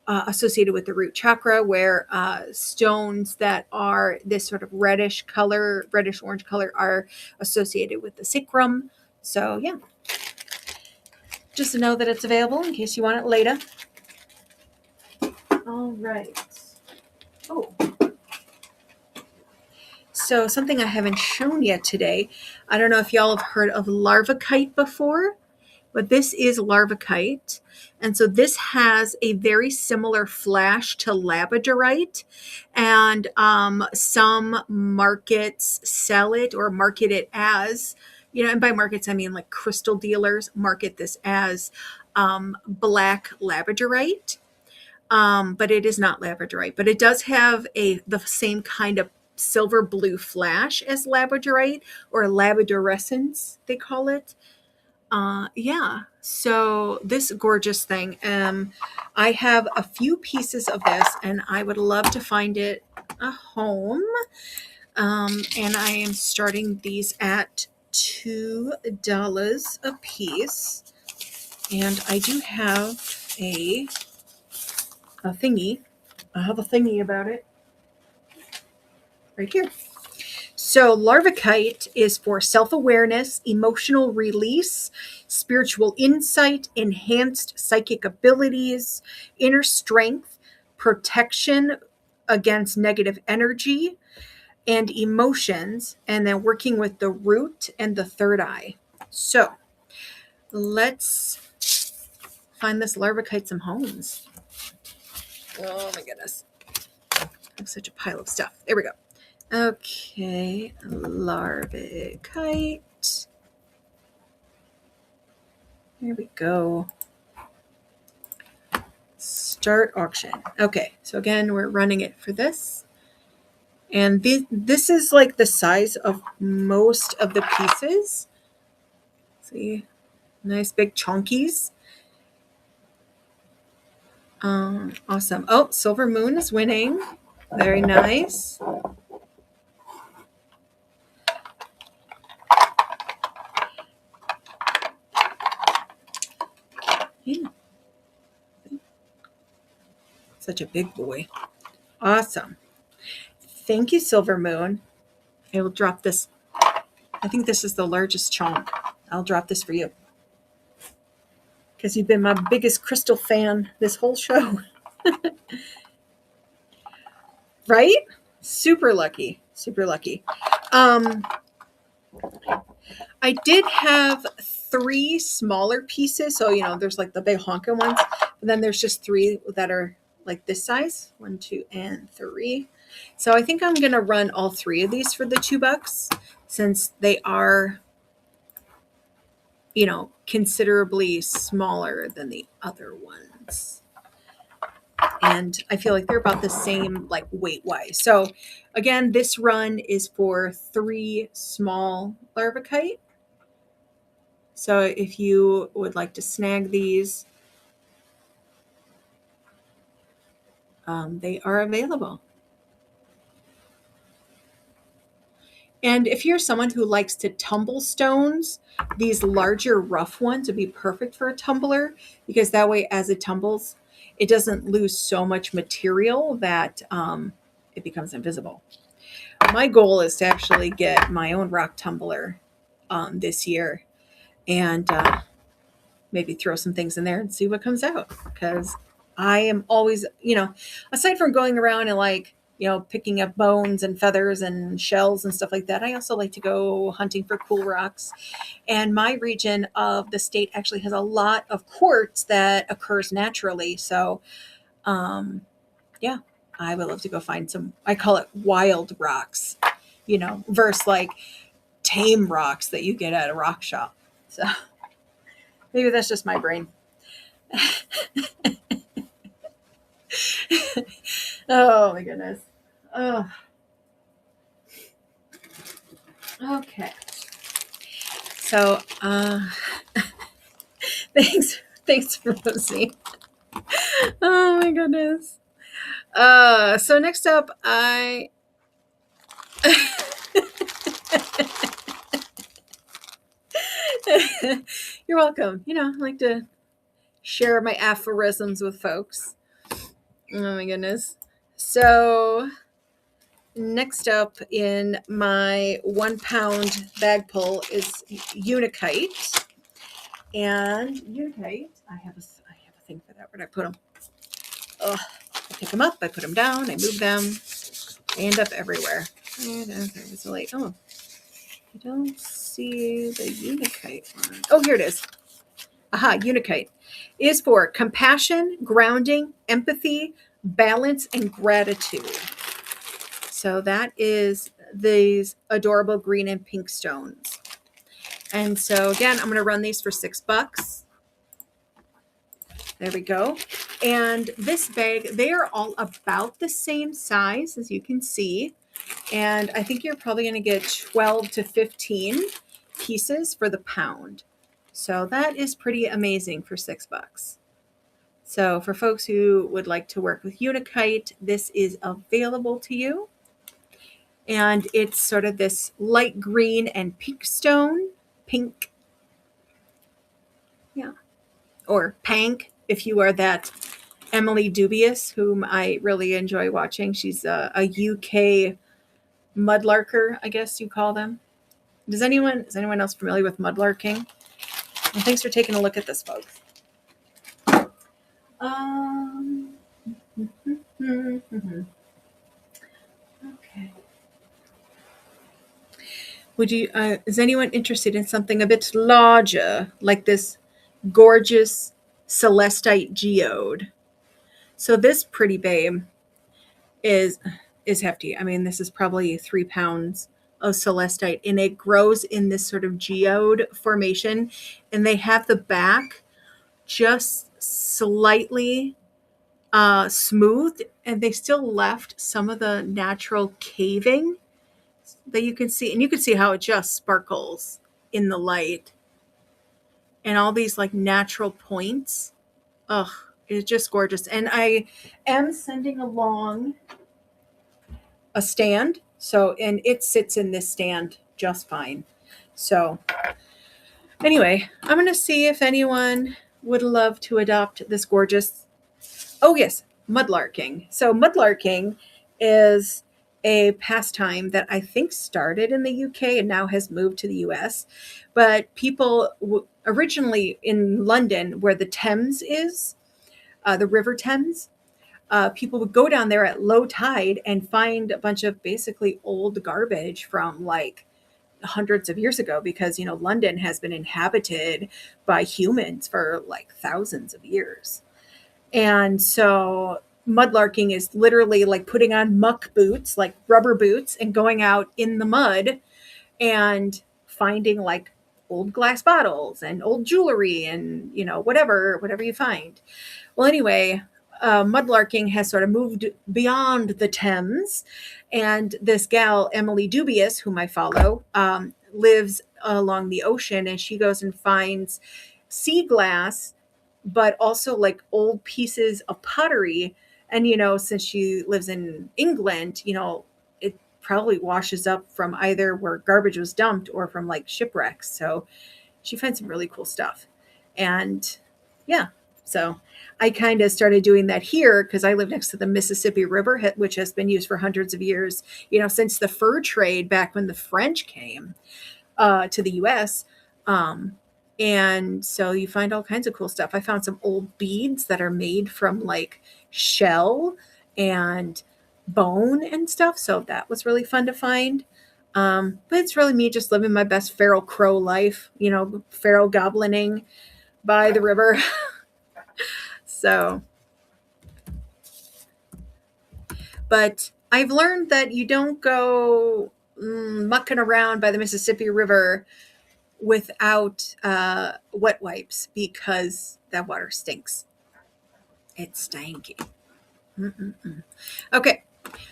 associated with the root chakra, where stones that are this sort of reddish color, reddish orange color, are associated with the sacrum. So, yeah, just to know that it's available in case you want it later. All right. Oh. So something I haven't shown yet today. I don't know if y'all have heard of larvacite before, but this is larvacite. And so this has a very similar flash to labradorite. And some markets sell it or market it as, and by markets, I mean like crystal dealers market this as black labradorite. But it is not labradorite, but it does have the same kind of silver blue flash as labradorite, or labradorescence, they call it. Yeah. So this gorgeous thing, I have a few pieces of this, and I would love to find it a home. And I am starting these at $2 a piece, and I do have a thingy. I have a thingy about it right here. So larvacite is for self-awareness, emotional release, spiritual insight, enhanced psychic abilities, inner strength, protection against negative energy and emotions, and then working with the root and the third eye. So let's find this larvacite some homes. Oh my goodness. I have such a pile of stuff. There we go. Okay, larvacite. Here we go. Start auction. Okay, so again, we're running it for this. And this is like the size of most of the pieces. See, nice big chunkies. Awesome. Oh, Silver Moon is winning. Very nice. Yeah. Such a big boy. Awesome. Thank you, Silver Moon. I will drop this. I think this is the largest chunk. I'll drop this for you, because you've been my biggest crystal fan this whole show. Right? Super lucky. Super lucky. I did have 3 smaller pieces. So, there's like the big honking ones. And then there's just 3 that are like this size. 1, 2, and 3. So I think I'm going to run all 3 of these for the $2, since they are, considerably smaller than the other ones. And I feel like they're about the same, like, weight-wise. So again, this run is for 3 small larvacite. So if you would like to snag these, they are available. And if you're someone who likes to tumble stones, these larger rough ones would be perfect for a tumbler, because that way, as it tumbles, it doesn't lose so much material that it becomes invisible. My goal is to actually get my own rock tumbler this year, and maybe throw some things in there and see what comes out. Because I am always, aside from going around and like, picking up bones and feathers and shells and stuff like that, I also like to go hunting for cool rocks. And my region of the state actually has a lot of quartz that occurs naturally. So, yeah, I would love to go find some, I call it wild rocks, versus like tame rocks that you get at a rock shop. So maybe that's just my brain. Oh my goodness. Oh, okay. So, thanks, Rosie. Oh my goodness. So next up, you're welcome. I like to share my aphorisms with folks. Oh my goodness. So next up in my 1 pound bag pull is Unikite. And Unikite, I have a thing for that. Where did I put them? I pick them up, I put them down, I move them. They end up everywhere. It's late. Oh, I don't see the Unikite one. Oh, here it is. Aha, Unikite is for compassion, grounding, empathy, balance, and gratitude. So that is these adorable green and pink stones. And so again, I'm going to run these for $6. There we go. And this bag, they are all about the same size, as you can see. And I think you're probably going to get 12 to 15 pieces for the pound. So that is pretty amazing for $6. So for folks who would like to work with Unikite, this is available to you. And it's sort of this light green and pink stone. Pink. Yeah. Or pank, if you are that Emily Dubious, whom I really enjoy watching. She's a UK mudlarker, I guess you call them. Is anyone else familiar with mudlarking? And thanks for taking a look at this, folks. Okay. Would you? Is anyone interested in something a bit larger, like this gorgeous celestite geode? So this pretty babe is hefty. I mean, this is probably 3 pounds of celestite, and it grows in this sort of geode formation, and they have the back just slightly smoothed, and they still left some of the natural caving that you can see, and you can see how it just sparkles in the light, and all these like natural points. Ugh, it's just gorgeous. And I am sending along a stand, and it sits in this stand just fine. So anyway, I'm going to see if anyone would love to adopt this gorgeous, oh yes, mudlarking. So mudlarking is a pastime that I think started in the UK and now has moved to the US. But people originally in London, where the Thames is, the River Thames, people would go down there at low tide and find a bunch of basically old garbage from like hundreds of years ago, because London has been inhabited by humans for like thousands of years. And so mudlarking is literally like putting on muck boots, like rubber boots, and going out in the mud and finding like old glass bottles and old jewelry and whatever you find. Well, anyway, mudlarking has sort of moved beyond the Thames, and this gal Emily Dubious, whom I follow, lives along the ocean, and she goes and finds sea glass, but also like old pieces of pottery. And since she lives in England, it probably washes up from either where garbage was dumped or from like shipwrecks. So she finds some really cool stuff. And yeah, so I kind of started doing that here because I live next to the Mississippi River, which has been used for hundreds of years, since the fur trade back when the French came to the US. And so you find all kinds of cool stuff. I found some old beads that are made from like shell and bone and stuff. So that was really fun to find. But it's really me just living my best feral crow life, feral goblining by the river. So, but I've learned that you don't go mucking around by the Mississippi River without wet wipes, because that water stinks. It's stanky. Mm-mm-mm. Okay,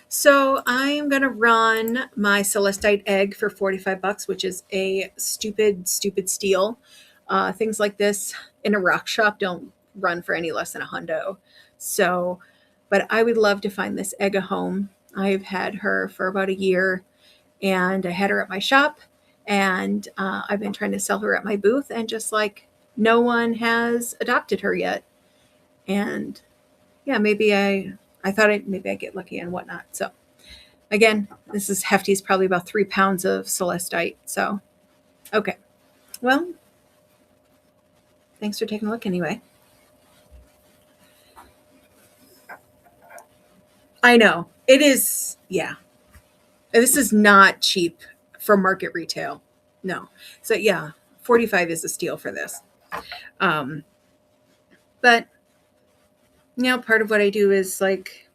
so I'm gonna run my Celestite egg for 45 bucks, which is a stupid, stupid steal. Things like this in a rock shop don't run for any less than a hundo. So, but I would love to find this egg a home. I've had her for about a year, and I had her at my shop, and I've been trying to sell her at my booth, and just like no one has adopted her yet. And yeah, I thought maybe I get lucky and whatnot. So again, this is hefty. It's probably about 3 pounds of celestite. So okay, well, thanks for taking a look anyway. I know it is. Yeah, this is not cheap for market retail. No, so yeah, 45 is a steal for this. Um, but part of what I do is like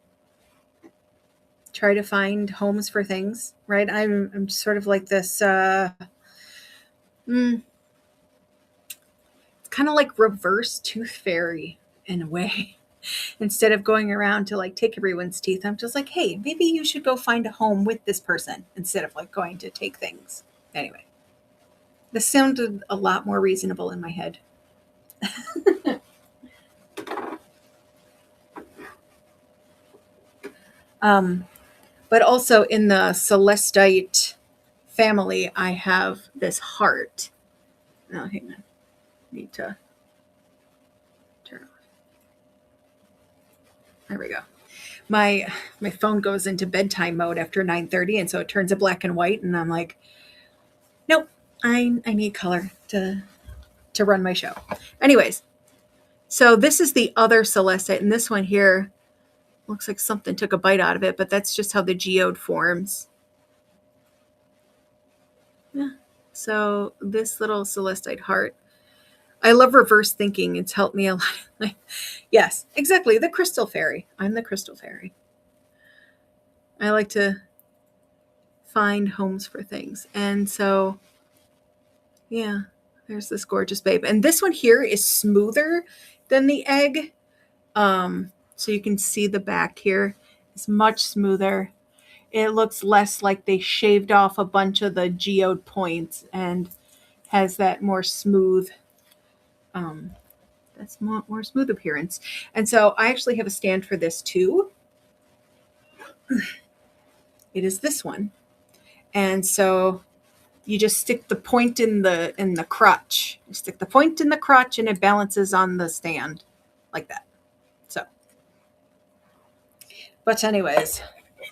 try to find homes for things. Right, I'm sort of like this. Mm, kind of like reverse tooth fairy in a way. Instead of going around to like take everyone's teeth, I'm just like, hey, maybe you should go find a home with this person instead of like going to take things. Anyway, this sounded a lot more reasonable in my head. um, but also in the celestite family, I have this heart. Oh, hang on. Need to turn off. There we go. My phone goes into bedtime mode after 9:30, and so it turns to black and white, and I'm like, nope, I need color to run my show. Anyways, so this is the other celestite, and this one here looks like something took a bite out of it, but that's just how the geode forms. Yeah. So this little celestite heart, I love reverse thinking. It's helped me a lot. Yes, exactly. The crystal fairy. I'm the crystal fairy. I like to find homes for things. And so, yeah, there's this gorgeous babe. And this one here is smoother than the egg. So you can see the back here is much smoother. It looks less like they shaved off a bunch of the geode points and has that more smooth, um, more smooth appearance. And so I actually have a stand for this too. It is this one. And so you just stick the point in the crotch. You stick the point in the crotch and it balances on the stand like that. So, but anyways,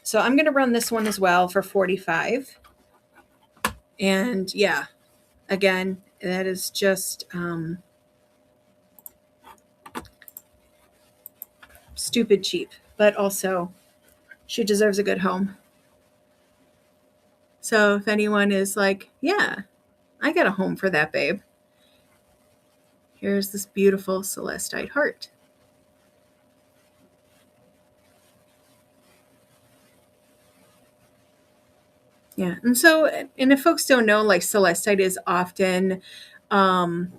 so I'm going to run this one as well for 45. And yeah, again, that is just stupid cheap, but also she deserves a good home. So if anyone is like, yeah, I got a home for that babe, here's this beautiful celestite heart. Yeah. And so, and if folks don't know, like celestite is often um,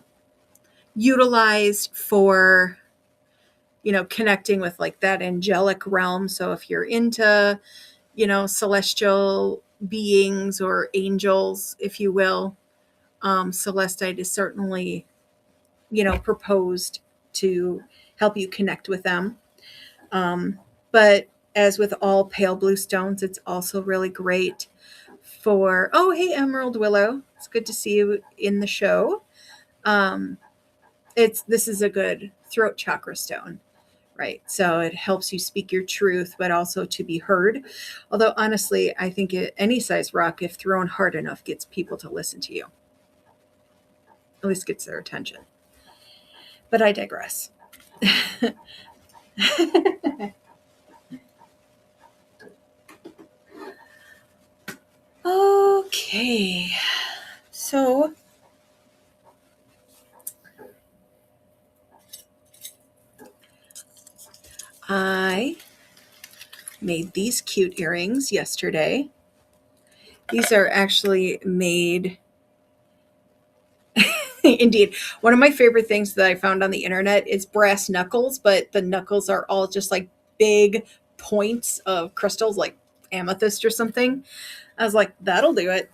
utilized for, connecting with like that angelic realm. So if you're into, celestial beings or angels, if you will, celestite is certainly, proposed to help you connect with them. But as with all pale blue stones, it's also really great for, oh, hey, Emerald Willow. It's good to see you in the show. Um, this is a good throat chakra stone, right? So it helps you speak your truth, but also to be heard. Although honestly, I think any size rock, if thrown hard enough, gets people to listen to you. At least gets their attention. But I digress. Okay. So I made these cute earrings yesterday. These are actually made. Indeed. One of my favorite things that I found on the internet is brass knuckles, but the knuckles are all just like big points of crystals like amethyst or something. I was like, that'll do it.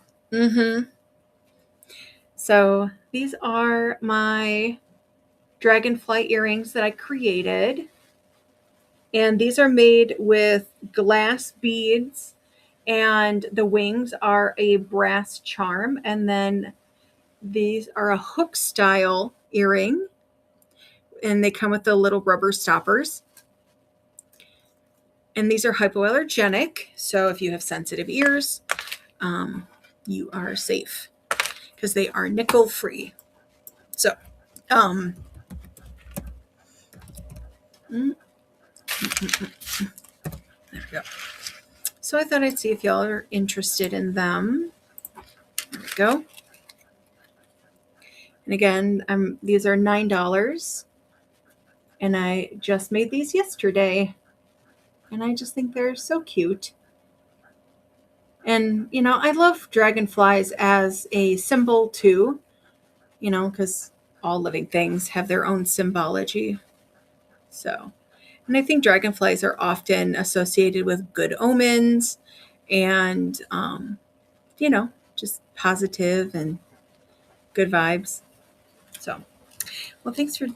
So these are my dragonfly earrings that I created. And these are made with glass beads, and the wings are a brass charm. And then these are a hook style earring, and they come with the little rubber stoppers. And these are hypoallergenic, so if you have sensitive ears, you are safe because they are nickel free. So, there we go. So I thought I'd see if y'all are interested in them. There we go. And again, these are $9, and I just made these yesterday, and I just think they're so cute. And, I love dragonflies as a symbol too, because all living things have their own symbology. So, and I think dragonflies are often associated with good omens and, just positive and good vibes. So, well, thanks for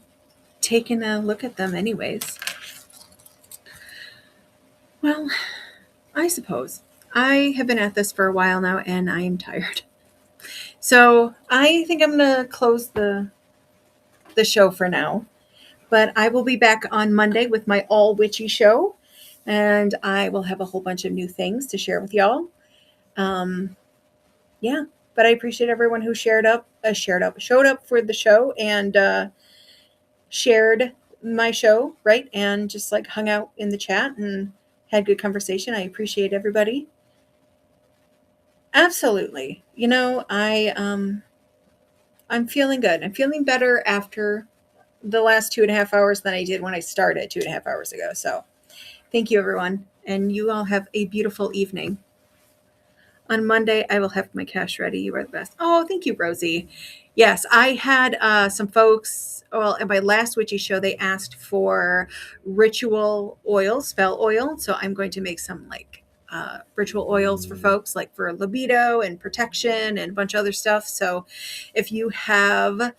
taking a look at them anyways. Well, I suppose I have been at this for a while now and I am tired. So I think I'm going to close the show for now. But I will be back on Monday with my all witchy show, and I will have a whole bunch of new things to share with y'all. Yeah, but I appreciate everyone who showed up for the show and shared my show, right? And just like hung out in the chat and had good conversation. I appreciate everybody. Absolutely. I'm feeling good. I'm feeling better after the last 2.5 hours than I did when I started 2.5 hours ago. So thank you, everyone. And you all have a beautiful evening. On Monday, I will have my cash ready. You are the best. Oh, thank you, Rosie. Yes, I had some folks, well, at my last witchy show, they asked for ritual oil, spell oil. So I'm going to make some ritual oils for folks, like for libido and protection and a bunch of other stuff. So if you have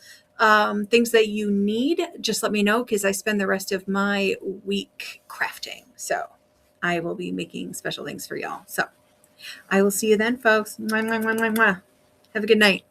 things that you need, just let me know because I spend the rest of my week crafting. So I will be making special things for y'all. So I will see you then, folks. Mwah, mwah, mwah, mwah, mwah. Have a good night.